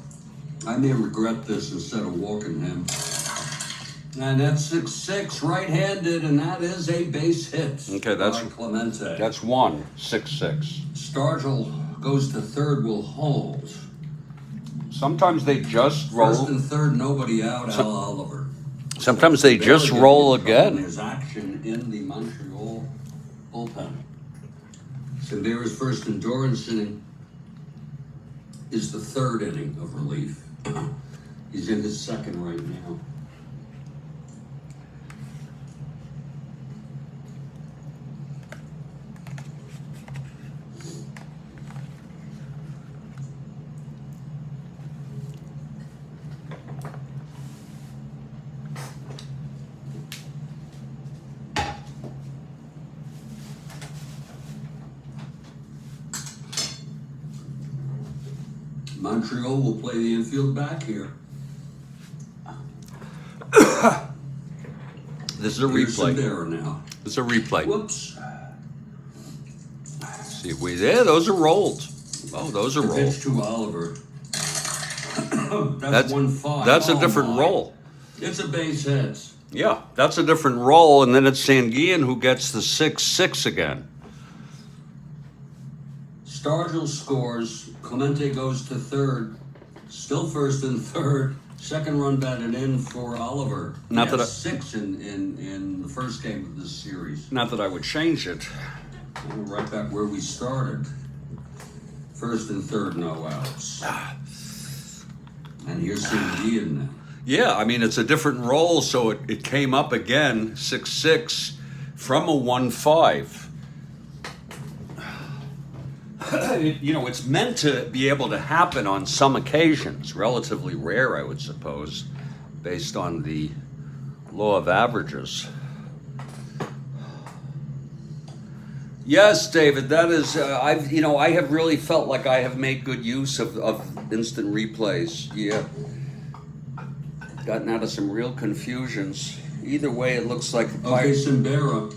A: I may regret this instead of walking him. And that's 6-6, right-handed, and that is a base hit. Okay, that's Clemente. That's 1, 6-6. Stargell goes to third, will hold. Sometimes they just roll. First and third, nobody out. Al Oliver. Sometimes they just roll again. There's action in the Montreal bullpen. Sembera's first endurance inning is the 3rd inning of relief. He's in his 2nd right now. Montreal will play the infield back here. This is a replay. Now. This is a replay. Whoops. Let's see if we there. Those are rolled. Oh, those are rolled. Pitch to Oliver. That's 1-5. That's a different roll. It's a base hit. Yeah, that's a different roll, and then it's Sanguillen who gets the 6-6 again. Stargell scores. Clemente goes to third. Still first and third. 2nd run batted in for Oliver. Not that 6 in the first game of this series. Not that I would change it. We're right back where we started. First and third, no outs. And here's Sanguillen now. Yeah, I mean, it's a different roll, so it came up again, 6-6, from a 1-5. It's meant to be able to happen on some occasions. Relatively rare, I would suppose, based on the law of averages. Yes, David, that is. I have really felt like I have made good use of instant replays. Yeah, gotten out of some real confusions. Either way, it looks like. Okay, Sembera.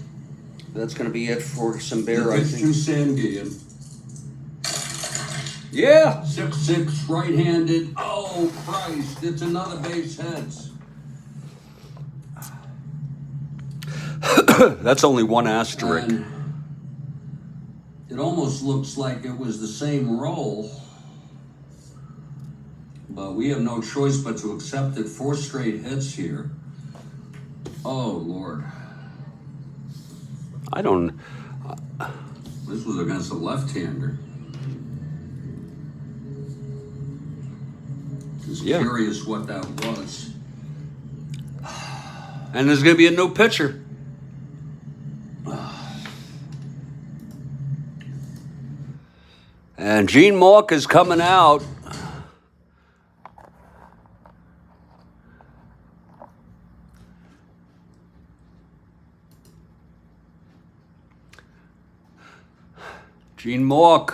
A: That's going to be it for Sembera. I think. To Sanguillen. Yeah. 6-6, right-handed. Oh, Christ. It's another base hit. That's only 1 asterisk. And it almost looks like it was the same roll. But we have no choice but to accept it. 4 straight hits here. Oh, Lord. I don't... This was against a left-hander. Just curious what that was. And there's going to be a new pitcher. And Gene Mauch is coming out. Gene Mauch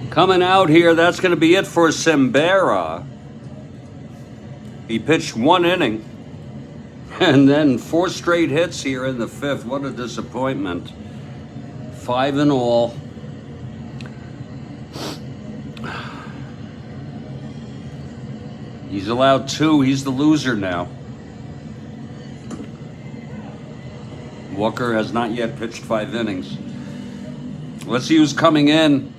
A: coming out here. That's going to be it for Sembera. He pitched 1 inning and then 4 straight hits here in the 5th. What a disappointment. 5 in all. He's allowed 2. He's the loser now. Walker has not yet pitched 5 innings. Let's see who's coming in.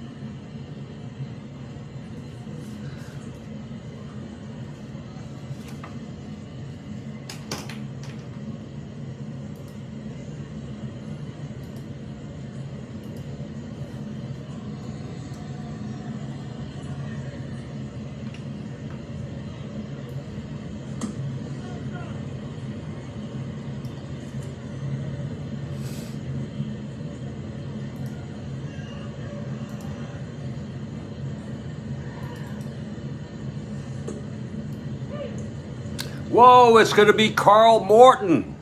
A: Whoa, it's going to be Karl Morton.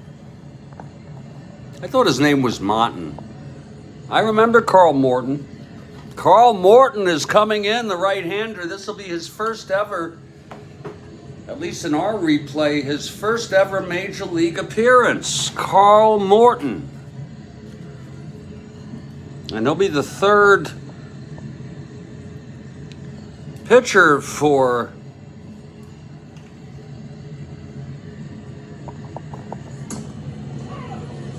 A: I thought his name was Martin. I remember Karl Morton. Karl Morton is coming in, the right-hander. This will be his first ever, at least in our replay, his first ever Major League appearance. Karl Morton. And he'll be the 3rd pitcher for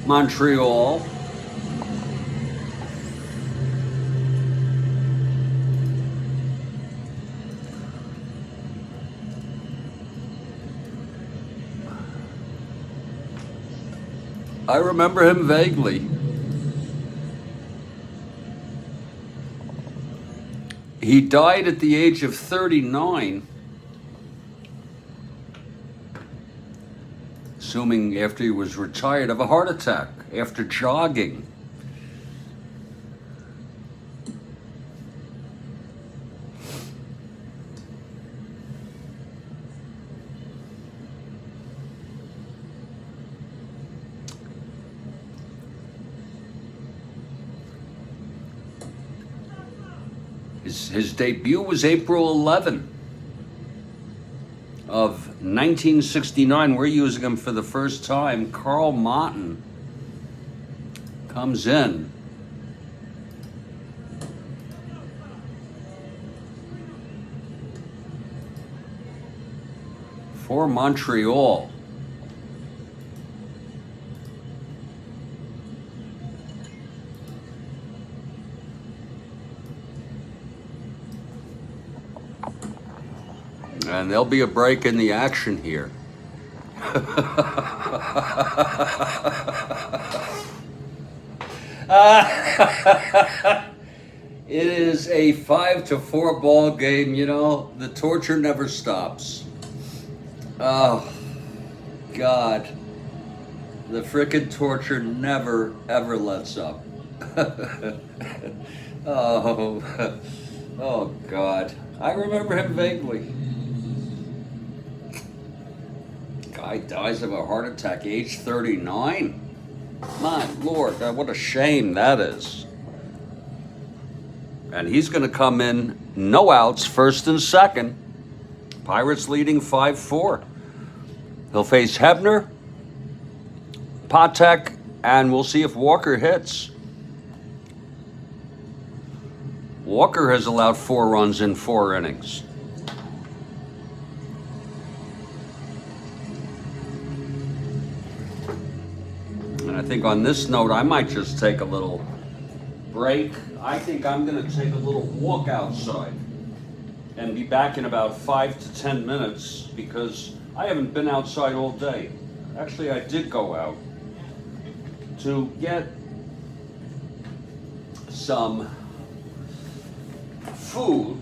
A: Montreal. I remember him vaguely. He died at the age of 39. Assuming after he was retired of a heart attack, after jogging. His debut was April 11 of 1969. We're using him for the first time. Karl Morton comes in. For Montreal. And there'll be a break in the action here. It is a 5-4 ball game. You know, the torture never stops. Oh, God. The frickin' torture never, ever lets up. Oh, God. I remember him vaguely. Guy dies of a heart attack, age 39. My Lord, what a shame that is. And he's going to come in, no outs, 1st and 2nd. Pirates leading 5-4. He'll face Hebner, Patek, and we'll see if Walker hits. Walker has allowed 4 runs in 4 innings. And I think on this note, I might just take a little break. I think I'm going to take a little walk outside and be back in about 5 to 10 minutes because I haven't been outside all day. Actually, I did go out to get some food.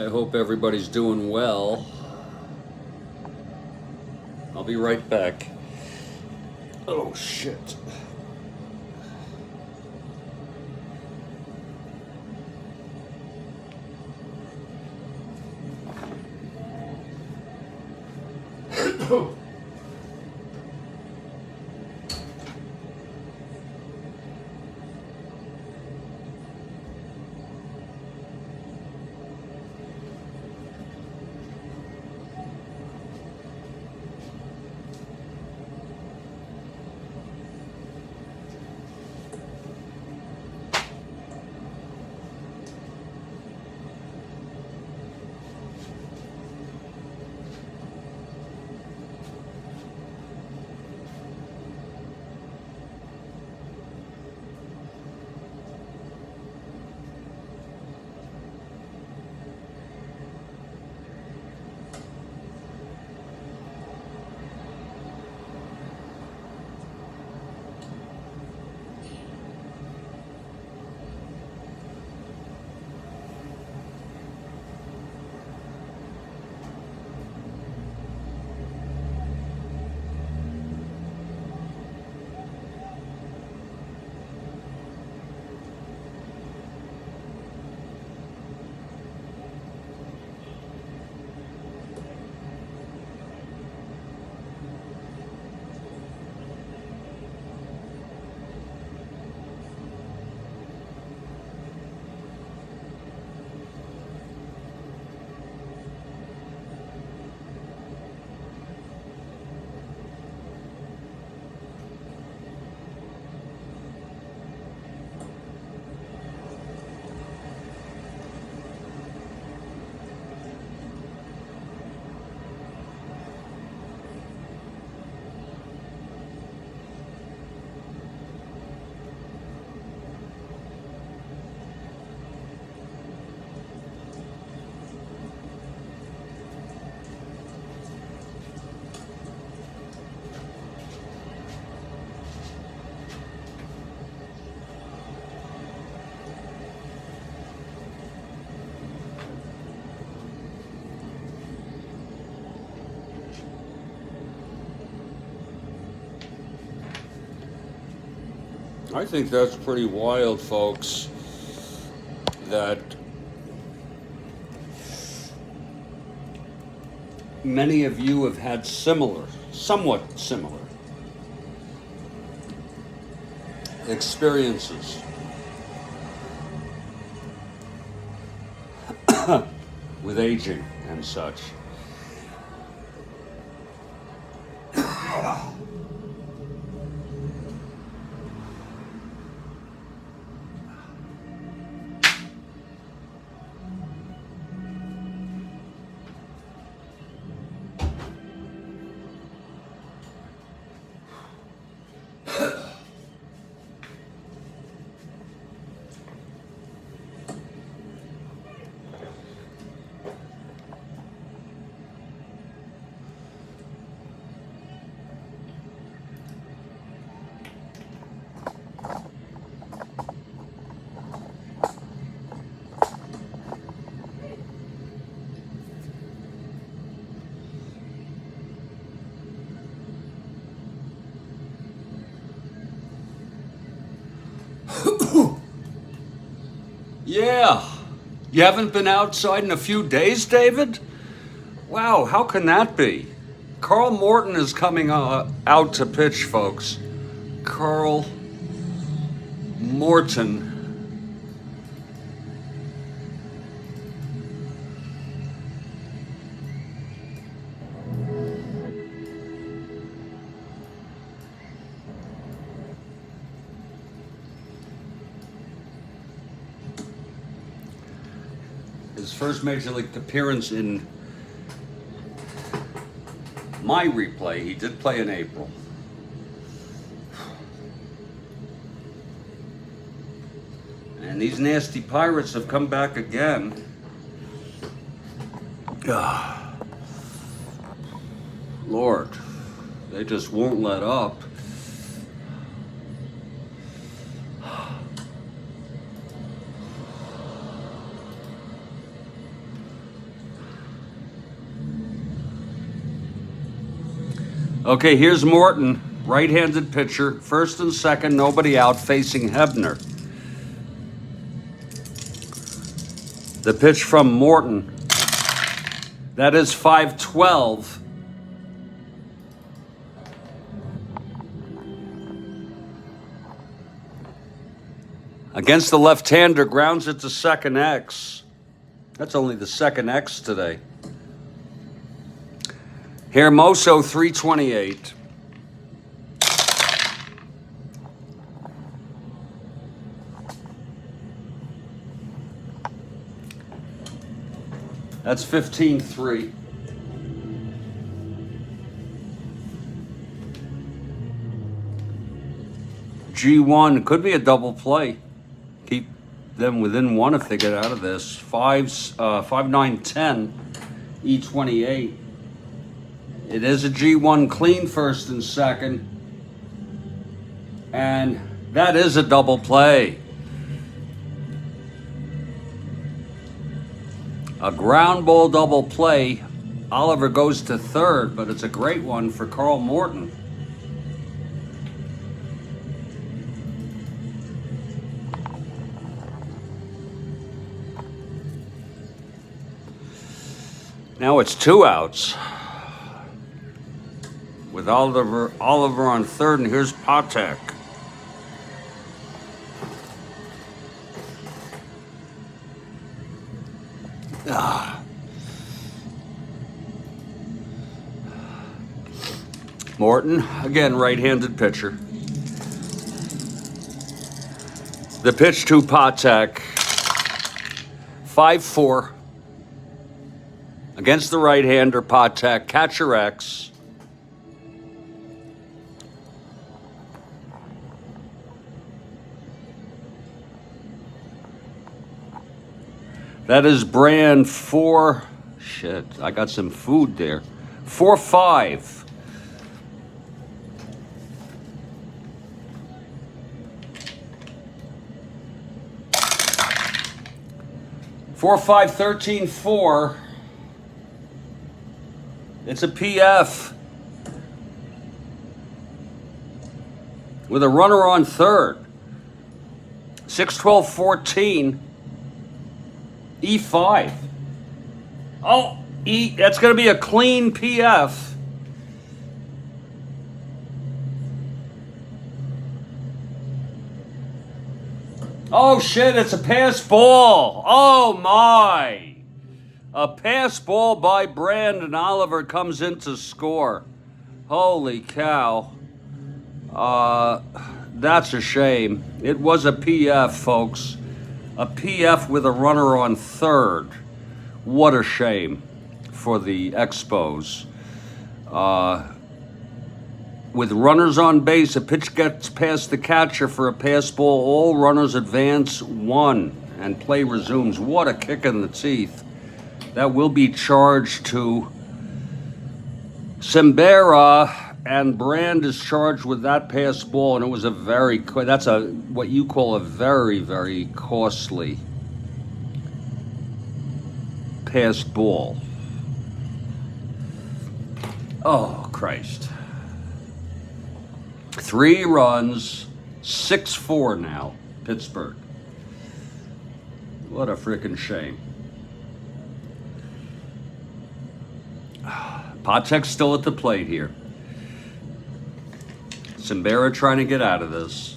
A: hope everybody's doing well. I'll be right back. Oh, shit. I think that's pretty wild, folks, that many of you have had somewhat similar experiences with aging and such. Yeah. You haven't been outside in a few days, David? Wow, how can that be? Karl Morton is coming out to pitch, folks. Karl Morton. His first major league appearance in my replay, he did play in April. And these nasty Pirates have come back again. Lord, they just won't let up. Okay, here's Morton, right-handed pitcher, first and second, nobody out, facing Hebner. The pitch from Morton, that is 5-12. Against the left-hander, grounds it to second X. That's only the second X today. Hermoso, 328. That's 15-3. G1 could be a double play. Keep them within one if they get out of this. 5, 9, 10, E28. It is a G1 clean first and second. And that is a double play. A ground ball double play. Oliver goes to third, but it's a great one for Karl Morton. Now it's 2 outs with Oliver on third, and here's Patek. Morton, again, right-handed pitcher. The pitch to Patek, 5-4. Against the right-hander, Patek, catcher X. That is Brand 4. Shit, I got some food there. 4-5. Four, 5, 13, 4. It's a PF with a runner on third. 6, 12, 14. E5. Oh, that's going to be a clean PF. Oh, shit, it's a pass ball. Oh, my. A pass ball by Brandon Oliver comes in to score. Holy cow. That's a shame. It was a PF, folks. A PF with a runner on third. What a shame for the Expos. With runners on base, a pitch gets past the catcher for a pass ball. All runners advance 1 and play resumes. What a kick in the teeth. That will be charged to Simbera, and Brand is charged with that pass ball, and it was that's what you call a very, very costly pass ball. Oh, Christ. 3 runs, 6-4 now, Pittsburgh. What a freaking shame. Patek's still at the plate here. Simbera trying to get out of this.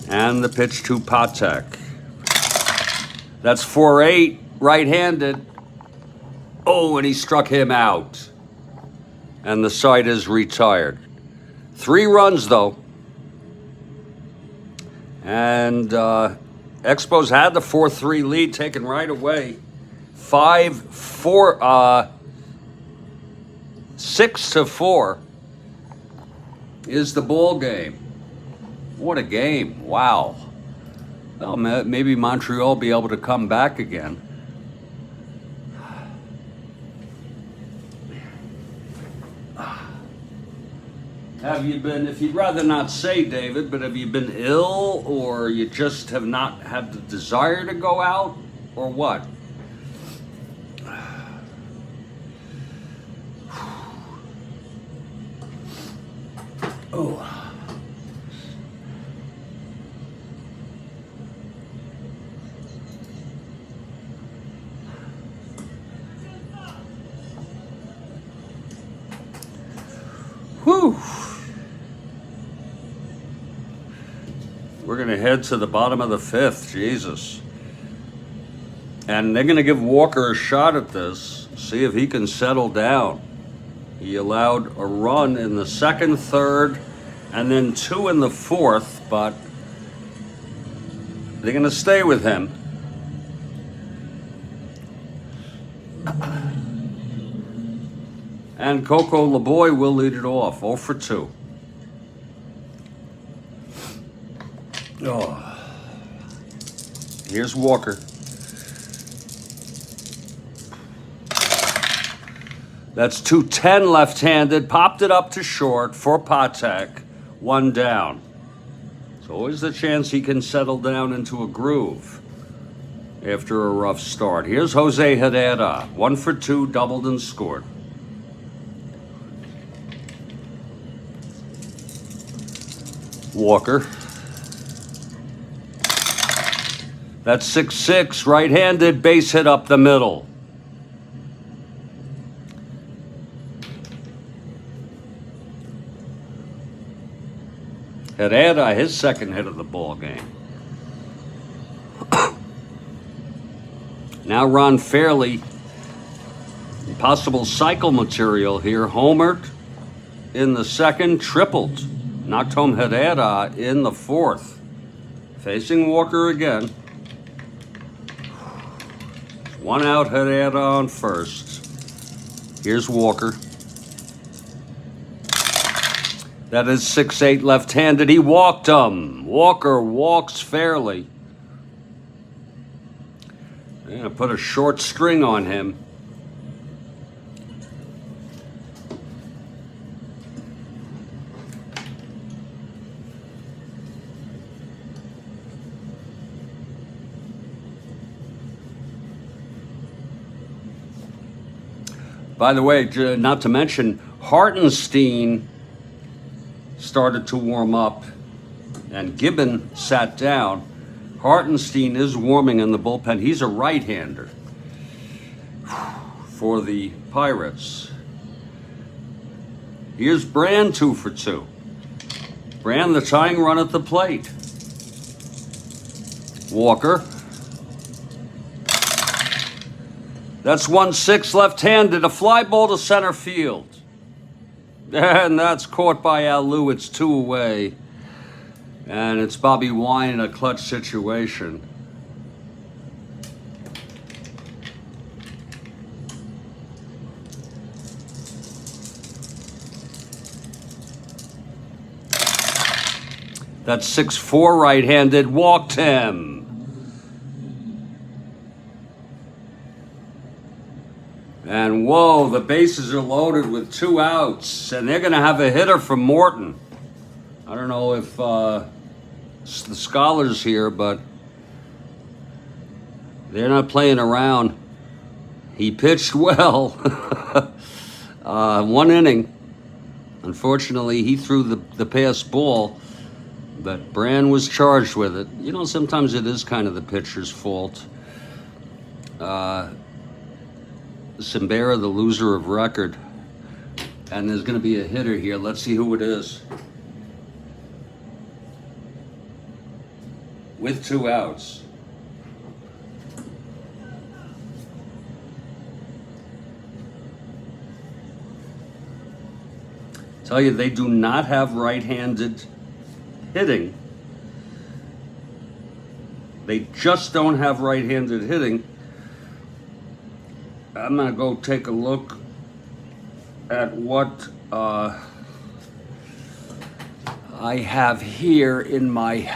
A: And the pitch to Patek. That's 4-8, right-handed. Oh, and he struck him out. And the side is retired. 3 runs, though. And Expos had the 4-3 lead taken right away. 6-4 is the ball game. What a game. Wow. Well, maybe Montreal will be able to come back again. Have you been, if you'd rather not say, David, but have you been ill, or you just have not had the desire to go out, or what? Whew. We're going to head to the bottom of the fifth. Jesus. And they're going to give Walker a shot at this, see if he can settle down. He allowed a run in the second, third, and then 2 in the fourth, but they're going to stay with him. And Coco LeBoy will lead it off, 0 for 2. Oh. Here's Walker. That's 210 left-handed, popped it up to short for Patek, 1 down. So always the chance he can settle down into a groove after a rough start. Here's Jose Herrera, 1 for 2, doubled and scored. Walker. That's 6-6, right-handed, base hit up the middle. Herrera, his second hit of the ball game. Now Ron Fairley, possible cycle material here, homered in the second, tripled. Knocked home Herrera in the fourth. Facing Walker again. 1 out, Herrera on first. Here's Walker. That is 6-8 left-handed. He walked him. Walker walks Fairley. They're going to put a short string on him. By the way, not to mention, Hartenstein started to warm up and Gibbon sat down. Hartenstein is warming in the bullpen. He's a right-hander for the Pirates. Here's Brand, 2 for 2. Brand, the tying run at the plate. Walker. That's 1-6 left-handed, a fly ball to center field. And that's caught by Alou. It's 2 away. And it's Bobby Wine in a clutch situation. That's 6-4 right-handed, walked him. And whoa, the bases are loaded with 2 outs, and they're going to have a hitter from Morton. I don't know if the Scholars here, but they're not playing around. He pitched well. 1 inning. Unfortunately, he threw the pass ball, but Brand was charged with it. You know, sometimes it is kind of the pitcher's fault. Simbera, the loser of record. And there's going to be a hitter here. Let's see who it is. With 2 outs. Tell you, they do not have right-handed hitting. They just don't have right-handed hitting. I'm going to go take a look at what I have here in my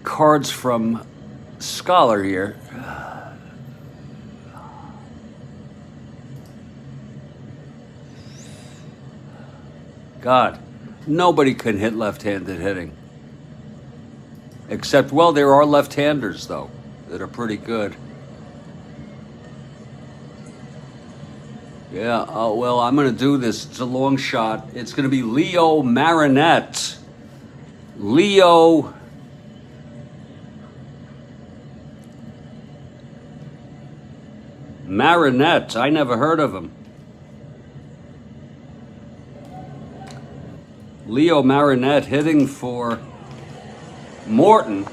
A: cards from Scholar here. God, nobody can hit left-handed hitting. Except, well, there are left-handers, though, that are pretty good. Yeah, well, I'm going to do this. It's a long shot. It's going to be Leo Marinette. Leo Marinette. I never heard of him. Leo Marinette hitting for Morton.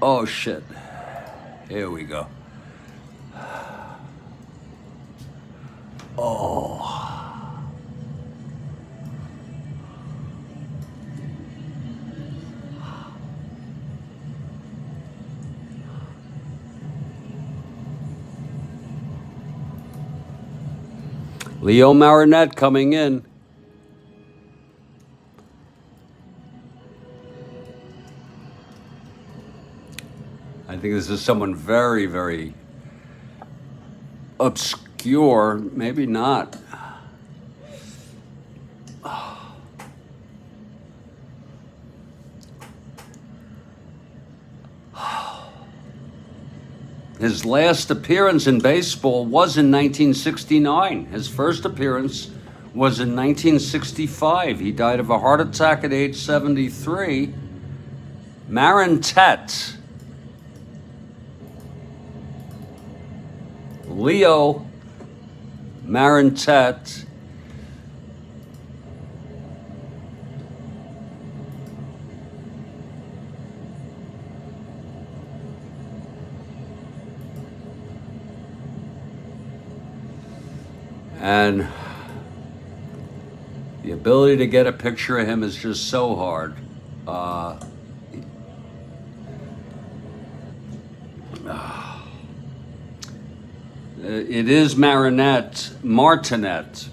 A: Oh, shit. Here we go. Oh. Leo Marinette coming in. I think this is someone very, very obscure. Maybe not. His last appearance in baseball was in 1969. His first appearance was in 1965. He died of a heart attack at age 73. Marinette. Leo Marinette. And the ability to get a picture of him is just so hard. It is Marinette, Marinette,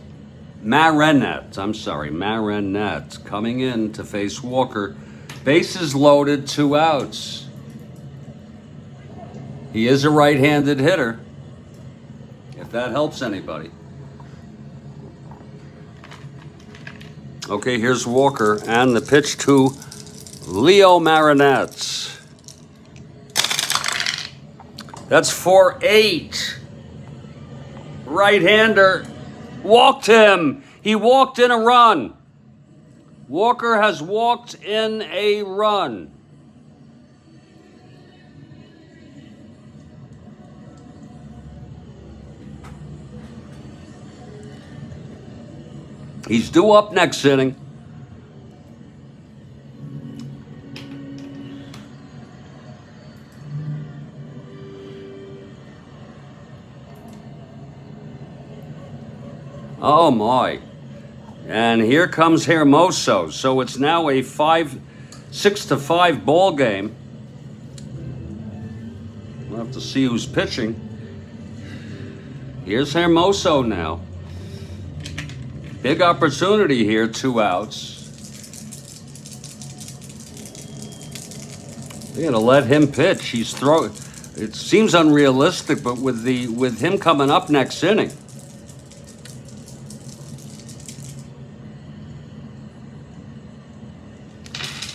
A: coming in to face Walker. Bases loaded, 2 outs. He is a right-handed hitter, if that helps anybody. Okay, here's Walker and the pitch to Leo Marinette. That's 4-8. Right-hander walked him. He walked in a run. Walker has walked in a run. He's due up next inning. Oh my. And here comes Hermoso. So it's now a 6-5 ball game. We'll have to see who's pitching. Here's Hermoso now. Big opportunity here, 2 outs. They're gonna let him pitch. He's throwing. It seems unrealistic, but with him coming up next inning.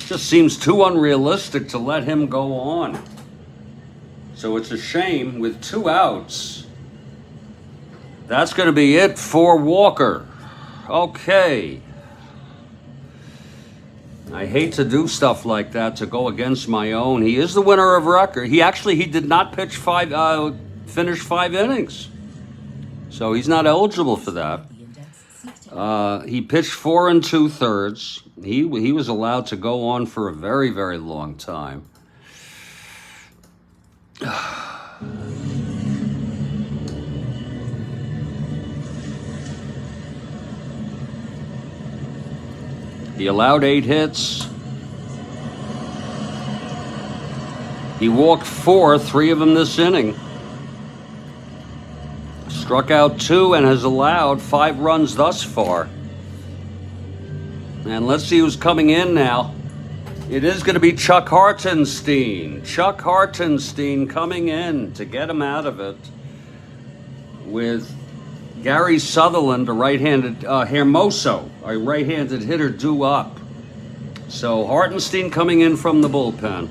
A: Just seems too unrealistic to let him go on. So it's a shame with 2 outs. That's going to be it for Walker. Okay. I hate to do stuff like that, to go against my own. He is the winner of record. He did not finish 5 innings. So he's not eligible for that. He pitched 4 2/3. He was allowed to go on for a very, very long time. He allowed 8 hits. He walked 4, 3 of them this inning. Struck out 2 and has allowed 5 runs thus far. And let's see who's coming in now. It is going to be Chuck Hartenstein. Chuck Hartenstein coming in to get him out of it, with Gary Sutherland, a right-handed, Hermoso, a right-handed hitter, due up. So Hartenstein coming in from the bullpen.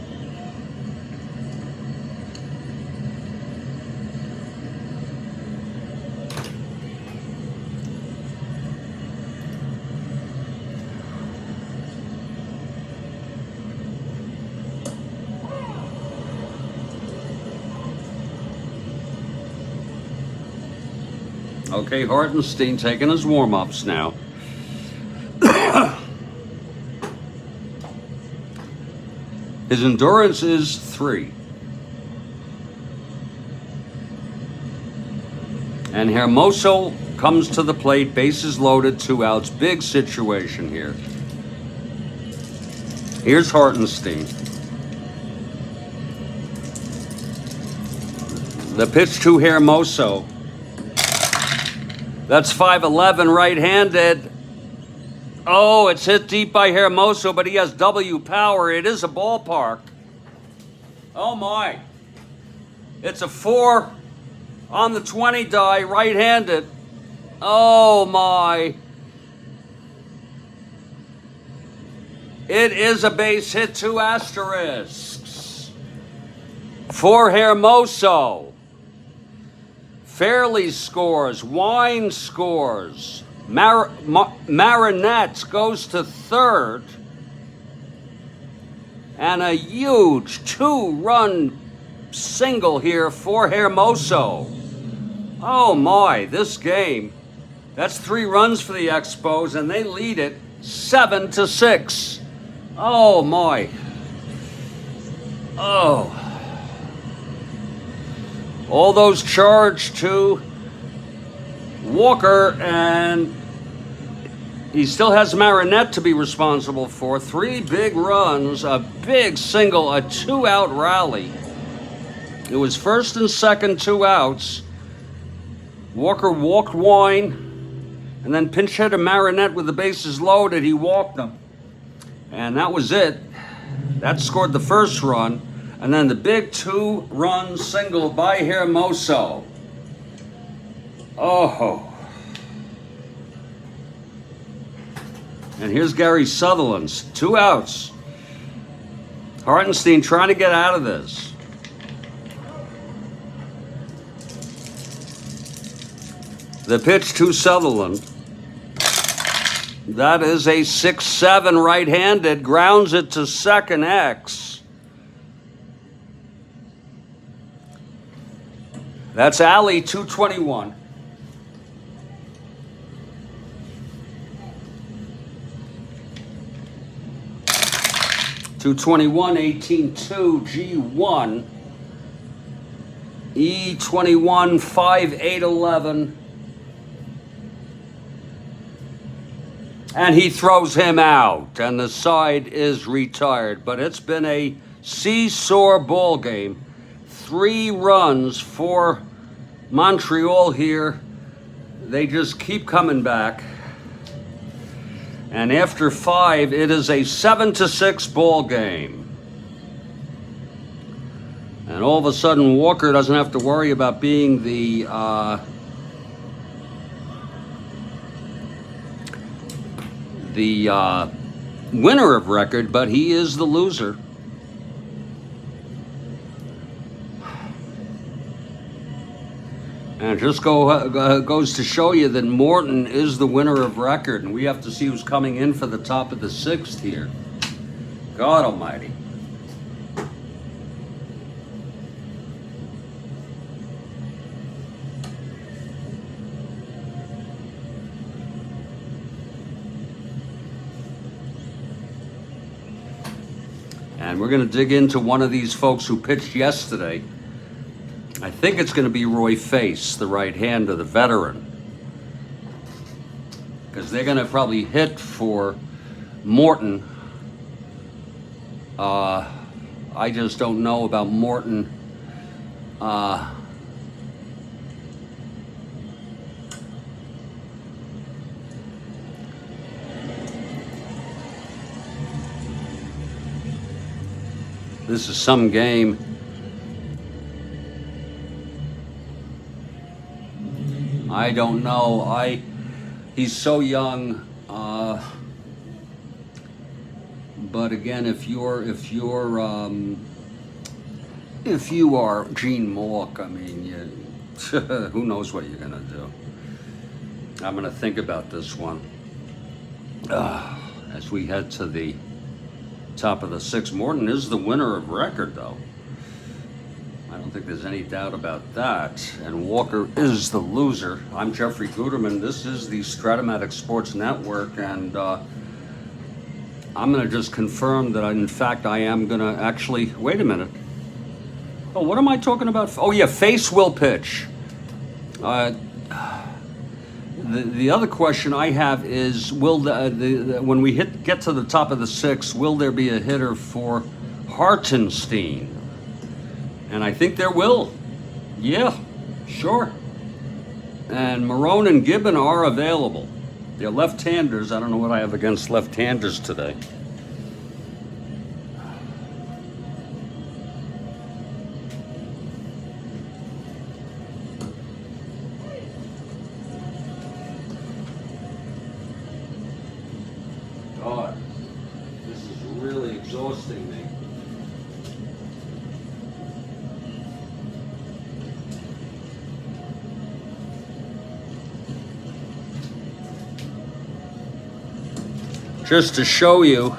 A: Okay, Hartenstein taking his warm-ups now. His endurance is 3. And Hermoso comes to the plate, bases loaded, 2 outs. Big situation here. Here's Hartenstein. The pitch to Hermoso. That's 5'11", right-handed. Oh, it's hit deep by Hermoso, but he has W power. It is a ballpark. Oh, my. It's a 4 on the 20 die, right-handed. Oh, my. It is a base hit, 2 asterisks. For Hermoso. Fairley scores. Wine scores. Marinette goes to 3rd. And a huge 2-run single here for Hermoso. Oh my, this game. That's 3 runs for the Expos, and they lead it 7-6. Oh my. Oh. All those charged to Walker, and he still has Marinette to be responsible for. 3 big runs, a big single, a 2-out rally. It was 1st and 2nd, 2 outs. Walker walked Wine, and then pinch hitter Marinette with the bases loaded. He walked them. And that was it. That scored the 1st run. And then the big 2-run single by Hermoso. Oh. And here's Gary Sutherland's 2 outs. Hartenstein trying to get out of this. The pitch to Sutherland. That is a 6-7 right-handed. Grounds it to second X. That's Alley, 221. (221) 18-2 G1 E21 5-8-11, and he throws him out, and the side is retired. But it's been a seesaw ball game. 3 runs for Montreal here. They just keep coming back. And after 5, it is a 7-6 ball game. And all of a sudden, Walker doesn't have to worry about being the winner of record, but he is the loser. And it just goes to show you that Morton is the winner of record, and we have to see who's coming in for the top of the 6th here. God almighty. And we're going to dig into one of these folks who pitched yesterday. I think it's going to be Roy Face, the right-hander, the veteran. Because they're going to probably hit for Morton I just don't know about Morton. This is some game. I don't know. He's so young. But again, if you are Gene Malk, I mean, who knows what you're gonna do? I'm gonna think about this one as we head to the top of the sixth. Morton is the winner of record, though. I don't think there's any doubt about that. And Walker is the loser. I'm Jeffrey Guterman. This is the Strat-O-Matic Sports Network, and I'm going to just confirm that, in fact, I am going to actually... Wait a minute. Oh, what am I talking about? Oh, yeah, Face will pitch. The other question I have is, will when we get to the top of the sixth, will there be a hitter for Hartenstein? And I think there will. Yeah, sure. And Marone and Gibbon are available. They're left-handers. I don't know what I have against left-handers today. God, this is really exhausting me. Just to show you,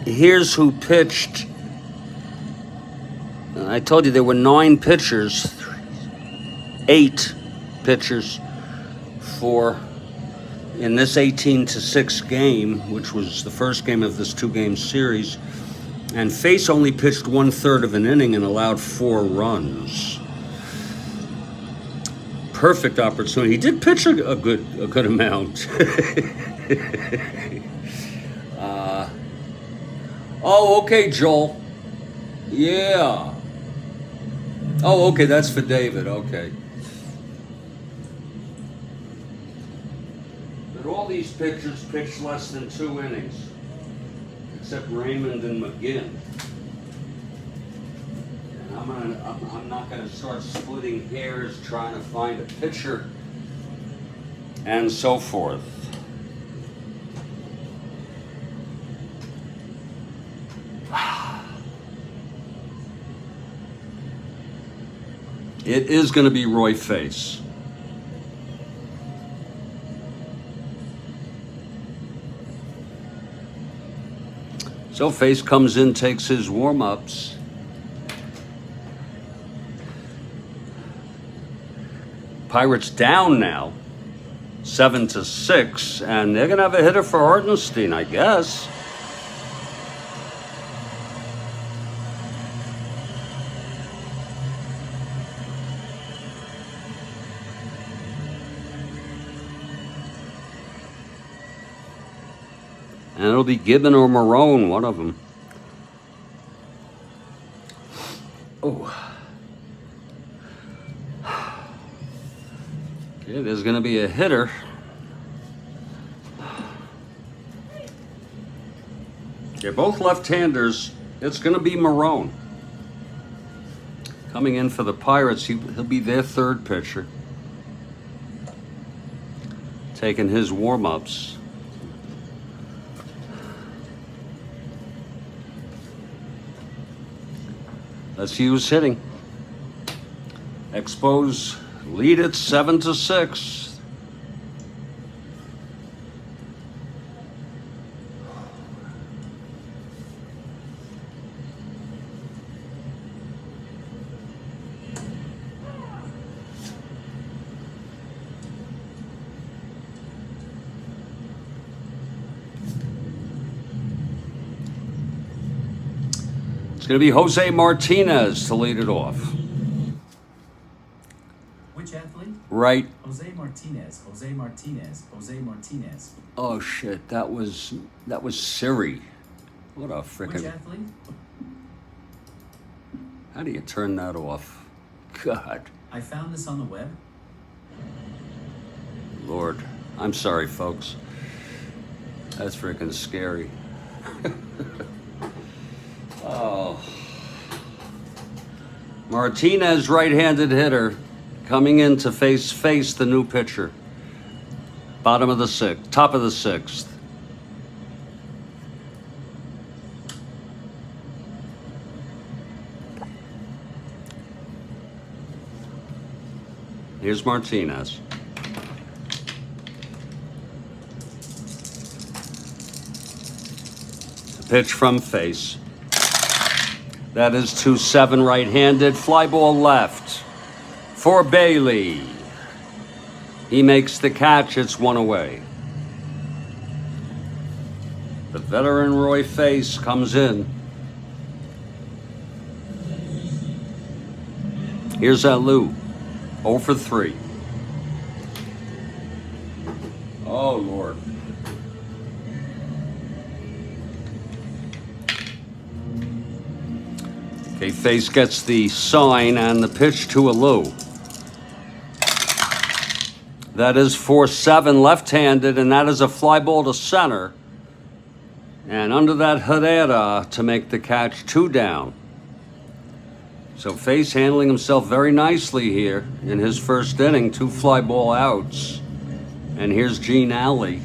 A: here's who pitched. I told you there were 9 pitchers, 8 pitchers in this 18-6 game, which was the first game of this 2-game series. And Face only pitched 1/3 of an inning and allowed 4 runs. Perfect opportunity. He did pitch a good amount. Oh, okay, Joel. Yeah. Oh, okay, that's for David. Okay. But all these pitchers pitched less than 2 innings, except Raymond and McGinn. I'm not going to start splitting hairs trying to find a pitcher and so forth. It is going to be Roy Face. So Face comes in, takes his warm-ups. Pirates down now, 7-6, and they're going to have a hitter for Hartenstein, I guess. And it'll be Gibbon or Marone, one of them. Oh. Okay, there's going to be a hitter. They're both left-handers. It's going to be Marone. Coming in for the Pirates, he'll be their 3rd pitcher. Taking his warm-ups. Let's see who's hitting. Expos lead it 7-6. It's going to be Jose Martinez to lead it off.
C: Which athlete?
A: Right.
C: Jose Martinez.
A: Oh shit, that was Siri. What a frickin'... How do you turn that off? God.
C: I found this on the web.
A: Lord. I'm sorry, folks. That's frickin' scary. Oh. Martinez, right-handed hitter, coming in to face the new pitcher. Bottom of the sixth, top of the sixth. Here's Martinez. Pitch from face. That is 2-7 right-handed. Fly ball left for Bailey. He makes the catch. It's one away. The veteran Roy Face comes in. Here's Alou. 0 for 3. Oh, Lord. Okay, Face gets the sign and the pitch to Alou. That is 4-7 left-handed, and that is a fly ball to center. And under that Herrera to make the catch, 2 down. So Face handling himself very nicely here in his first inning, 2 fly ball outs. And here's Gene Alley.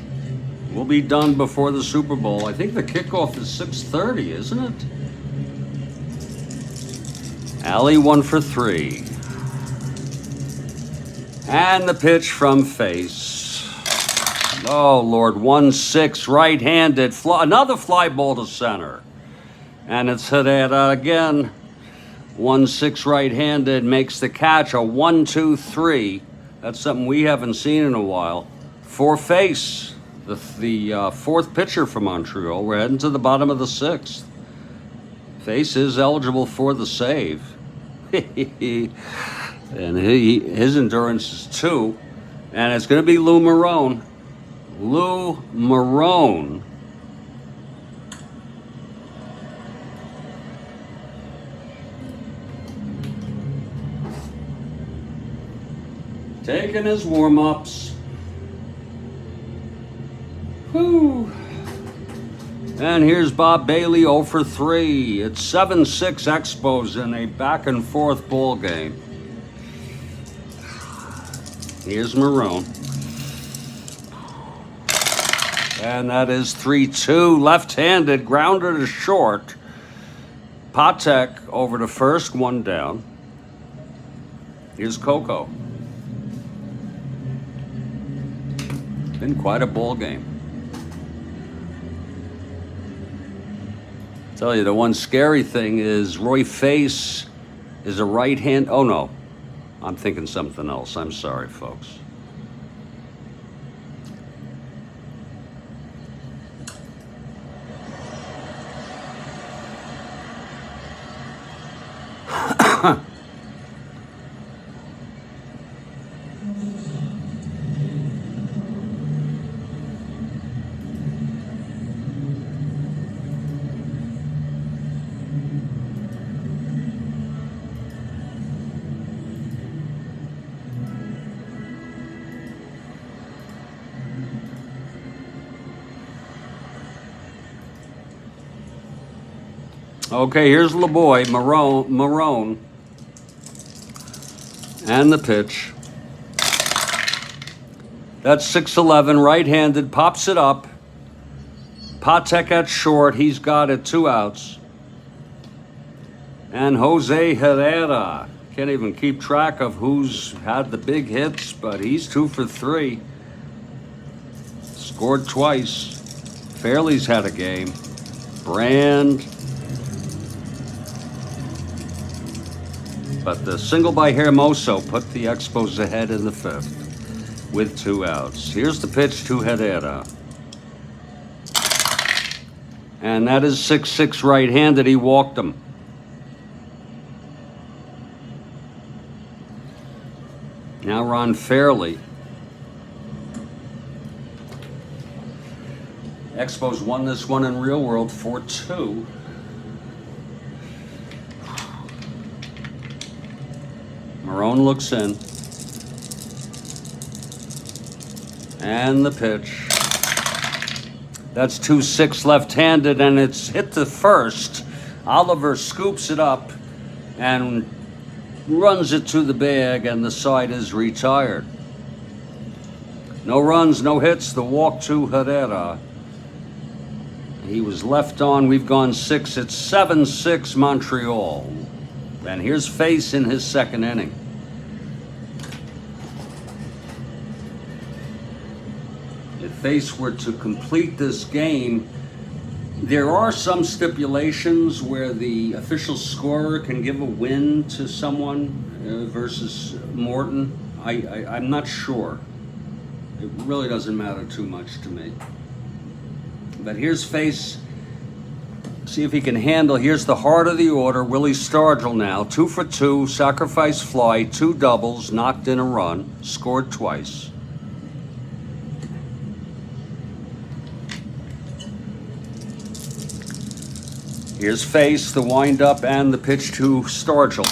A: We'll be done before the Super Bowl. I think the kickoff is 6:30, isn't it? Alley 1 for 3. And the pitch from Face. Oh, Lord, 1-6 right-handed. Another fly ball to center. And it's Herrera again. 1-6 right-handed, makes the catch, a 1-2-3. That's something we haven't seen in a while. For Face, the fourth pitcher for Montreal. We're heading to the bottom of the sixth. Face is eligible for the save. And his endurance is 2. And it's going to be Lou Marone. Lou Marone. Taking his warm-ups. Whew. And here's Bob Bailey 0 for 3. It's 7-6 Expos in a back-and-forth ball game. Here's Marone. And that is 3-2. Left-handed, grounder to short. Patek over to first, 1 down. Here's Coco. Been quite a ball game. Tell you, the one scary thing is Roy Face is a right hand. Oh no, I'm thinking something else. I'm sorry, folks. Okay, here's LeBoy, Marone, and the pitch. That's 6-11, right-handed, pops it up. Patek at short, he's got it, 2 outs. And Jose Herrera, can't even keep track of who's had the big hits, but he's 2 for 3. Scored twice. Fairley's had a game. Brand. But the single by Hermoso put the Expos ahead in the 5th with 2 outs. Here's the pitch to Herrera. And that is 6-6 right-handed. He walked him. Now Ron Fairley. Expos won this one in real world 4-2. Marone looks in. And the pitch. That's 2-6 left-handed, and it's hit the first. Oliver scoops it up and runs it to the bag, and the side is retired. No runs, no hits, the walk to Herrera. He was left on, we've gone 6. It's 7-6 Montreal. And here's Face in his second inning. If Face were to complete this game, there are some stipulations where the official scorer can give a win to someone versus Morton. I'm not sure. It really doesn't matter too much to me. But here's Face. See if he can handle. Here's the heart of the order. Willie Stargell now. 2 for 2. Sacrifice fly. 2 doubles. Knocked in a run. Scored twice. Here's Face, the windup, and the pitch to Stargell.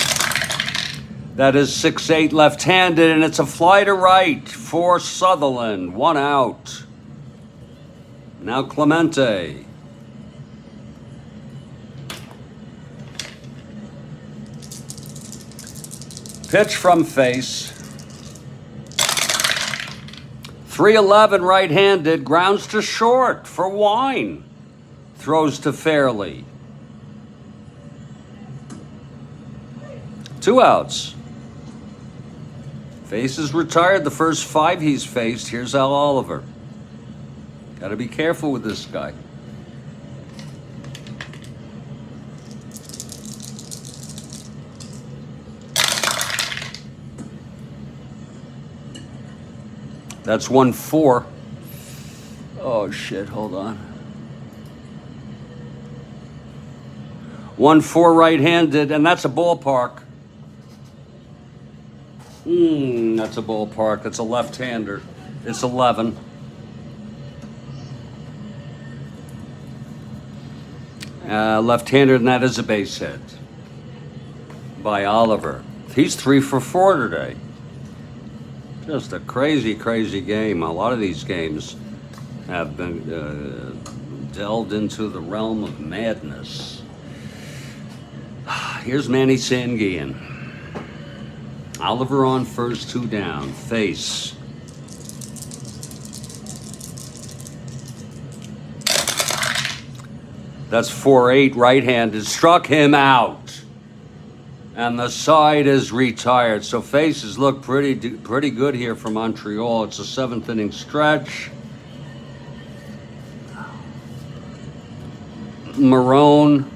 A: That is 6-8 left-handed, and it's a fly to right for Sutherland. 1 out. Now Clemente. Pitch from Face. 3-11 right-handed, grounds to short for Wine. Throws to Fairley. 2 outs. Face is retired the first 5 he's faced. Here's Al Oliver. Got to be careful with this guy. That's 1-4. Oh shit, hold on. 1-4 right-handed, and that's a ballpark. That's a ballpark. That's a left-hander. It's 11. Left-hander, and that is a base hit by Oliver. He's 3 for 4 today. Just a crazy, crazy game. A lot of these games have been delved into the realm of madness. Here's Manny Sanguillen. Oliver on first, 2 down. Face. That's 4-8 right-handed. Struck him out. And the side is retired. So Face has looked pretty good here for Montreal. It's a 7th inning stretch. Marone,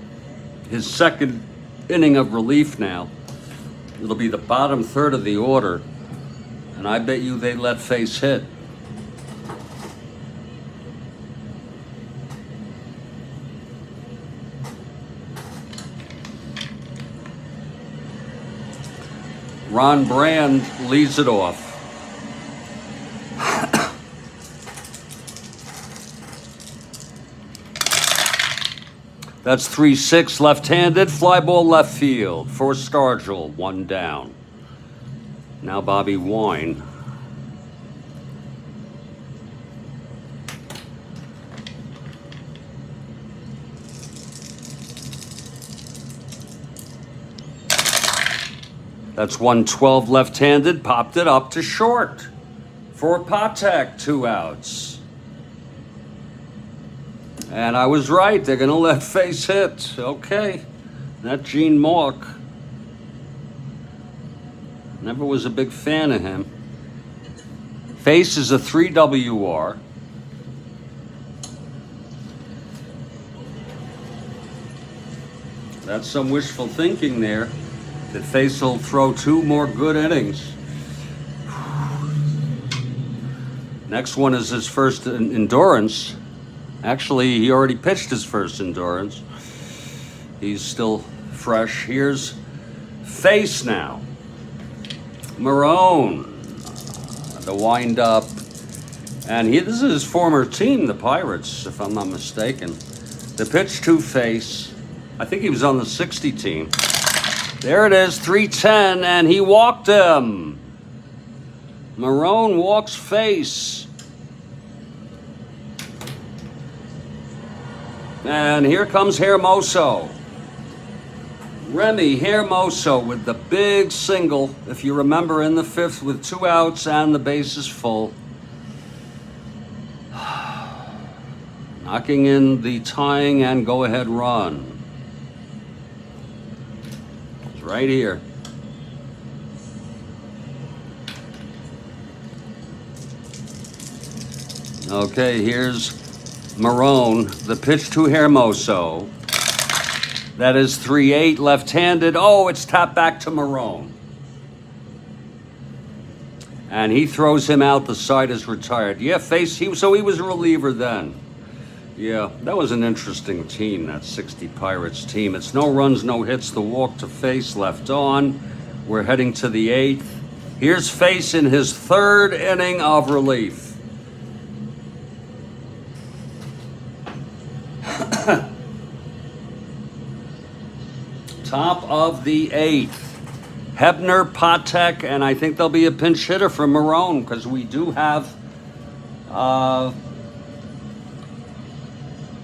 A: his second inning of relief now. It'll be the bottom third of the order. And I bet you they let Face hit. Ron Brand leads it off. That's 3-6 left-handed, fly ball left field for Stargell, 1 down. Now Bobby Wine. That's 1-12 left-handed, popped it up to short for Patek, 2 outs. And I was right, they're going to let Face hit. Okay, that Gene Mauch. Never was a big fan of him. Face is a 3 WR. That's some wishful thinking there, that Face will throw 2 more good innings. Next one is his first endurance. Actually, he already pitched his first endurance. He's still fresh. Here's Face now. Marone, the windup, And this is his former team, the Pirates, if I'm not mistaken. The pitch to face. I think he was on the 60 team. There it is, 3-10, and he walked him. Marone walks face. And here comes Hermoso. Remy Hermoso with the big single, if you remember, in the 5th with 2 outs and the bases full. Knocking in the tying and go-ahead run. It's right here. Okay, here's Marone, the pitch to Hermoso. That is 3-8, left-handed. Oh, it's tapped back to Marone. And he throws him out. The side is retired. Yeah, so he was a reliever then. Yeah, that was an interesting team, that 60 Pirates team. It's no runs, no hits. The walk to face left on. We're heading to the 8th. Here's Face in his 3rd inning of relief. Top of the 8th. Hebner, Patek, and I think there'll be a pinch hitter for Marone because we do have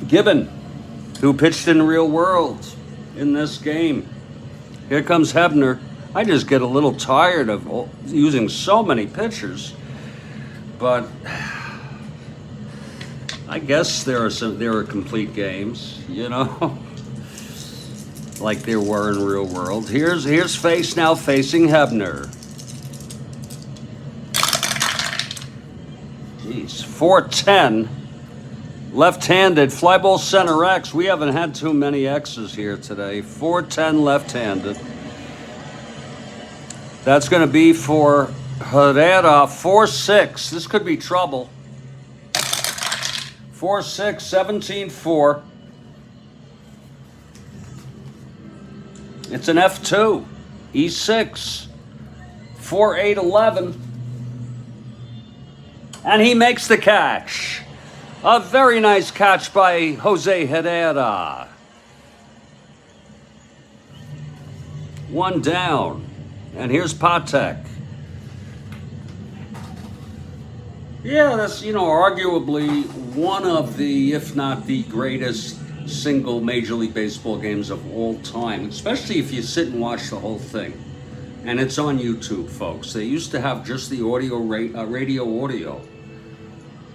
A: Gibbon, who pitched in Real World in this game. Here comes Hebner. I just get a little tired of using so many pitchers, but I guess there are complete games, you know, like there were in Real World. Here's Face now facing Hebner. Jeez, 4-10. Left-handed, fly ball center X. We haven't had too many X's here today. 4-10 left-handed. That's going to be for Herrera. 4-6. This could be trouble. 4-6, 17-4. It's an F2. E6. 4-8, 11. And he makes the catch. A very nice catch by Jose Herrera. 1 down. And here's Patek. Yeah, that's, arguably one of the, if not the greatest single Major League Baseball games of all time, especially if you sit and watch the whole thing. And it's on YouTube, folks. They used to have just the radio audio.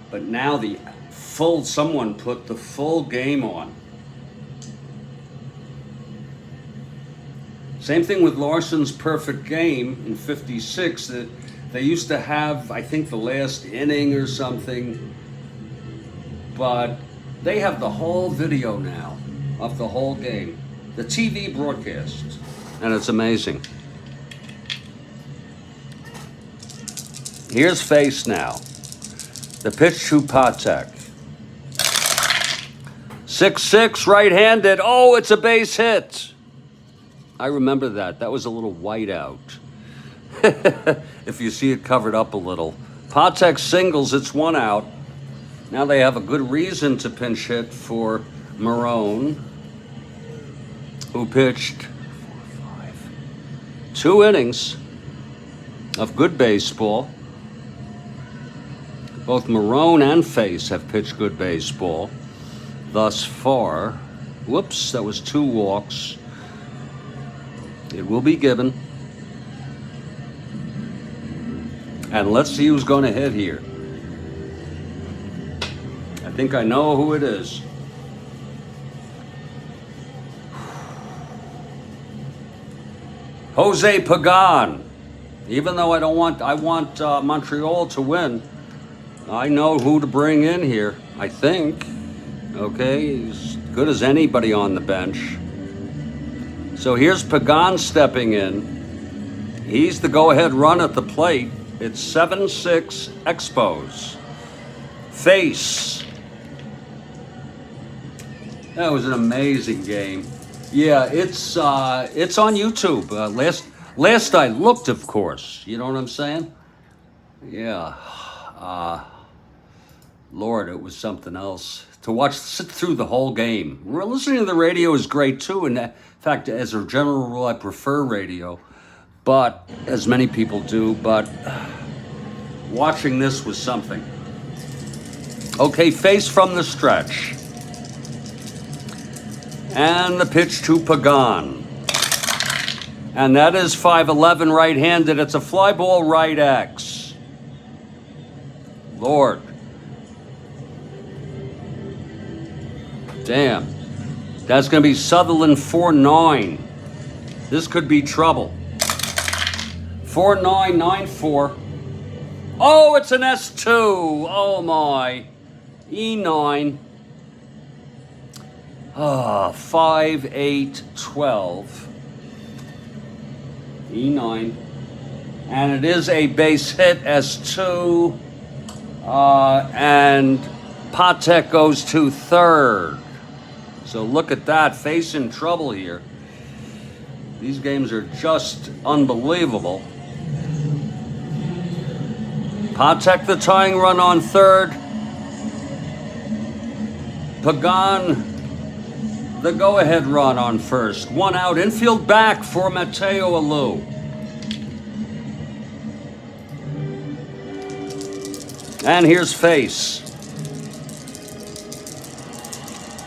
A: But now someone put the full game on. Same thing with Larson's perfect game in 56. That they used to have, I think, the last inning or something. But they have the whole video now of the whole game. The TV broadcast. And it's amazing. Here's Face now. The pitch to Patek. 6-6, right-handed. Oh, it's a base hit. I remember that. That was a little white out. If you see it covered up a little. Patek singles, it's 1 out. Now they have a good reason to pinch hit for Marone, who pitched 2 innings of good baseball. Both Marone and Face have pitched good baseball thus far. Whoops, that was 2 walks. It will be given. And let's see who's going to hit here. I think I know who it is. Jose Pagan. Even though I want Montreal to win, I know who to bring in here, I think. Okay, he's good as anybody on the bench. So here's Pagan stepping in. He's the go-ahead run at the plate. It's 7-6 Expos. Face. That was an amazing game. Yeah, it's on YouTube. Last I looked, of course. You know what I'm saying? Yeah. Lord, it was something else. To sit through the whole game. Listening to the radio is great too. And in fact, as a general rule, I prefer radio, but as many people do, but watching this was something. Okay, face from the stretch. And the pitch to Pagan. And that is 5'11" right-handed. It's a fly ball right X. Lord. Damn. That's going to be Sutherland 4-9. This could be trouble. 4-9-9-4. Oh, it's an S2. Oh, my. E9. 5-8-12. E9. And it is a base hit, S2. And Patek goes to third. So look at that, face in trouble here. These games are just unbelievable. Patek the tying run on third. Pagan the go-ahead run on first. One out, infield back for Matteo Alou. And here's face.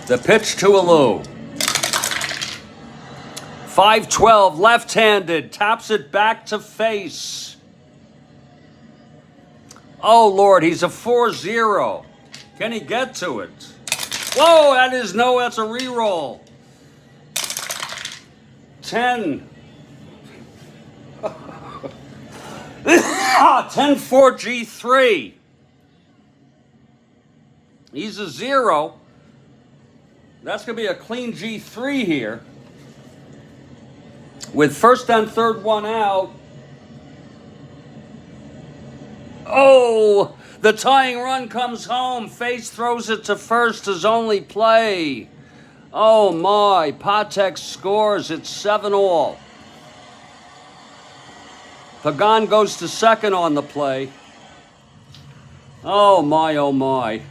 A: The pitch to Alou. 5-12, left-handed, taps it back to face. Oh, Lord, he's a 4-0. Can he get to it? Whoa, that's a reroll. 10. 10-4 G3. He's a 0. That's going to be a clean G3 here. With first and third one out. Oh, the tying run comes home. Face throws it to first, his only play. Oh my, Patek scores. It's 7-all. Pagan goes to second on the play. Oh my, oh my.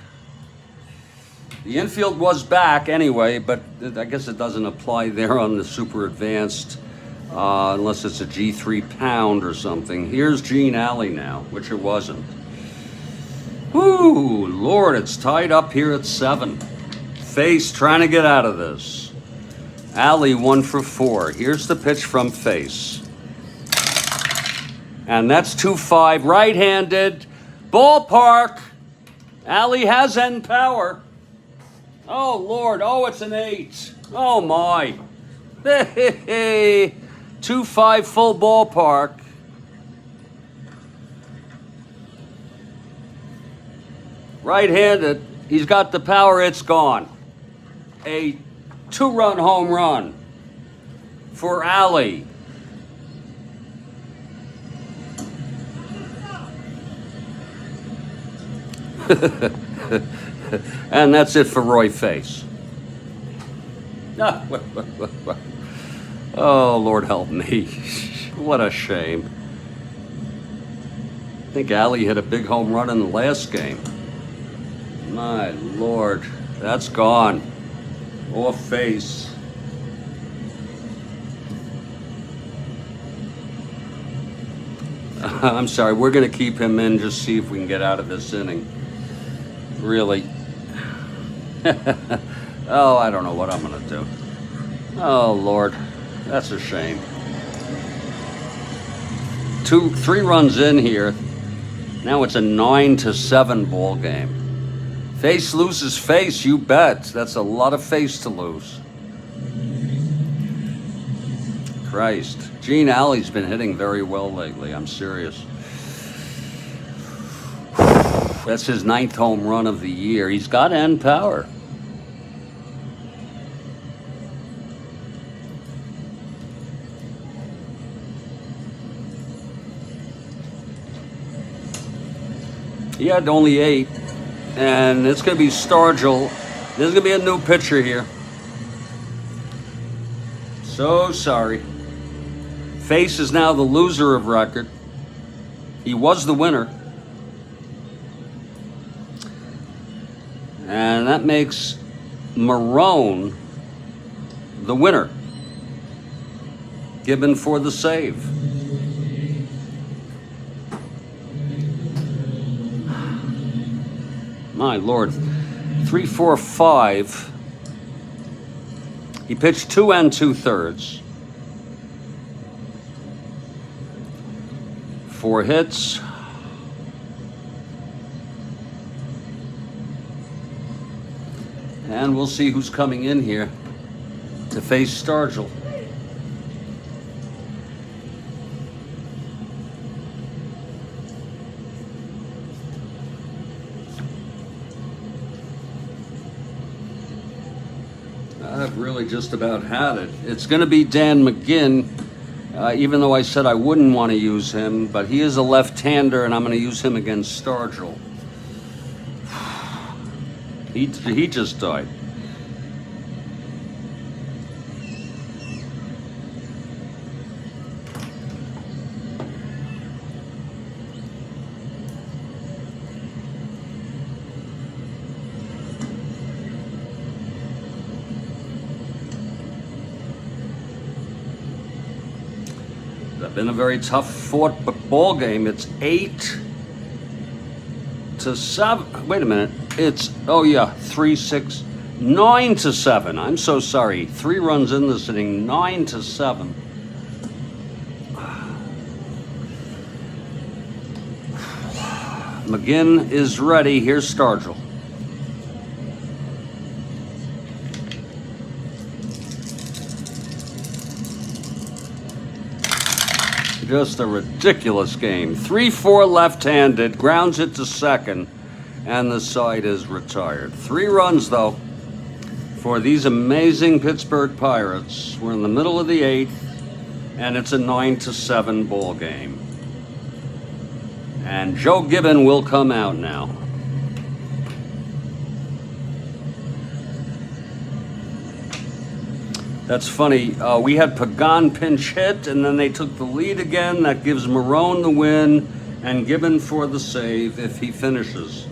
A: The infield was back anyway, but I guess it doesn't apply there on the super advanced, unless it's a G3 pound or something. Here's Gene Alley now, which it wasn't. Whoo, Lord, it's tied up here at 7. Face trying to get out of this. Alley 1 for 4. Here's the pitch from Face. And that's 2-5, right-handed, ballpark. Alley has end power. Oh, Lord. Oh, it's an 8. Oh, my. 2-5 full ballpark. Right-handed. He's got the power. It's gone. A 2-run home run for Alley. And that's it for Roy Face. Oh, Lord help me. What a shame. I think Alley hit a big home run in the last game. My Lord, that's gone. Off Face. I'm sorry, we're going to keep him in, just see if we can get out of this inning. Really. Oh, I don't know what I'm going to do. Oh, Lord. That's a shame. 3 runs in here. Now it's a 9-7 ball game. Face loses face, you bet. That's a lot of face to lose. Christ. Gene Alley's been hitting very well lately. I'm serious. That's his 9th home run of the year. He's got end power. He had only 8. And it's going to be Stargell. There's going to be a new pitcher here. So sorry. Face is now the loser of record. He was the winner. And that makes Marone the winner. Gibbon for the save. My Lord. 3-4-5. He pitched 2 2/3. 4 hits. And we'll see who's coming in here to face Stargell. I've really just about had it. It's going to be Dan McGinn, even though I said I wouldn't want to use him, but he is a left-hander, and I'm going to use him against Stargell. He just died. It's been a very tough fought ball game. It's 8-7. Wait a minute. It's, 3-6, 9-7. I'm so sorry. 3 runs in this inning, 9-7. McGinn is ready. Here's Stargell. Just a ridiculous game. 3-4 left-handed, grounds it to second, and the side is retired. 3 runs, though, for these amazing Pittsburgh Pirates. We're in the middle of the 8th, and it's a 9-7 ball game. And Joe Gibbon will come out now. That's funny. We had Pagan pinch hit, and then they took the lead again. That gives Marone the win, and Gibbon for the save if he finishes.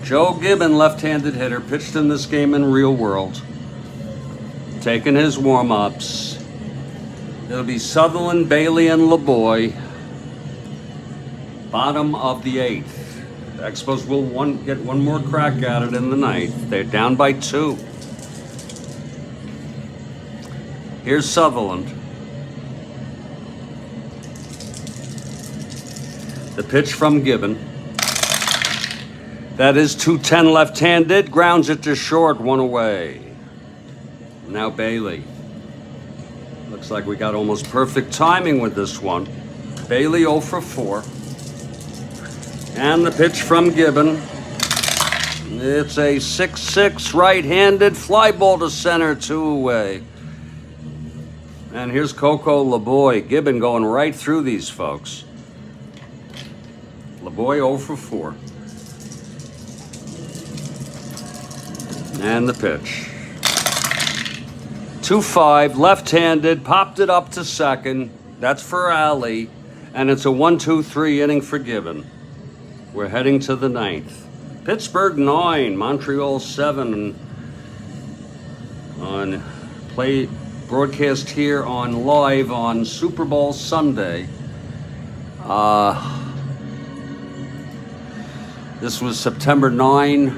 A: Joe Gibbon, left-handed hitter, pitched in this game in real world. Taking his warm-ups. It'll be Sutherland, Bailey, and LeBoy. Bottom of the 8th. The Expos will get one more crack at it in the 9th. They're down by 2. Here's Sutherland. The pitch from Gibbon. That is 2-10 left-handed. Grounds it to short, 1 away. Now Bailey. Looks like we got almost perfect timing with this one. Bailey 0 for 4. And the pitch from Gibbon. It's a 6-6 right-handed fly ball to center, 2 away. And here's Coco LeBoy. Gibbon going right through these folks. LeBoy 0 for 4. And the pitch. 2-5, left-handed, popped it up to second. That's for Ali. And it's a 1-2-3 inning for Gibbon. We're heading to the 9th. Pittsburgh 9, Montreal 7 on play. Broadcast here on live on Super Bowl Sunday. This was September 9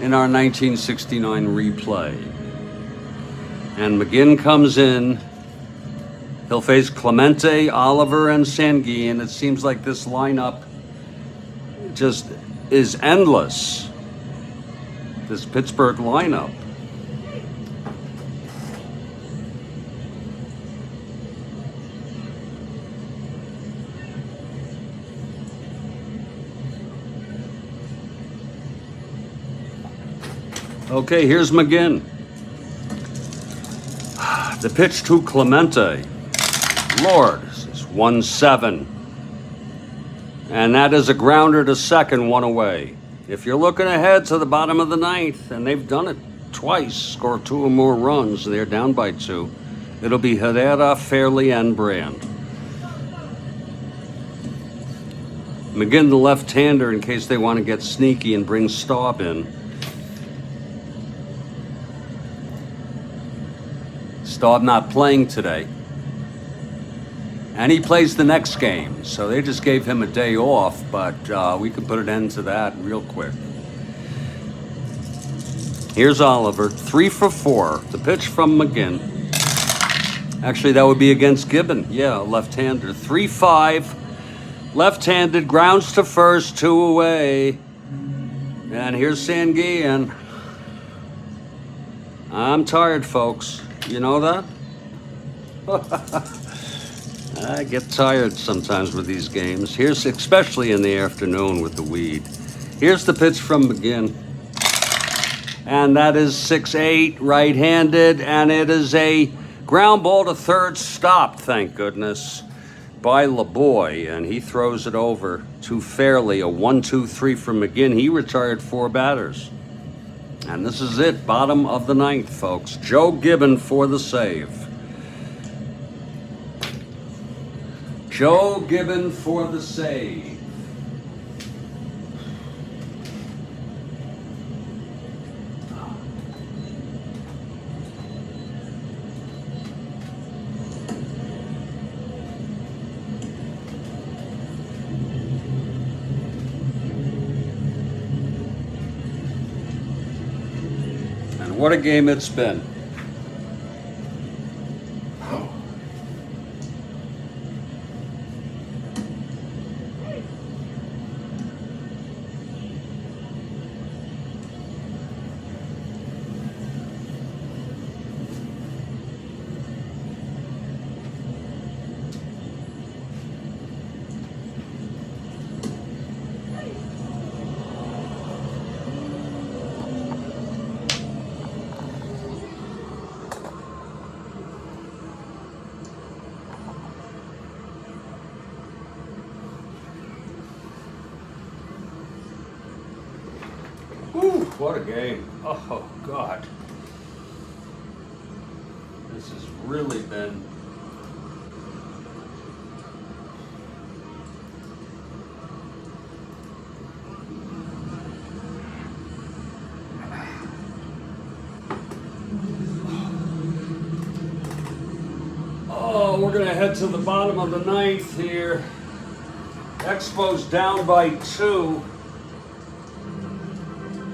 A: in our 1969 replay. And McGinn comes in. He'll face Clemente, Oliver, and Sanguin. It seems like this lineup just is endless. This Pittsburgh lineup. Okay, here's McGinn. The pitch to Clemente. Lord, this is 1-7. And that is a grounder to second, 1 away. If you're looking ahead to the bottom of the 9th, and they've done it twice, score 2 or more runs, they're down by 2. It'll be Herrera, Fairley, and Brand. McGinn, the left-hander, in case they want to get sneaky and bring Staub in. Staub not playing today. And he plays the next game, so they just gave him a day off, but we can put an end to that real quick. Here's Oliver, 3 for 4. The pitch from McGinn. Actually, that would be against Gibbon. Yeah, left-hander. 3-5. Left-handed, grounds to first, 2 away. And here's Sanguillen. I'm tired, folks. You know that? I get tired sometimes with these games. Here's, especially in the afternoon with the weed. Here's the pitch from McGinn. And that is 6-8, right-handed, and it is a ground ball to third, stopped, thank goodness, by LeBoy, and he throws it over to Fairley, a 1-2-3 from McGinn. He retired 4 batters. And this is it, bottom of the 9th, folks. Joe Gibbon for the save. Joe Gibbon for the save. What a game it's been. Whew, what a game. Oh, God. This has really been... Oh, we're going to head to the bottom of the 9th here. Expos down by 2.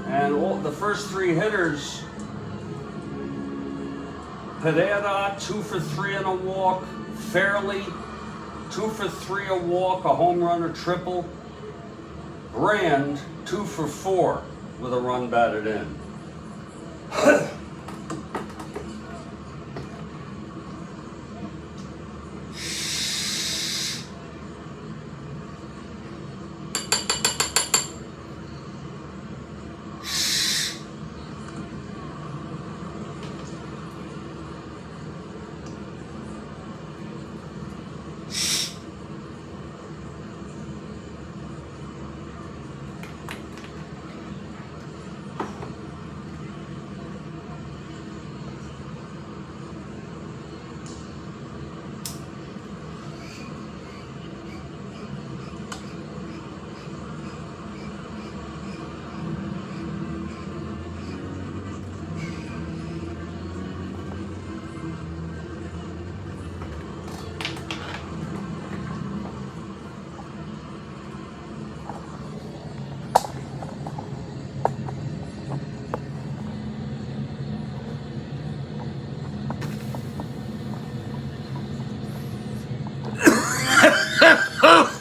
A: And all, the first 3 hitters, Pereira, 2 for 3 and a walk. Fairley, 2 for 3, a walk, a home run, a triple. Brand, 2 for 4 with a run batted in.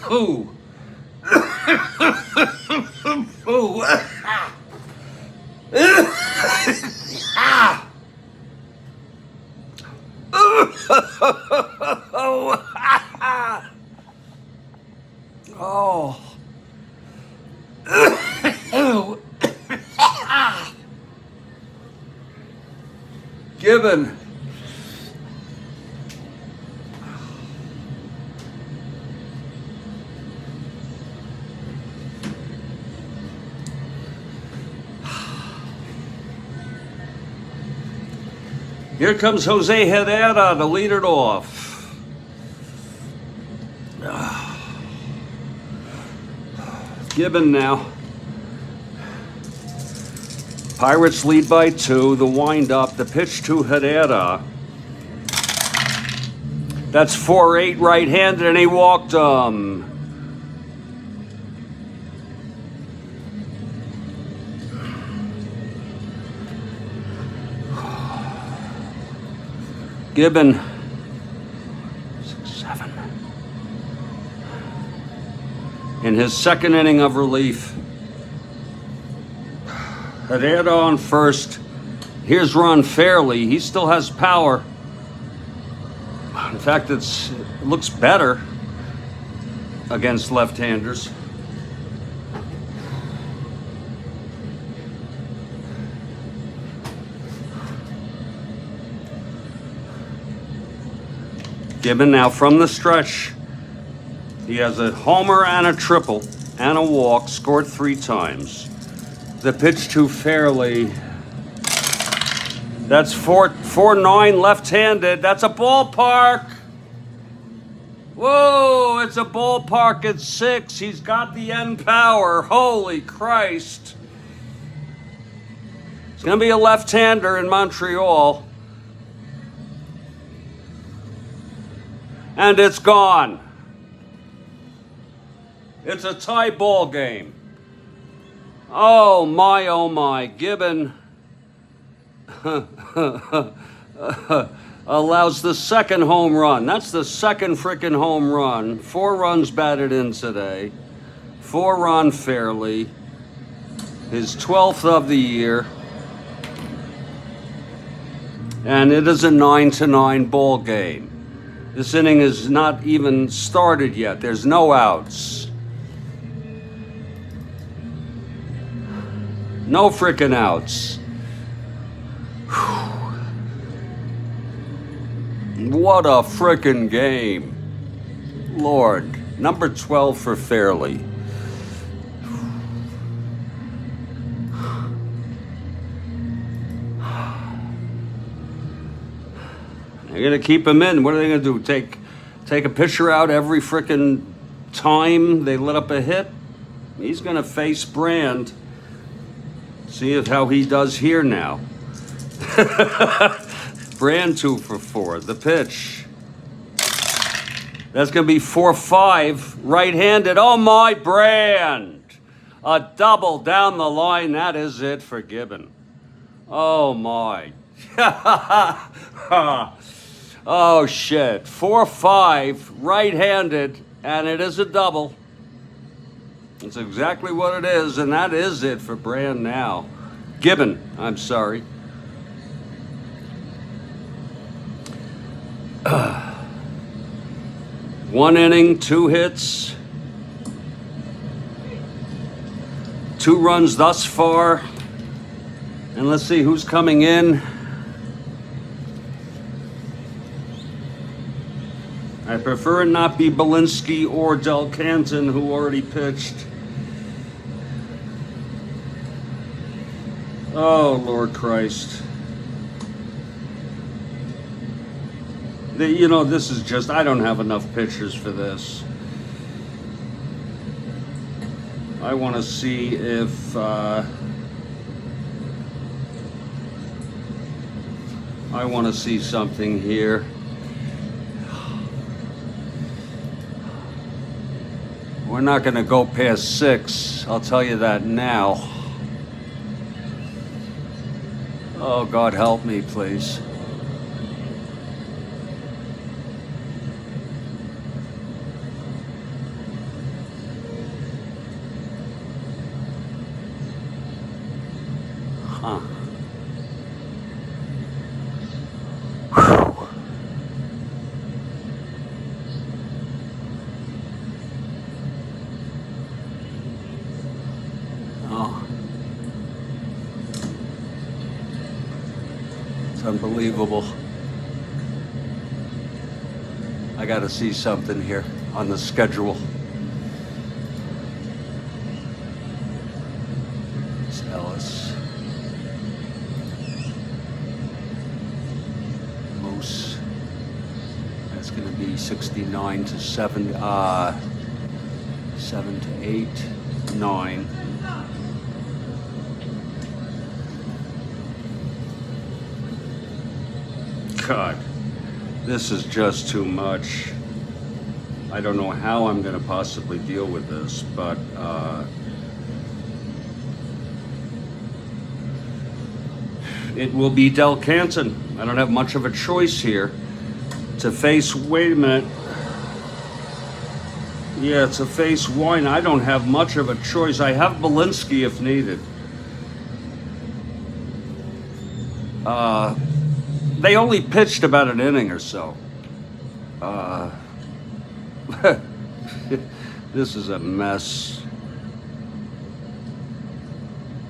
A: Ooh. Ooh. Oh. Gibbon. Here comes Jose Herrera to lead it off. Gibbon now. Pirates lead by 2. The wind-up, the pitch to Herrera. That's 4-8 right-handed, and he walked him. Gibbon. 6-7. In his second inning of relief. Herrera on first. Here's Ron Fairley. He still has power. In fact, it looks better against left-handers. Gibbon now from the stretch. He has a homer and a triple and a walk, scored 3 times. The pitch to Fairley. That's 4-9 left-handed. That's a ballpark. Whoa, it's a ballpark at 6. He's got the end power. Holy Christ. It's going to be a left-hander in Montreal. And it's gone. It's a tie ball game. Oh my, Gibbon allows the second home run. That's the second frickin' home run. 4 runs batted in today. 4 Ron Fairley. His 12th of the year. And it is a 9-9 ball game. This inning is not even started yet. There's no outs. No frickin' outs. What a frickin' game. Lord. Number 12 for Fairley. They're going to keep him in. What are they going to do? Take a pitcher out every frickin' time they let up a hit? He's going to face Brand. See how he does here now. Brand 2 for 4. The pitch. That's going to be 4-5. Right-handed. Oh, my Brand. A double down the line. That is it for Gibbon. Oh, my. Oh, shit. 4-5. Right-handed. And it is a double. That's exactly what it is, and that is it for Brand now. Gibbon, I'm sorry. One inning, 2 hits. 2 runs thus far. And let's see who's coming in. I prefer it not be Belinsky or Del Canton, who already pitched. Oh, Lord Christ. This is just, I don't have enough pitchers for this. I want to see if I want to see something here. We're not going to go past 6. I'll tell you that now. Oh, God help me, please. Huh. Unbelievable. I got to see something here on the schedule. It's Ellis. Moose. That's going to be 69 to 7 to 8. 9. God, this is just too much. I don't know how I'm going to possibly deal with this, but it will be Del Canton. I don't have much of a choice here to face. Wait a minute. Yeah, to face Wine. I don't have much of a choice. I have Belinsky if needed. They only pitched about an inning or so. This is a mess.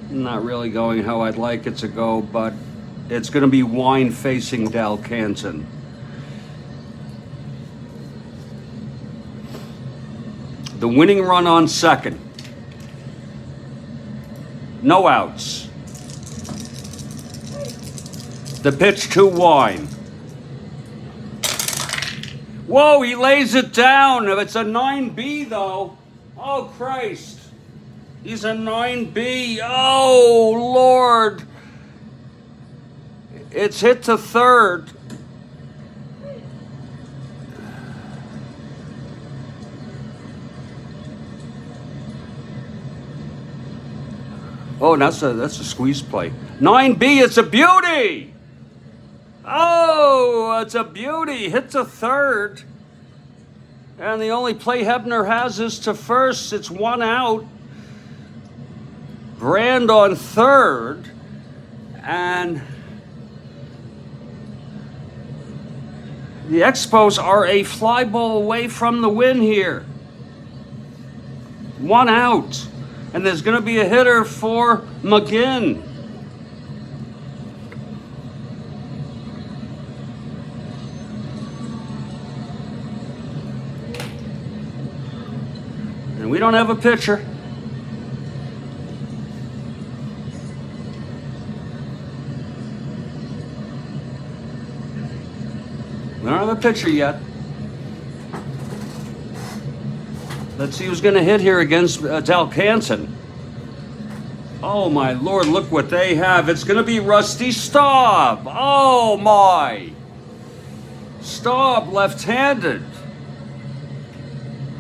A: Not really going how I'd like it to go, but it's going to be Wine facing Del Canton. The winning run on second. No outs. The pitch to Wine. Whoa, he lays it down. It's a 9B though. Oh, Christ. He's a 9B. Oh, Lord. It's hit to third. Oh, that's a squeeze play. 9B, it's a beauty. Oh, it's a beauty. Hit to third. And the only play Hebner has is to first. It's 1 out. Brand on third. And the Expos are a fly ball away from the win here. 1 out. And there's going to be a hitter for McGinn. And we don't have a pitcher. We don't have a pitcher yet. Let's see who's going to hit here against Del Canton. Oh, my Lord, look what they have. It's going to be Rusty Staub. Oh, my. Staub left-handed.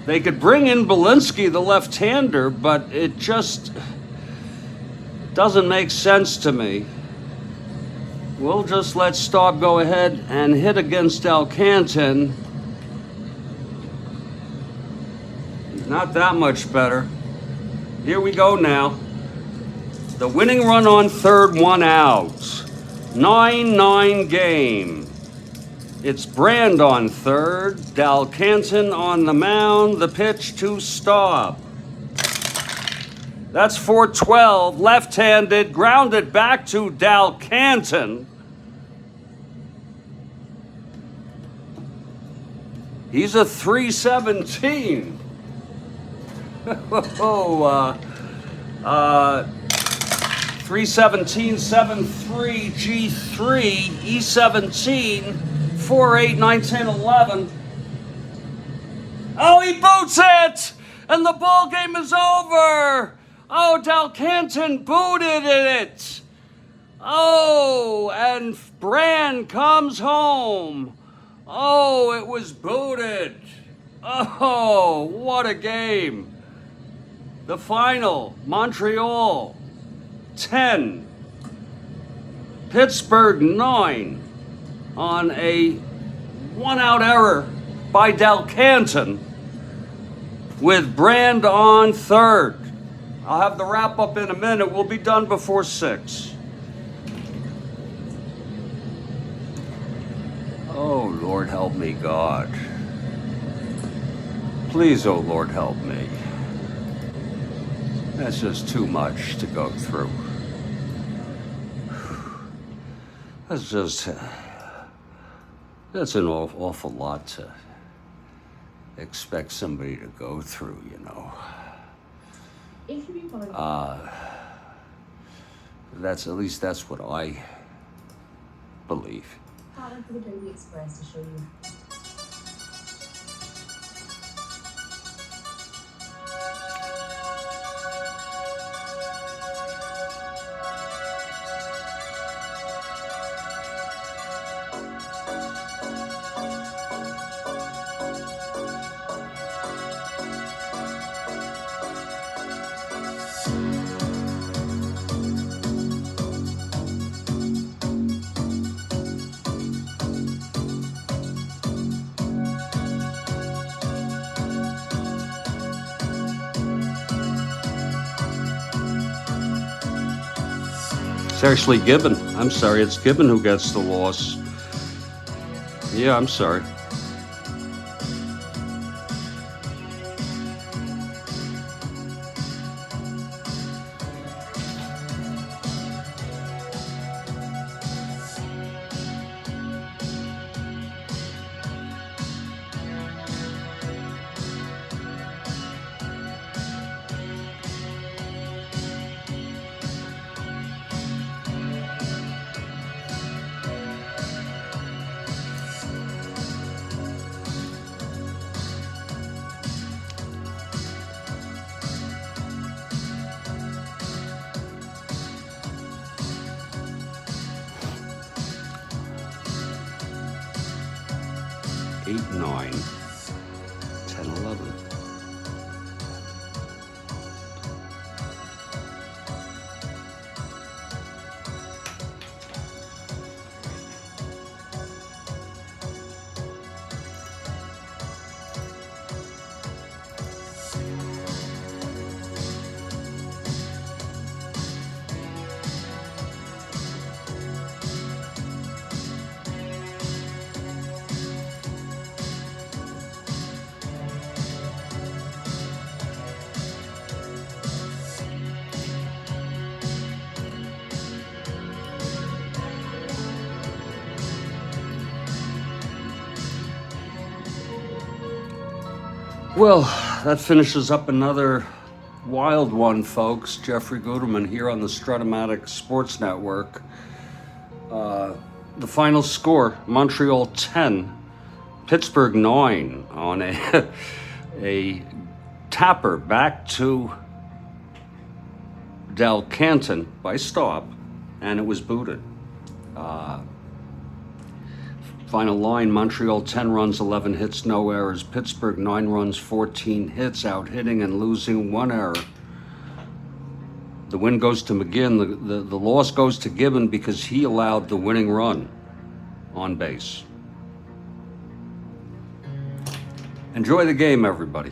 A: They could bring in Belinsky, the left-hander, but it just doesn't make sense to me. We'll just let Staub go ahead and hit against Del Canton. Not that much better. Here we go now. The winning run on third, 1 out. 9-9 game. It's Brand on third, Del Canton on the mound, the pitch to Staub. That's 4-12, left-handed, grounded back to Del Canton. He's a 317. 317, 7-3, G3, E17, 4-8, 9, 10, 11. Oh, he boots it! And the ball game is over! Oh, Del Canton booted it! Oh, and Brand comes home. Oh, it was booted. Oh, what a game. The final, Montreal 10, Pittsburgh 9 on a 1-out error by Del Canton with Brand on third. I'll have the wrap up in a minute. We'll be done before 6. Oh, Lord help me, God. Please, oh Lord help me. That's just too much to go through. That's an awful lot to expect somebody to go through, you know. That's what I believe.
C: Karl for the Daily Express to show you.
A: It's actually Gibbon. I'm sorry, it's Gibbon who gets the loss. Yeah, I'm sorry. Eight, 9, 10, 11. Well, that finishes up another wild one, folks. Jeffrey Guterman here on the Strat-O-Matic Sports Network. The final score, Montreal 10, Pittsburgh 9 on a tapper back to Del Canton by stop, and it was booted. Final line, Montreal 10 runs, 11 hits, no errors. Pittsburgh 9 runs, 14 hits, out hitting and losing 1 error. The win goes to McGinn. The loss goes to Gibbon because he allowed the winning run on base. Enjoy the game, everybody.